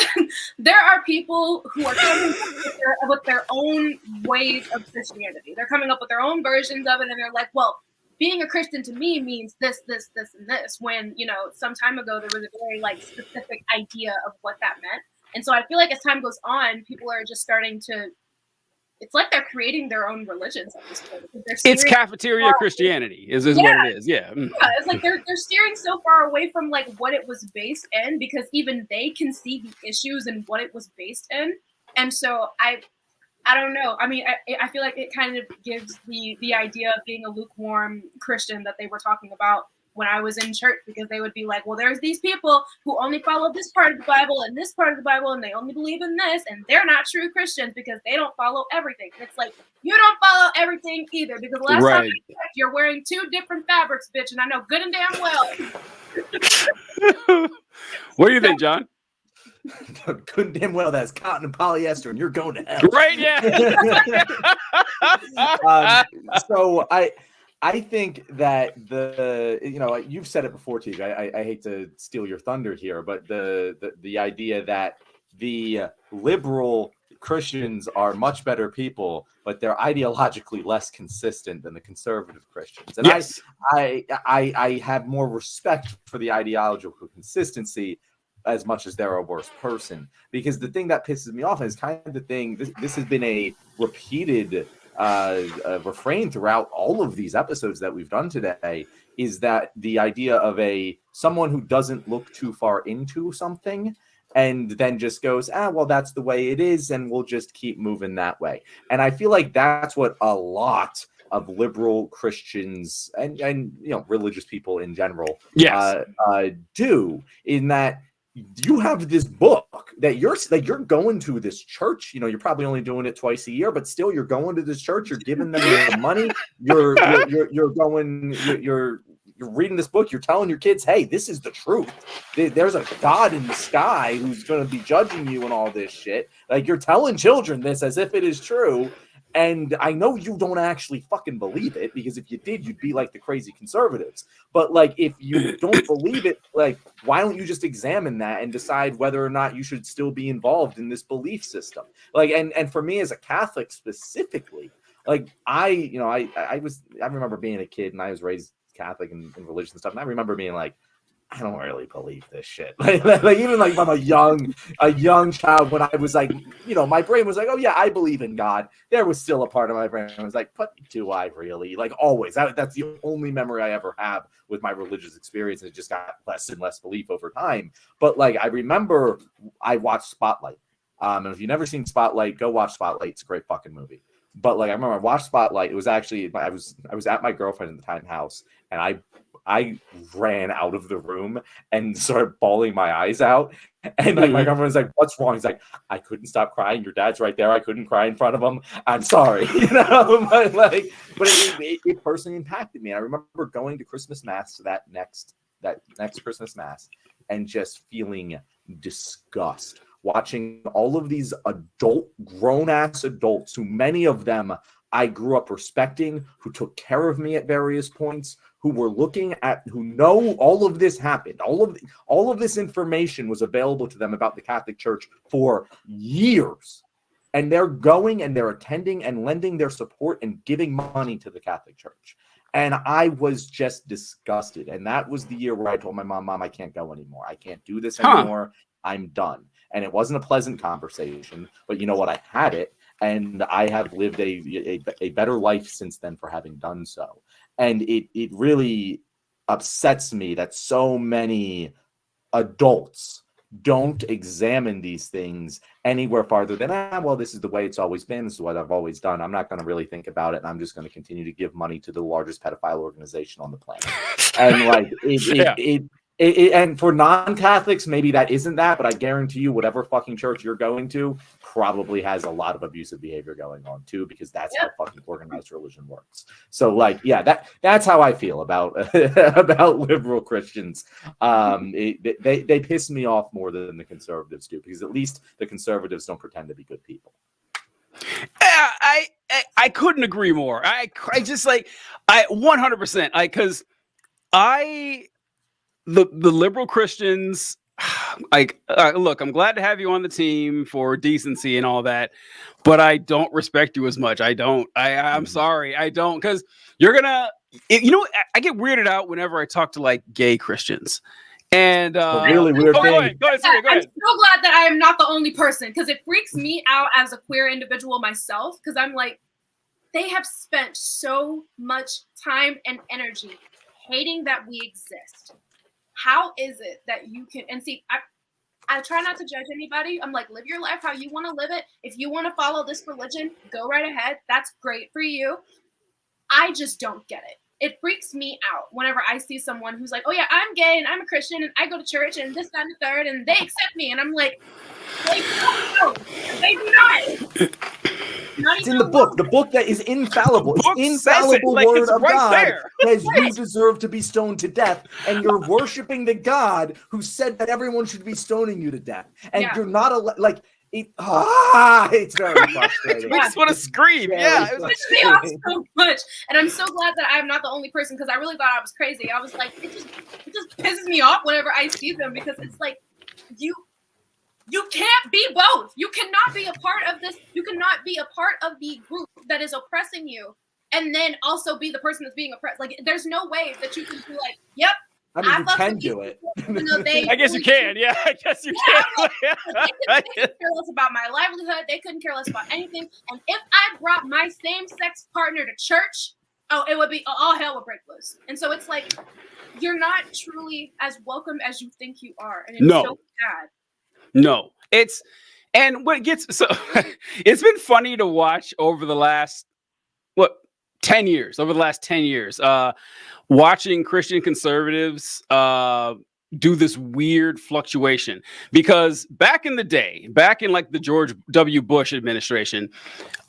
There are people who are coming up with their own ways of Christianity. They're coming up with their own versions of it, and they're like, well, being a Christian to me means this, and this. When, some time ago, there was a very like specific idea of what that meant. And so I feel like as time goes on, people are just starting to, it's like they're creating their own religions at this point. It's cafeteria Christianity is what it is. Yeah. Yeah, it's like they're steering so far away from like what it was based in, because even they can see the issues and what it was based in. And so I don't know. I mean, I feel like it kind of gives the idea of being a lukewarm Christian that they were talking about when I was in church, because they would be like, well, there's these people who only follow this part of the Bible and this part of the Bible, and they only believe in this, and they're not true Christians because they don't follow everything. And it's like, you don't follow everything either, because last time I checked, you're wearing 2 different fabrics, bitch, and I know good and damn well. What do you think, John? Good and damn well that's cotton and polyester, and you're going to hell. Right? Yeah. So I think that you've said it before, Teague. I hate to steal your thunder here, but the idea that the liberal Christians are much better people, but they're ideologically less consistent than the conservative Christians. And yes. I have more respect for the ideological consistency as much as they're a worse person, because the thing that pisses me off is kind of the thing. This has been a repeated refrain throughout all of these episodes that we've done today, is that the idea of someone who doesn't look too far into something and then just goes, well, that's the way it is, and we'll just keep moving that way. And I feel like that's what a lot of liberal Christians and religious people in general do, in that you have this book that you're going to this church. You're probably only doing it twice a year, but still you're going to this church. You're giving them the money. You're reading this book. You're telling your kids, hey, this is the truth. There's a God in the sky who's going to be judging you and all this shit. Like, you're telling children this as if it is true. And I know you don't actually fucking believe it, because if you did, you'd be like the crazy conservatives. But like, if you don't believe it, like, why don't you just examine that and decide whether or not you should still be involved in this belief system? Like, and for me as a Catholic specifically, like I remember being a kid and I was raised Catholic and religious and stuff. And I remember being like, I don't really believe this shit. Like even like from a young child, when I was like, my brain was like, oh yeah, I believe in God. There was still a part of my brain that was like, but do I really? Like, always. That's the only memory I ever have with my religious experience. It just got less and less belief over time. But like, I remember I watched Spotlight. And if you've never seen Spotlight, go watch Spotlight. It's a great fucking movie. But like, I remember I watched Spotlight. It was actually, I was at my girlfriend in the time house, and I ran out of the room and started bawling my eyes out. And like, my girlfriend was like, what's wrong? He's like, I couldn't stop crying. Your dad's right there. I couldn't cry in front of him. I'm sorry. But it personally impacted me. And I remember going to Christmas Mass, that next Christmas Mass, and just feeling disgust, watching all of these grown-ass adults, who many of them I grew up respecting, who took care of me at various points, who were who know all of this happened. All of this information was available to them about the Catholic Church for years. And they're going and they're attending and lending their support and giving money to the Catholic Church. And I was just disgusted. And that was the year where I told my mom, I can't go anymore. I can't do this anymore. I'm done. And it wasn't a pleasant conversation, but you know what? I had it. And I have lived a better life since then for having done so. And it really upsets me that so many adults don't examine these things anywhere farther than, well, this is the way it's always been. This is what I've always done. I'm not going to really think about it. And I'm just going to continue to give money to the largest pedophile organization on the planet. And like, and for non-Catholics, maybe that isn't that, but I guarantee you whatever fucking church you're going to probably has a lot of abusive behavior going on too, because that's how fucking organized religion works. So like, yeah, that's how I feel about about liberal Christians. They piss me off more than the conservatives do, because at least the conservatives don't pretend to be good people. I couldn't agree more. I just like, I 100%, because the liberal Christians, like, look, I'm glad to have you on the team for decency and all that, but I don't respect you as much. I'm sorry. I don't, because you're gonna, I get weirded out whenever I talk to like gay Christians, And really weird thing. Go ahead, Siri, go I'm ahead. so glad that I am not the only person, because it freaks me out as a queer individual myself, because I'm like, they have spent so much time and energy hating that we exist. How is it that you can, and see, I try not to judge anybody. I'm like, live your life how you want to live it. If you want to follow this religion, go right ahead. That's great for you. I just don't get it. It freaks me out whenever I see someone who's like, oh yeah, I'm gay and I'm a Christian and I go to church and this, that, and the third, and they accept me. And I'm like, they don't. They do not. It's in the book. The book that is infallible. The book It's says it. infallible Like, word it's of right God there. says you deserve to be stoned to death, and you're worshiping the God who said that everyone should be stoning you to death, and you're not like it. It's very frustrating. I just want to scream. Yeah, it pisses me off so much, and I'm so glad that I'm not the only person, because I really thought I was crazy. I was like, it just pisses me off whenever I see them, because it's like you can't be both. You cannot be a part of this. You cannot be a part of the group that is oppressing you and then also be the person that's being oppressed. Like, there's no way that you can be like, yep. I mean, you can do it. I guess you can. Yeah, I guess you can. They couldn't care less about my livelihood. They couldn't care less about anything. And if I brought my same-sex partner to church, it would be all hell would break loose. And so it's like, you're not truly as welcome as you think you are. And it's so bad. No, it's been funny to watch over the last 10 years, watching Christian conservatives do this weird fluctuation, because back in the day, back in like the George W. Bush administration,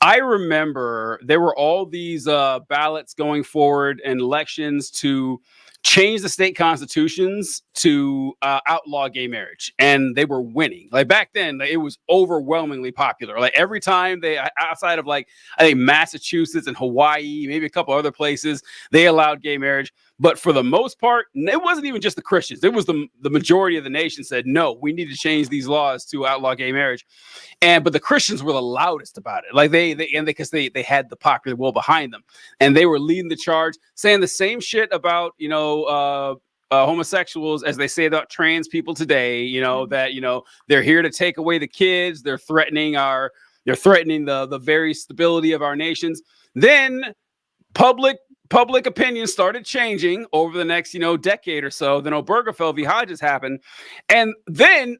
I remember there were all these ballots going forward and elections to change the state constitutions to outlaw gay marriage, and they were winning. Like back then, it was overwhelmingly popular. Like every time outside of like I think Massachusetts and Hawaii, maybe a couple other places, they allowed gay marriage. But for the most part, it wasn't even just the Christians. It was the majority of the nation said, no, we need to change these laws to outlaw gay marriage. But the Christians were the loudest about it. Like because they had the popular will behind them, and they were leading the charge, saying the same shit about, homosexuals as they say about trans people today, that, they're here to take away the kids. They're threatening the very stability of our nations. Then public opinion started changing over the next, decade or so. Then Obergefell v. Hodges happened. And then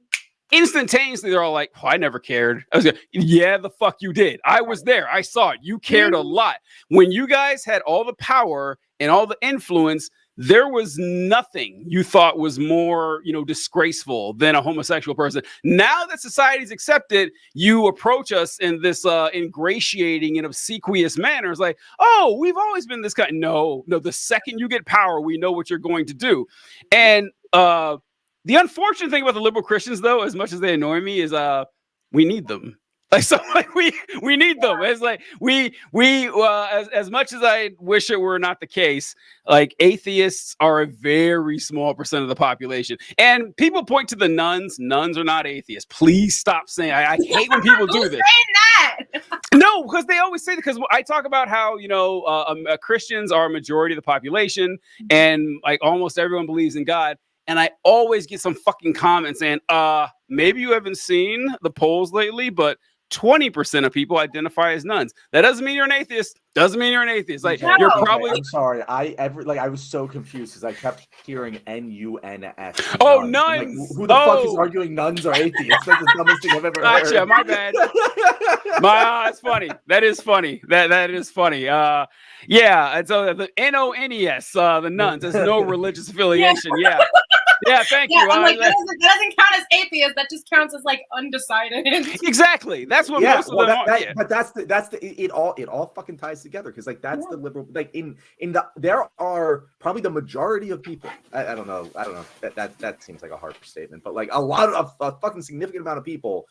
instantaneously, they're all like, oh, I never cared. I was like, yeah, the fuck you did. I was there. I saw it. You cared a lot. When you guys had all the power and all the influence, there was nothing you thought was more, disgraceful than a homosexual person. Now that society's accepted, you approach us in this ingratiating and obsequious manner. It's like, oh, we've always been this kind. No, the second you get power, we know what you're going to do. And the unfortunate thing about the liberal Christians, though, as much as they annoy me, is we need them. We need them. It's like as much as I wish it were not the case, like atheists are a very small % of the population. And people point to the nuns. Nuns are not atheists. Please stop saying. I hate when people do this. No, because they always say that. Because I talk about how Christians are a majority of the population, and like almost everyone believes in God. And I always get some fucking comment saying, maybe you haven't seen the polls lately, but 20% of people identify as nuns. That doesn't mean you're an atheist. Doesn't mean you're an atheist. Like you're probably. I'm sorry. I was so confused because I kept hearing NUNS. Oh, nuns. Like, who the fuck is arguing nuns are atheists? That's the dumbest thing I've ever heard. Gotcha. My bad. That's funny. That is funny. That is funny. Yeah. And so the NONES, the nuns. There's no religious affiliation. Yeah. Yeah, thank you. I'm like, that doesn't count as atheist. That just counts as like undecided. Exactly. That's what most of them are. But it all fucking ties together, because like that's the liberal, like there are probably the majority of people. I don't know. That seems like a harsh statement, but like a fucking significant amount of people,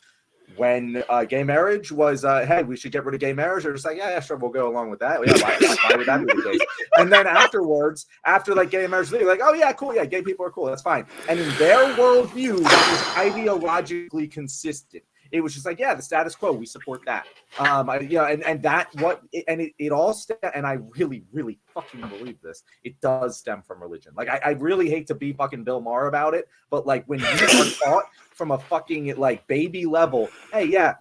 when gay marriage was, hey, we should get rid of gay marriage, they're just like, yeah, sure, we'll go along with that. Yeah, why would that be the case? And then afterwards, after like gay marriage, they're like, oh yeah, cool, yeah, gay people are cool, that's fine. And in their worldview, that is ideologically consistent. It was just like, yeah, the status quo, we support that. And it all and I really, really fucking believe this. It does stem from religion. Like, I really hate to be fucking Bill Maher about it, but like when you are taught from a fucking like baby level, hey, yeah,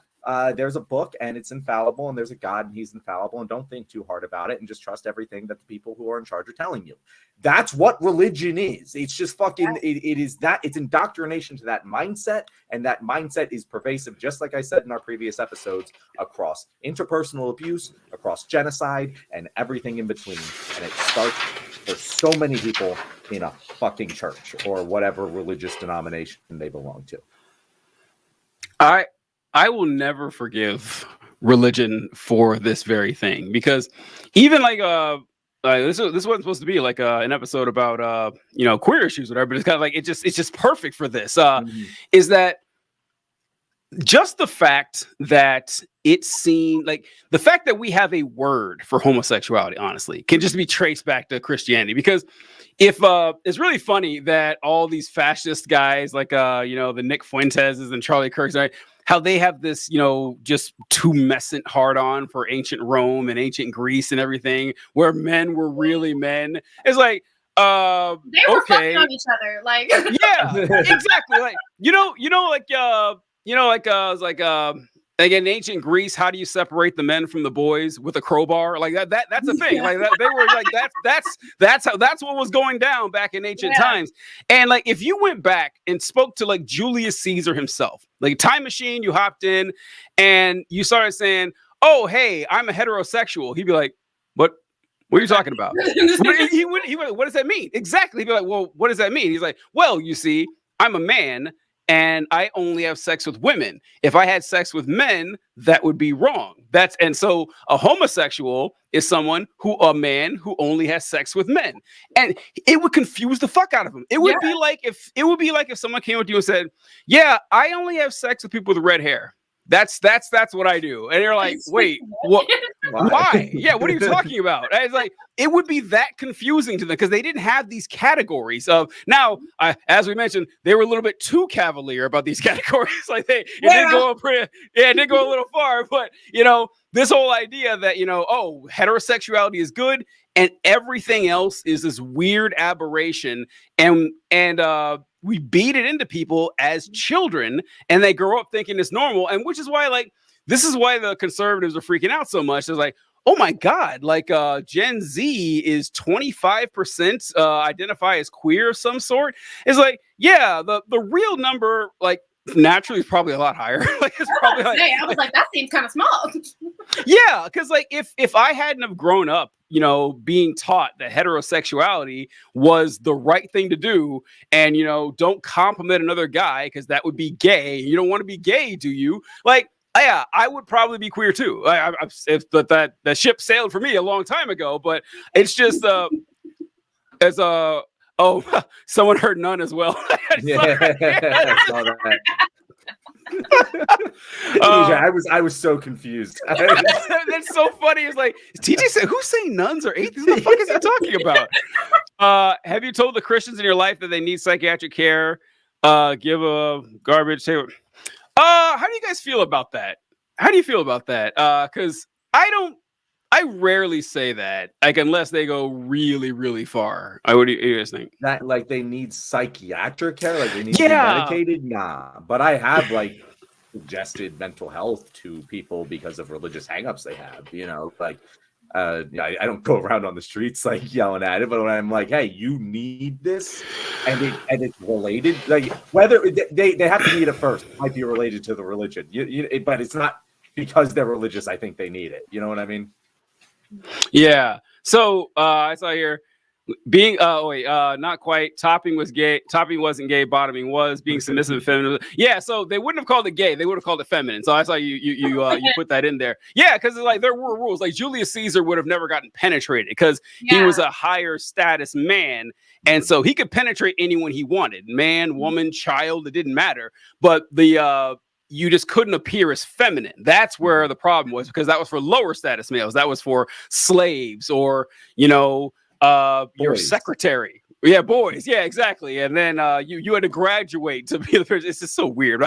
there's a book and it's infallible, and there's a God and he's infallible, and don't think too hard about it and just trust everything that the people who are in charge are telling you. That's what religion is. It's just fucking, it is that, it's indoctrination to that mindset, and that mindset is pervasive, just like I said in our previous episodes, across interpersonal abuse, across genocide, and everything in between. And it starts for so many people in a fucking church or whatever religious denomination they belong to. I will never forgive religion for this very thing, because even like this wasn't supposed to be like an episode about queer issues or whatever, but it's kind of like it's just perfect for this. Is that just the fact that it seemed like the fact that we have a word for homosexuality, honestly, can just be traced back to Christianity. Because if it's really funny that all these fascist guys like the Nick Fuenteses and Charlie Kirks, right, how they have this, just tumescent hard on for ancient Rome and ancient Greece and everything, where men were really men. It's like, they were fucking on each other, like yeah, exactly. Like like in ancient Greece, how do you separate the men from the boys? With a crowbar? Like that's a thing. Like that, they were like that's what was going down back in ancient times. And like if you went back and spoke to like Julius Caesar himself, like time machine, you hopped in and you started saying, "Oh, hey, I'm a heterosexual," he'd be like, "What are you talking about?" he would, what does that mean? Exactly. He'd be like, "Well, what does that mean?" He's like, "Well, you see, I'm a man and I only have sex with women. If I had sex with men, that would be wrong." And so a homosexual is a man who only has sex with men. And it would confuse the fuck out of him. It would be like if someone came up to you and said, "Yeah, I only have sex with people with red hair. That's what I do." And you're like, "Wait, what? Why? Yeah, what are you talking about?" And it's like, it would be that confusing to them because they didn't have these categories of. Now, as we mentioned, they were a little bit too cavalier about these categories. Like it did go a little far. But this whole idea that heterosexuality is good and everything else is this weird aberration, and we beat it into people as children, and they grow up thinking it's normal, and which is why this is why the conservatives are freaking out so much. It's like, oh my God, Gen Z is 25% identify as queer of some sort. It's like, yeah, the real number, naturally is probably a lot higher. It's probably I was like, that seems kind of small. Yeah, because if I hadn't have grown up, being taught that heterosexuality was the right thing to do, and don't compliment another guy because that would be gay. You don't want to be gay, do you? Yeah, I would probably be queer too. That ship sailed for me a long time ago, but it's just someone heard none as well. I saw that. I was so confused. That's so funny. It's like TJ said, "Who's saying nuns or atheists? What the fuck is he talking about?" Have you told the Christians in your life that they need psychiatric care? Give a garbage. How do you guys feel about that? How do you feel about that? Because I rarely say that, unless they go really, really far. What do you guys think? That they need psychiatric care, they need to be medicated? Nah, but I have suggested mental health to people because of religious hangups they have. I don't go around on the streets yelling at it, but when I'm like, "Hey, you need this," and it's related, whether they have to need it first, it might be related to the religion, but it's not because they're religious. I think they need it. You know what I mean? Yeah. So I saw here being not quite. Topping was gay. Topping wasn't gay. Bottoming was. Being submissive and feminine. Yeah. So they wouldn't have called it gay. They would have called it feminine. So I saw you put that in there. Yeah, because there were rules. Julius Caesar would have never gotten penetrated because he was a higher status man, and so he could penetrate anyone he wanted, man, woman, child. It didn't matter. But you just couldn't appear as feminine. That's where the problem was, because that was for lower status males. That was for slaves or your secretary. Yeah, boys. Yeah, exactly. And then you had to graduate to be the person. It's just so weird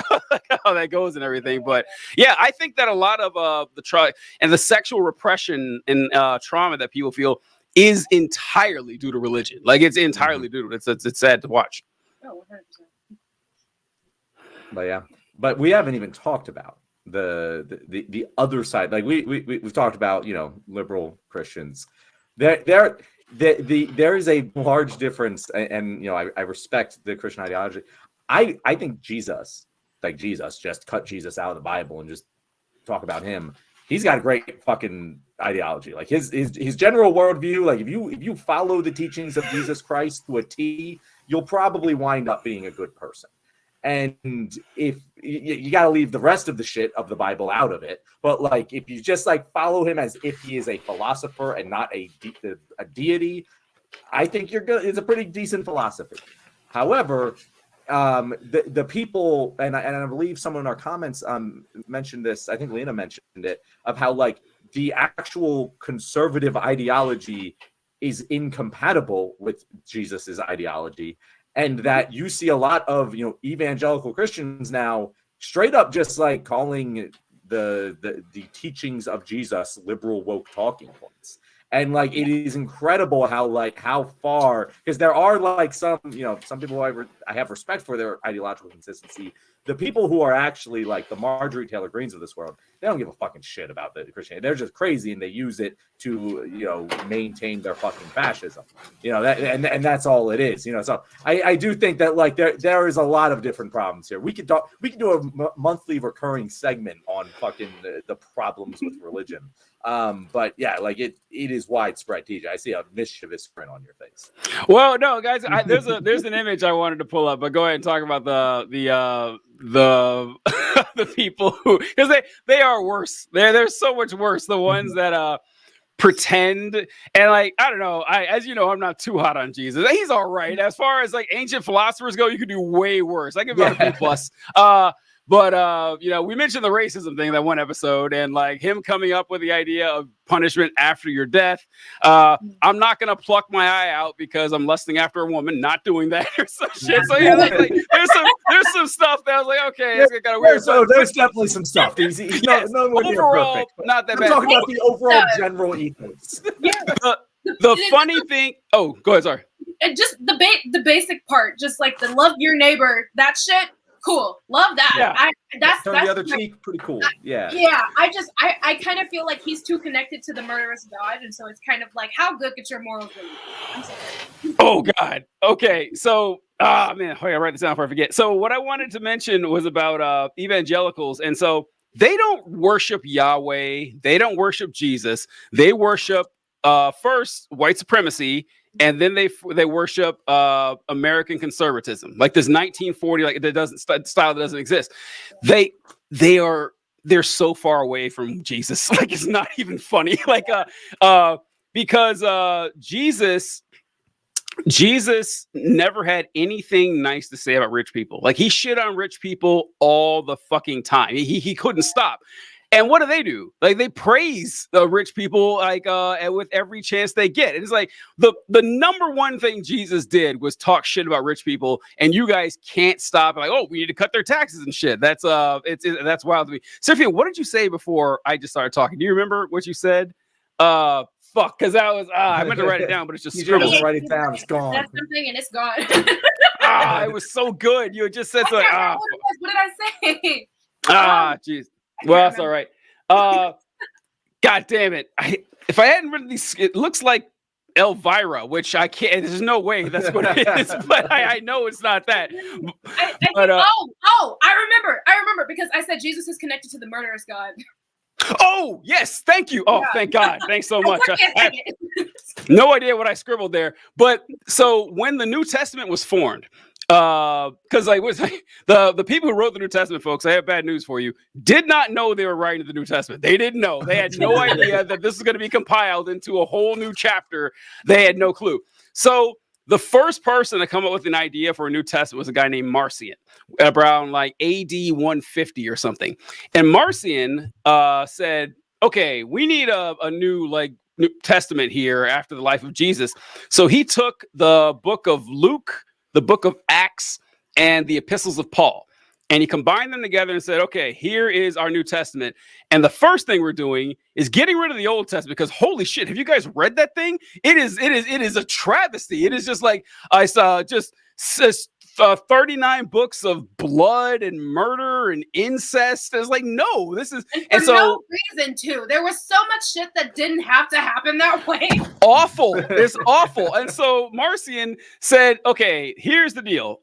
how that goes and everything. But yeah, I think that a lot of the sexual repression and trauma that people feel is entirely due to religion. Like it's entirely due to it. It's sad to watch. Oh, 100%. But yeah, but we haven't even talked about the other side. Like we've talked about, you know, liberal Christians. There is a large difference, and you know, I respect the Christian ideology. I think Jesus just cut Jesus out of the Bible and just talk about him. He's got a great fucking ideology. Like his general worldview. Like if you follow the teachings of Jesus Christ to a T, you'll probably wind up being a good person. And if you got to leave the rest of the shit of the Bible out of it, but like if you just like follow him as if he is a philosopher and not a deity, I think you're good. It's a pretty decent philosophy. However, the people, and I believe someone in our comments mentioned this. I think Lena mentioned it, of how like the actual conservative ideology is incompatible with Jesus's ideology. And that you see a lot of, you know, evangelical Christians now straight up just like calling the teachings of Jesus liberal woke talking points. And like it is incredible how far, because there are like some, you know, some people I have respect for their ideological consistency. The people who are actually like the Marjorie Taylor Greens of this world, they don't give a fucking shit about the Christianity. They're just crazy and they use it to, you know, maintain their fucking fascism. You know, that and that's all it is. You know, so I do think that like there is a lot of different problems here. We could do a monthly recurring segment on fucking the problems with religion. But yeah, like it is widespread. TJ, I see a mischievous grin on your face. Well, no, guys, there's an image I wanted to pull up, but go ahead and talk about the the people who, because they are worse. They're so much worse. The ones that pretend, and like I don't know. As you know, I'm not too hot on Jesus. He's all right as far as like ancient philosophers go. You could do way worse. I give him a B+. But you know, we mentioned the racism thing that one episode, and like him coming up with the idea of punishment after your death. I'm not gonna pluck my eye out because I'm lusting after a woman. Not doing that or some shit. So yeah, like, there's some stuff that I was like, okay, it's kind of weird. So there's definitely some stuff. He's yes, overall, perfect, not that I'm bad. talking about the overall general ethos. Yeah. The funny thing. Oh, go ahead. Sorry. And just the basic part, just like the love your neighbor. That shit. Cool, love that. Yeah. That's the other cheek, pretty cool. Yeah. Yeah, I kind of feel like he's too connected to the murderous God, and so it's kind of like, how good could your morals be? I'm sorry. Oh God. Okay. So, man, I write this down before I forget. So, what I wanted to mention was about evangelicals, and so they don't worship Yahweh. They don't worship Jesus. They worship first white supremacy. And then they worship American conservatism, like this 1940, like that doesn't style that doesn't exist. They're so far away from Jesus, like it's not even funny. Like because Jesus never had anything nice to say about rich people. Like he shit on rich people all the fucking time. He couldn't stop. And what do? Like they praise the rich people, like and with every chance they get. And it's like the number one thing Jesus did was talk shit about rich people, and you guys can't stop. Like, oh, we need to cut their taxes and shit. That's that's wild to me. Sophia, what did you say before I just started talking? Do you remember what you said? Fuck, because that was I meant to write it down, but it's just scribbled. Just write it down. It's gone. That's something, and it's gone. It was so good. You had just said so. What did I say? Jeez. Well, that's all right. God damn it. If I hadn't written these, it looks like Elvira, which I can't, there's no way that's what it is, but I know it's not that. I remember because I said Jesus is connected to the murderous God. Oh, yes. Thank you. Oh, yeah. Thank God. Thanks so much. I no idea what I scribbled there. But so when the New Testament was formed, because like the people who wrote the New Testament, folks, I have bad news for you, did not know they were writing the New Testament. They didn't know. They had no idea that this is going to be compiled into a whole new chapter. They had no clue. So the first person to come up with an idea for a New Testament was a guy named Marcion, around like AD 150 or something. And Marcion said, okay, we need a new like New Testament here after the life of Jesus. So he took the book of Luke, the book of Acts, and the epistles of Paul, and he combined them together and said, okay, here is our New Testament. And the first thing we're doing is getting rid of the Old Testament, because holy shit, have you guys read that thing? It is a travesty. It is just like, I saw just 39 books of blood and murder and incest. It's like, no, this is, and for no reason to. There was so much shit that didn't have to happen that way. Awful. It's awful. And so Marcion said, okay, here's the deal.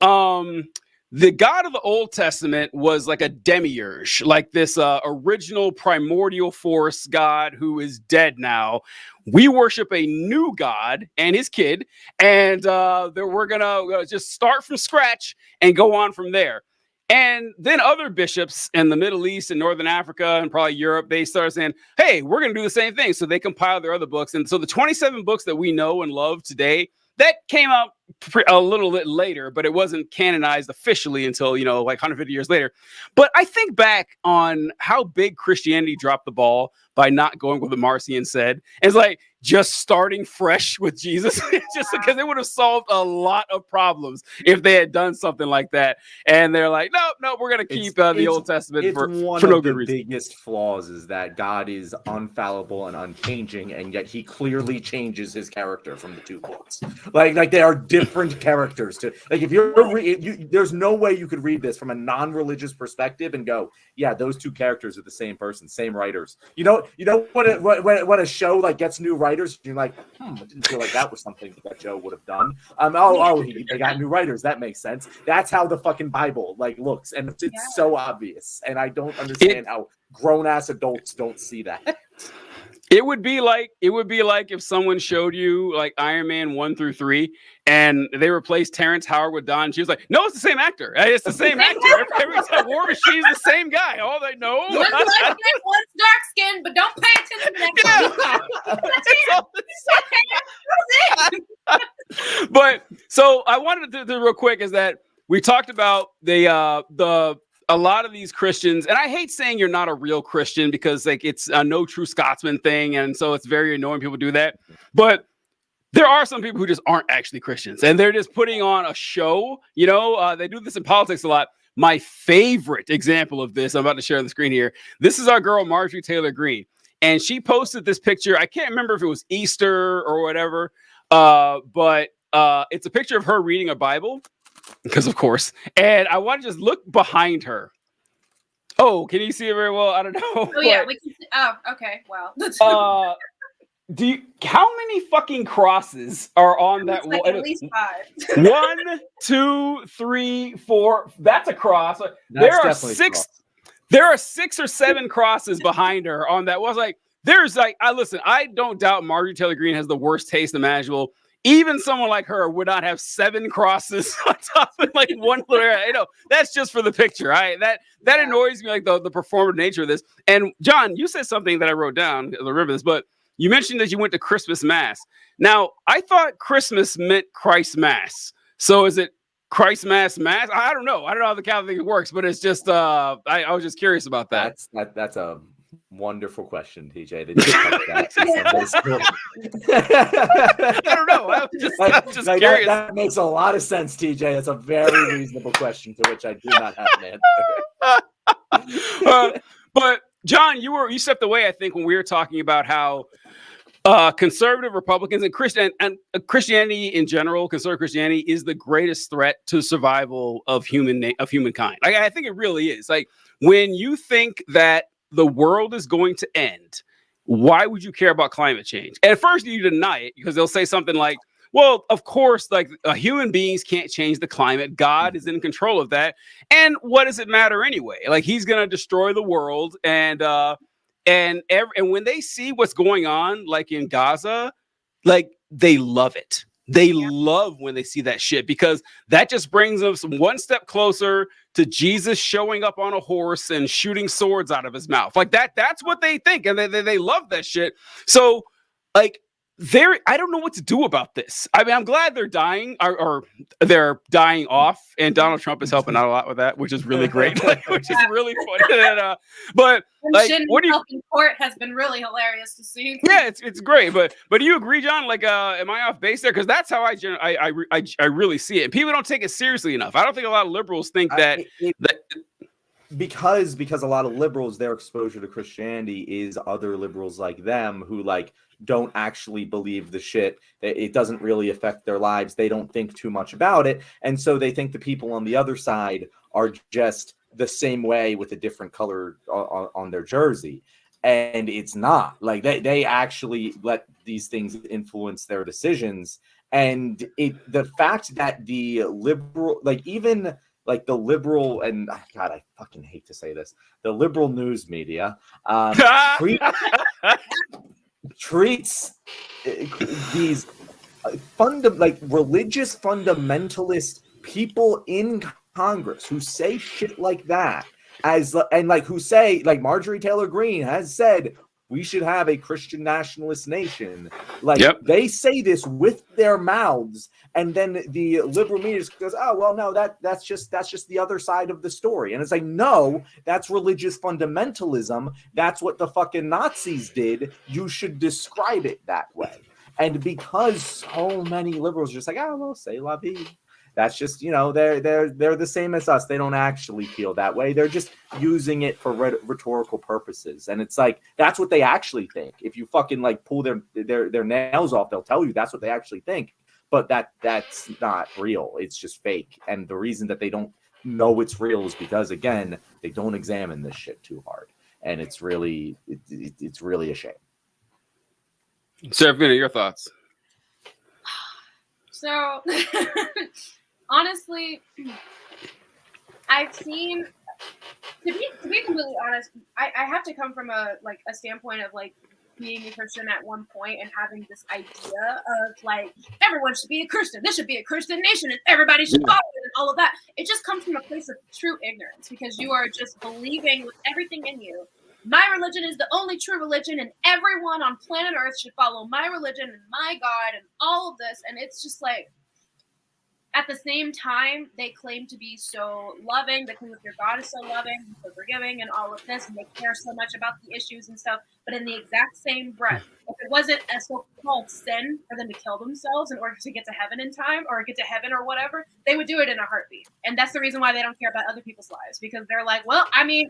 The God of the Old Testament was like a demiurge, like this original primordial force God who is dead now. We worship a new God and his kid, and we're going to just start from scratch and go on from there. And then other bishops in the Middle East and Northern Africa and probably Europe, they started saying, hey, we're going to do the same thing. So they compiled their other books. And so the 27 books that we know and love today, that came out a little bit later, but it wasn't canonized officially until, like 150 years later. But I think back on how big Christianity dropped the ball by not going with what Marcion said. It's like just starting fresh with Jesus, just because it would have solved a lot of problems if they had done something like that. And they're like, no, we're going to keep the Old Testament for no good reason. The biggest flaws is that God is infallible and unchanging, and yet he clearly changes his character from the two books. Like they are different characters. Like if there's no way you could read this from a non-religious perspective and go, yeah, those two characters are the same person, same writers. You know when a show like gets new writers, you're like, I didn't feel like that was something that Joe would have done. They got new writers. That makes sense. That's how the fucking Bible like looks, and it's so obvious. And I don't understand how grown-ass adults don't see that. It would be like if someone showed you like Iron Man 1 through 3 and they replaced Terrence Howard with Don. She was like, no, it's the same actor. It's the same actor. Every time War Machine's the same guy. All they know. One's light skin, one's dark skin, but don't pay attention to that. Yeah. But so I wanted to do real quick is that we talked about a lot of these Christians, and I hate saying you're not a real Christian because like it's a no true Scotsman thing, and so it's very annoying people do that. But there are some people who just aren't actually Christians, and they're just putting on a show. They do this in politics a lot. My favorite example of this, I'm about to share on the screen here. This is our girl Marjorie Taylor Greene, and she posted this picture. I can't remember if it was Easter or whatever, but it's a picture of her reading a Bible. Because of course, and I want to just look behind her. Oh, can you see it very well? I don't know. Oh yeah, we can see. Oh, okay. Well, how many fucking crosses are on that like wall? At least 5. 1, 2, 3, 4. That's a cross. There are 6. There are 6 or 7 crosses behind her on that. Was like there's like I don't doubt Marjorie Taylor Greene has the worst taste imaginable. Even someone like her would not have 7 crosses on top of like one little area. That's just for the picture. Right? That annoys me, like the performative nature of this. And John, you said something that I wrote down. I remember this, but you mentioned that you went to Christmas Mass. Now, I thought Christmas meant Christ Mass. So is it Christ Mass? I don't know. I don't know how the Catholic thing works, but it's just I was just curious about that. That's a wonderful question, TJ. I don't know. I'm just curious. That makes a lot of sense, TJ. It's a very reasonable question to which I do not have an answer. But John, you stepped away, I think, when we were talking about how conservative Republicans and Christianity in general, conservative Christianity is the greatest threat to survival of humankind. Like, I think it really is. Like when you think that the world is going to end, why would you care about climate change? And at first you deny it because they'll say something like, well, of course, like human beings can't change the climate. God is in control of that. And what does it matter anyway? Like he's going to destroy the world. And when they see what's going on, like in Gaza, like they love it. They love when they see that shit because that just brings us one step closer to Jesus showing up on a horse and shooting swords out of his mouth. Like that's what they think. And they love that shit. So like I don't know what to do about this. I mean, I'm glad they're dying or they're dying off, and Donald Trump is helping out a lot with that, which is really great, which is really funny. And, but like, what do you? In court has been really hilarious to see. Yeah, it's great, but do you agree, John? Like, am I off base there? Because that's how I really see it, and people don't take it seriously enough. I don't think a lot of liberals think that because a lot of liberals, their exposure to Christianity is other liberals like them who like don't actually believe the shit. It doesn't really affect their lives. They don't think too much about it, and so they think the people on the other side are just the same way with a different color on their jersey. And it's not. Like they actually let these things influence their decisions. And the fact that the liberal, like even like the liberal, and God, I fucking hate to say this, the liberal news media treats these like religious fundamentalist people in Congress who say shit like that as, and like who say, like Marjorie Taylor Greene has said, we should have a Christian nationalist nation. Like they say this with their mouths, and then the liberal media just goes, "Oh well, no, that's just the other side of the story." And it's like, no, that's religious fundamentalism. That's what the fucking Nazis did. You should describe it that way. And because so many liberals are just like, "Oh well, say la vie." That's just, you know, they're the same as us. They don't actually feel that way. They're just using it for rhetorical purposes. And it's like, that's what they actually think. If you fucking like pull their nails off, they'll tell you that's what they actually think. But that's not real. It's just fake. And the reason that they don't know it's real is because, again, they don't examine this shit too hard. And it's really a shame. Serafina, your thoughts? So, honestly, I've seen, to be completely honest, I have to come from a standpoint of like being a Christian at one point and having this idea of like everyone should be a Christian. This should be a Christian nation and everybody should follow it and all of that. It just comes from a place of true ignorance because you are just believing with everything in you. My religion is the only true religion, and everyone on planet Earth should follow my religion and my God and all of this. And it's just like, at the same time, they claim to be so loving. They claim that their God is so loving, so forgiving, and all of this, and they care so much about the issues and stuff. But in the exact same breath, if it wasn't a so-called sin for them to kill themselves in order to get to heaven in time or get to heaven or whatever, they would do it in a heartbeat. And that's the reason why they don't care about other people's lives, because they're like, well, I mean,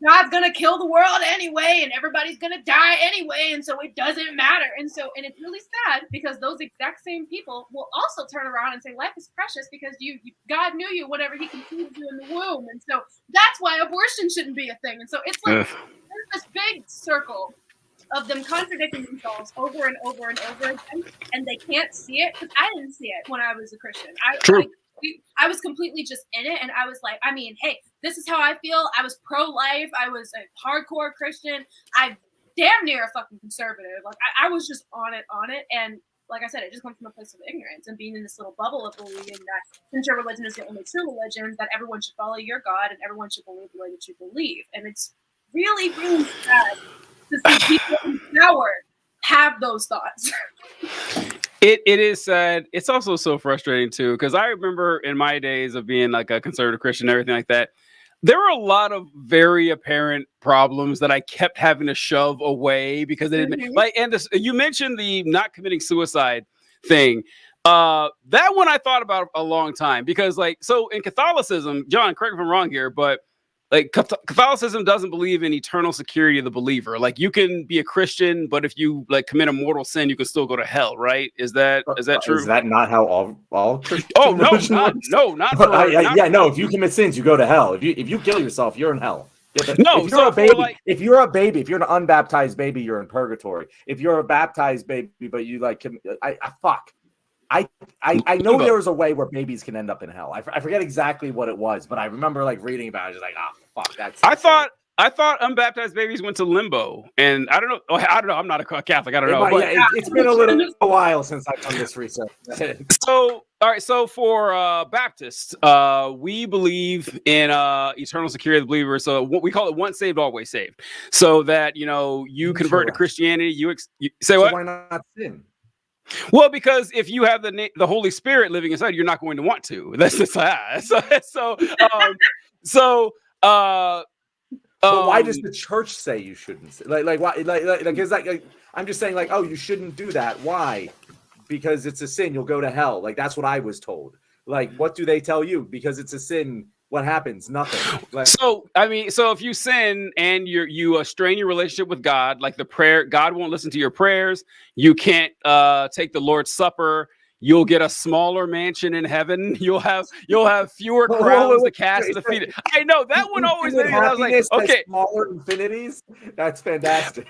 God's gonna kill the world anyway, and everybody's gonna die anyway, and so it doesn't matter. And it's really sad because those exact same people will also turn around and say life is precious because God knew you whenever He conceived you in the womb, and so that's why abortion shouldn't be a thing. And so it's like there's this big circle of them contradicting themselves over and over and over again, and they can't see it because I didn't see it when I was a Christian. I was completely just in it, and I was like, I mean, hey, this is how I feel. I was pro-life. I was a hardcore Christian. I damn near a fucking conservative. Like I was just on it. And like I said, it just comes from a place of ignorance and being in this little bubble of believing that since your religion is the only true religion, that everyone should follow your God and everyone should believe the way that you believe. And it's really, really sad to see people in power have those thoughts. It is sad. It's also so frustrating too, because I remember in my days of being like a conservative Christian and everything like that, there were a lot of very apparent problems that I kept having to shove away because they didn't like. And you mentioned the not committing suicide thing. That one I thought about a long time because, like, so in Catholicism, John, correct me if I'm wrong here, but like Catholicism doesn't believe in eternal security of the believer. Like you can be a Christian, but if you like commit a mortal sin, you can still go to hell, right? Is that true? Is that not how all Christian? Oh no, not for, no. If you commit sins, you go to hell. If you kill yourself, you're in hell. No, if you're a baby, if you're an unbaptized baby, you're in purgatory. If you're a baptized baby, but you like, I know there was a way where babies can end up in hell. I forget exactly what it was, but I remember like reading about it. Just like, fuck, that's. I thought unbaptized babies went to limbo, and I don't know. I'm not a Catholic. I don't know. It's been a little while since I've done this research. So All right. So for Baptists, we believe in eternal security of the believer. So what we call it once saved, always saved. So that, you convert to Christianity, you say So what? why not sin? Well, because if you have the Holy Spirit living inside, you're not going to want to. That's just But why does the church say you shouldn't sin? Like why? Like I'm just saying, like, oh, you shouldn't do that. Why? Because it's a sin. You'll go to hell. Like that's what I was told. Like, what do they tell you? Because it's a sin. What happens? Nothing. Like, so if you sin and you strain your relationship with God, like the prayer, God won't listen to your prayers. You can't take the Lord's Supper. You'll get a smaller mansion in heaven. You'll have fewer crowns to cast at the feet. I know that one always made me. I was like, okay, smaller infinities. That's fantastic.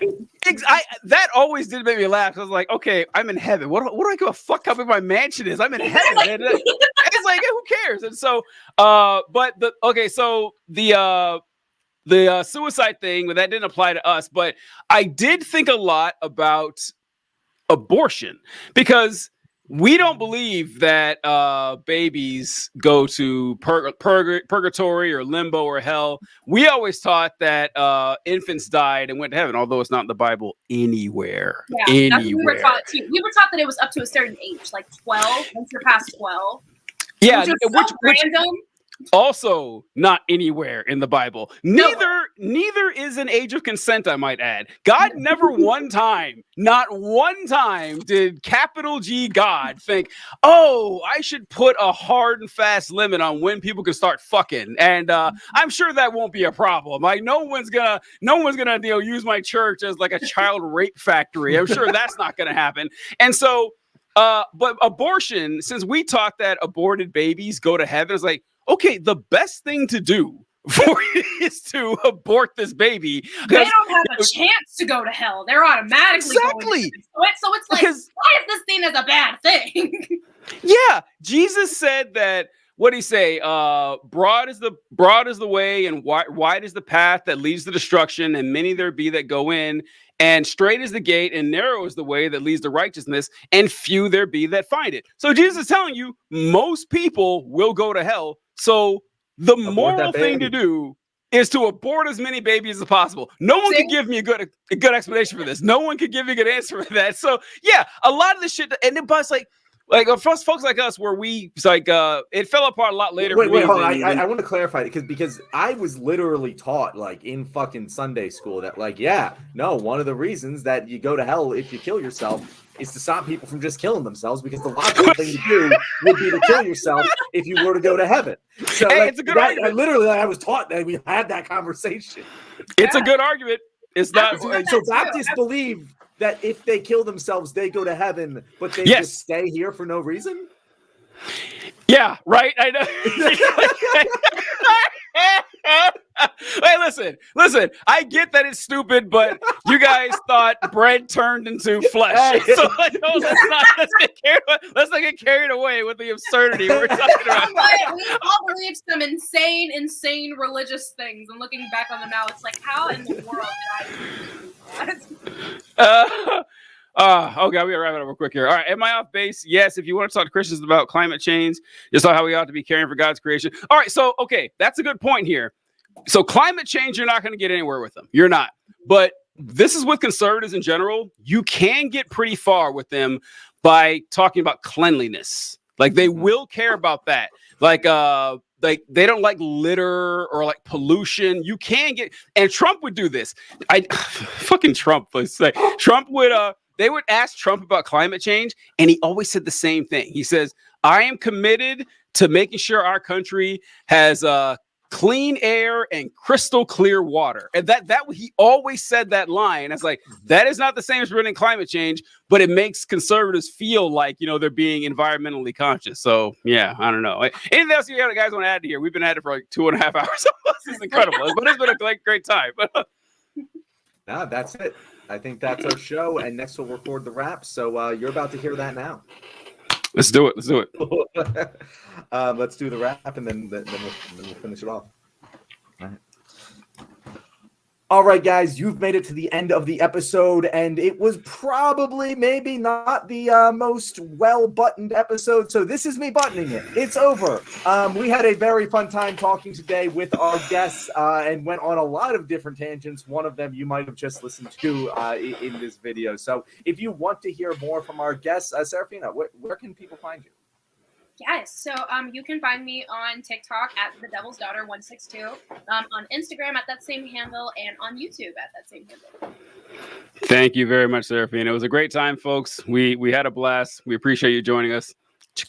That always did make me laugh. I was like, okay, I'm in heaven. What do I give a fuck how big my mansion is? I'm in heaven. And it's like, who cares? And so, so the suicide thing, but that didn't apply to us. But I did think a lot about abortion because we don't believe that babies go to purgatory or limbo or hell. We always taught that infants died and went to heaven, although it's not in the Bible anywhere. Yeah, that's what we were taught too. We were taught that it was up to a certain age, like 12, once you're past 12. Yeah, which random. Also not anywhere in the Bible. Neither is an age of consent, I might add. God never not one time did capital G God think, oh, I should put a hard and fast limit on when people can start fucking. And I'm sure that won't be a problem. Like no one's gonna use my church as like a child rape factory. I'm sure that's not gonna happen. And so but abortion, since we taught that aborted babies go to heaven, it's like, okay, the best thing to do for you is to abort this baby. They don't have a chance to go to hell. They're automatically going to heaven. So it's like, why is this seen as a bad thing? Yeah, Jesus said that. What did he say? Broad is the way, and wide is the path that leads to destruction, and many there be that go in. And straight is the gate, and narrow is the way that leads to righteousness, and few there be that find it. So Jesus is telling you, most people will go to hell. So the moral thing to do is to abort as many babies as possible. No one could give me a good explanation for this. No one could give me a good answer for that. So yeah, a lot of this shit, and then but like for folks like us, where it fell apart a lot later. Wait, hold on. I want to clarify it because I was literally taught like in fucking Sunday school that one of the reasons that you go to hell if you kill yourself is to stop people from just killing themselves, because the logical thing to do would be to kill yourself if you were to go to heaven. So it's a good argument. I was taught that we had that conversation. It's a good argument. It's not so Baptists believe that if they kill themselves, they go to heaven, but they just stay here for no reason? Yeah, right? I know. Hey, listen. I get that it's stupid, but you guys thought bread turned into flesh. So let's not get carried away with the absurdity we're talking about. We all believe some insane religious things, and looking back on them now, it's like, how in the world did I do that? Okay, we gotta wrap it up real quick here. All right, am I off base? Yes. If you want to talk to Christians about climate change, just how we ought to be caring for God's creation. All right, so that's a good point here. So climate change, you're not going to get anywhere with them. You're not. But this is with conservatives in general. You can get pretty far with them by talking about cleanliness. Like they will care about that. Like they don't like litter or like pollution. You can get, and Trump would do this. Fucking Trump. Let's say Trump would. They would ask Trump about climate change, and he always said the same thing. He says, "I am committed to making sure our country has clean air and crystal clear water." And that he always said that line. I was like, that is not the same as preventing climate change, but it makes conservatives feel like, they're being environmentally conscious. So yeah, I don't know. Anything else you guys want to add to here? We've been at it for like 2.5 hours. This is incredible, but it's been a great time. No, that's it. I think that's our show, and next we'll record the wrap. So you're about to hear that now. Let's do it. Let's do the wrap, and then we'll finish it off. All right. All right, guys, you've made it to the end of the episode, and it was probably maybe not the most well-buttoned episode, so this is me buttoning it. It's over. We had a very fun time talking today with our guests and went on a lot of different tangents. One of them you might have just listened to in this video. So if you want to hear more from our guests, Serafina, where can people find you? Yes, so you can find me on TikTok at The Devil's Daughter 162, on Instagram at that same handle, and on YouTube at that same handle. Thank you very much, Serafina. It was a great time, folks. We had a blast. We appreciate you joining us.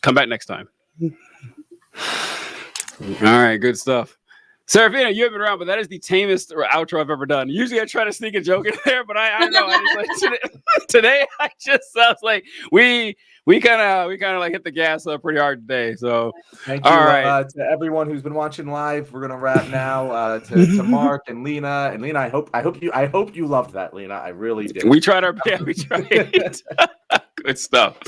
Come back next time. All right, good stuff. Serafina, you haven't been around, but that is the tamest outro I've ever done. Usually I try to sneak a joke in there, but I know. I just like, today I was like, we kind of like hit the gas up pretty hard today. So thank you all right. To everyone who's been watching live. We're gonna wrap now. To Mark and Lena. And Lena, I hope you loved that, Lena. I really did. We tried our best. We tried. Good stuff.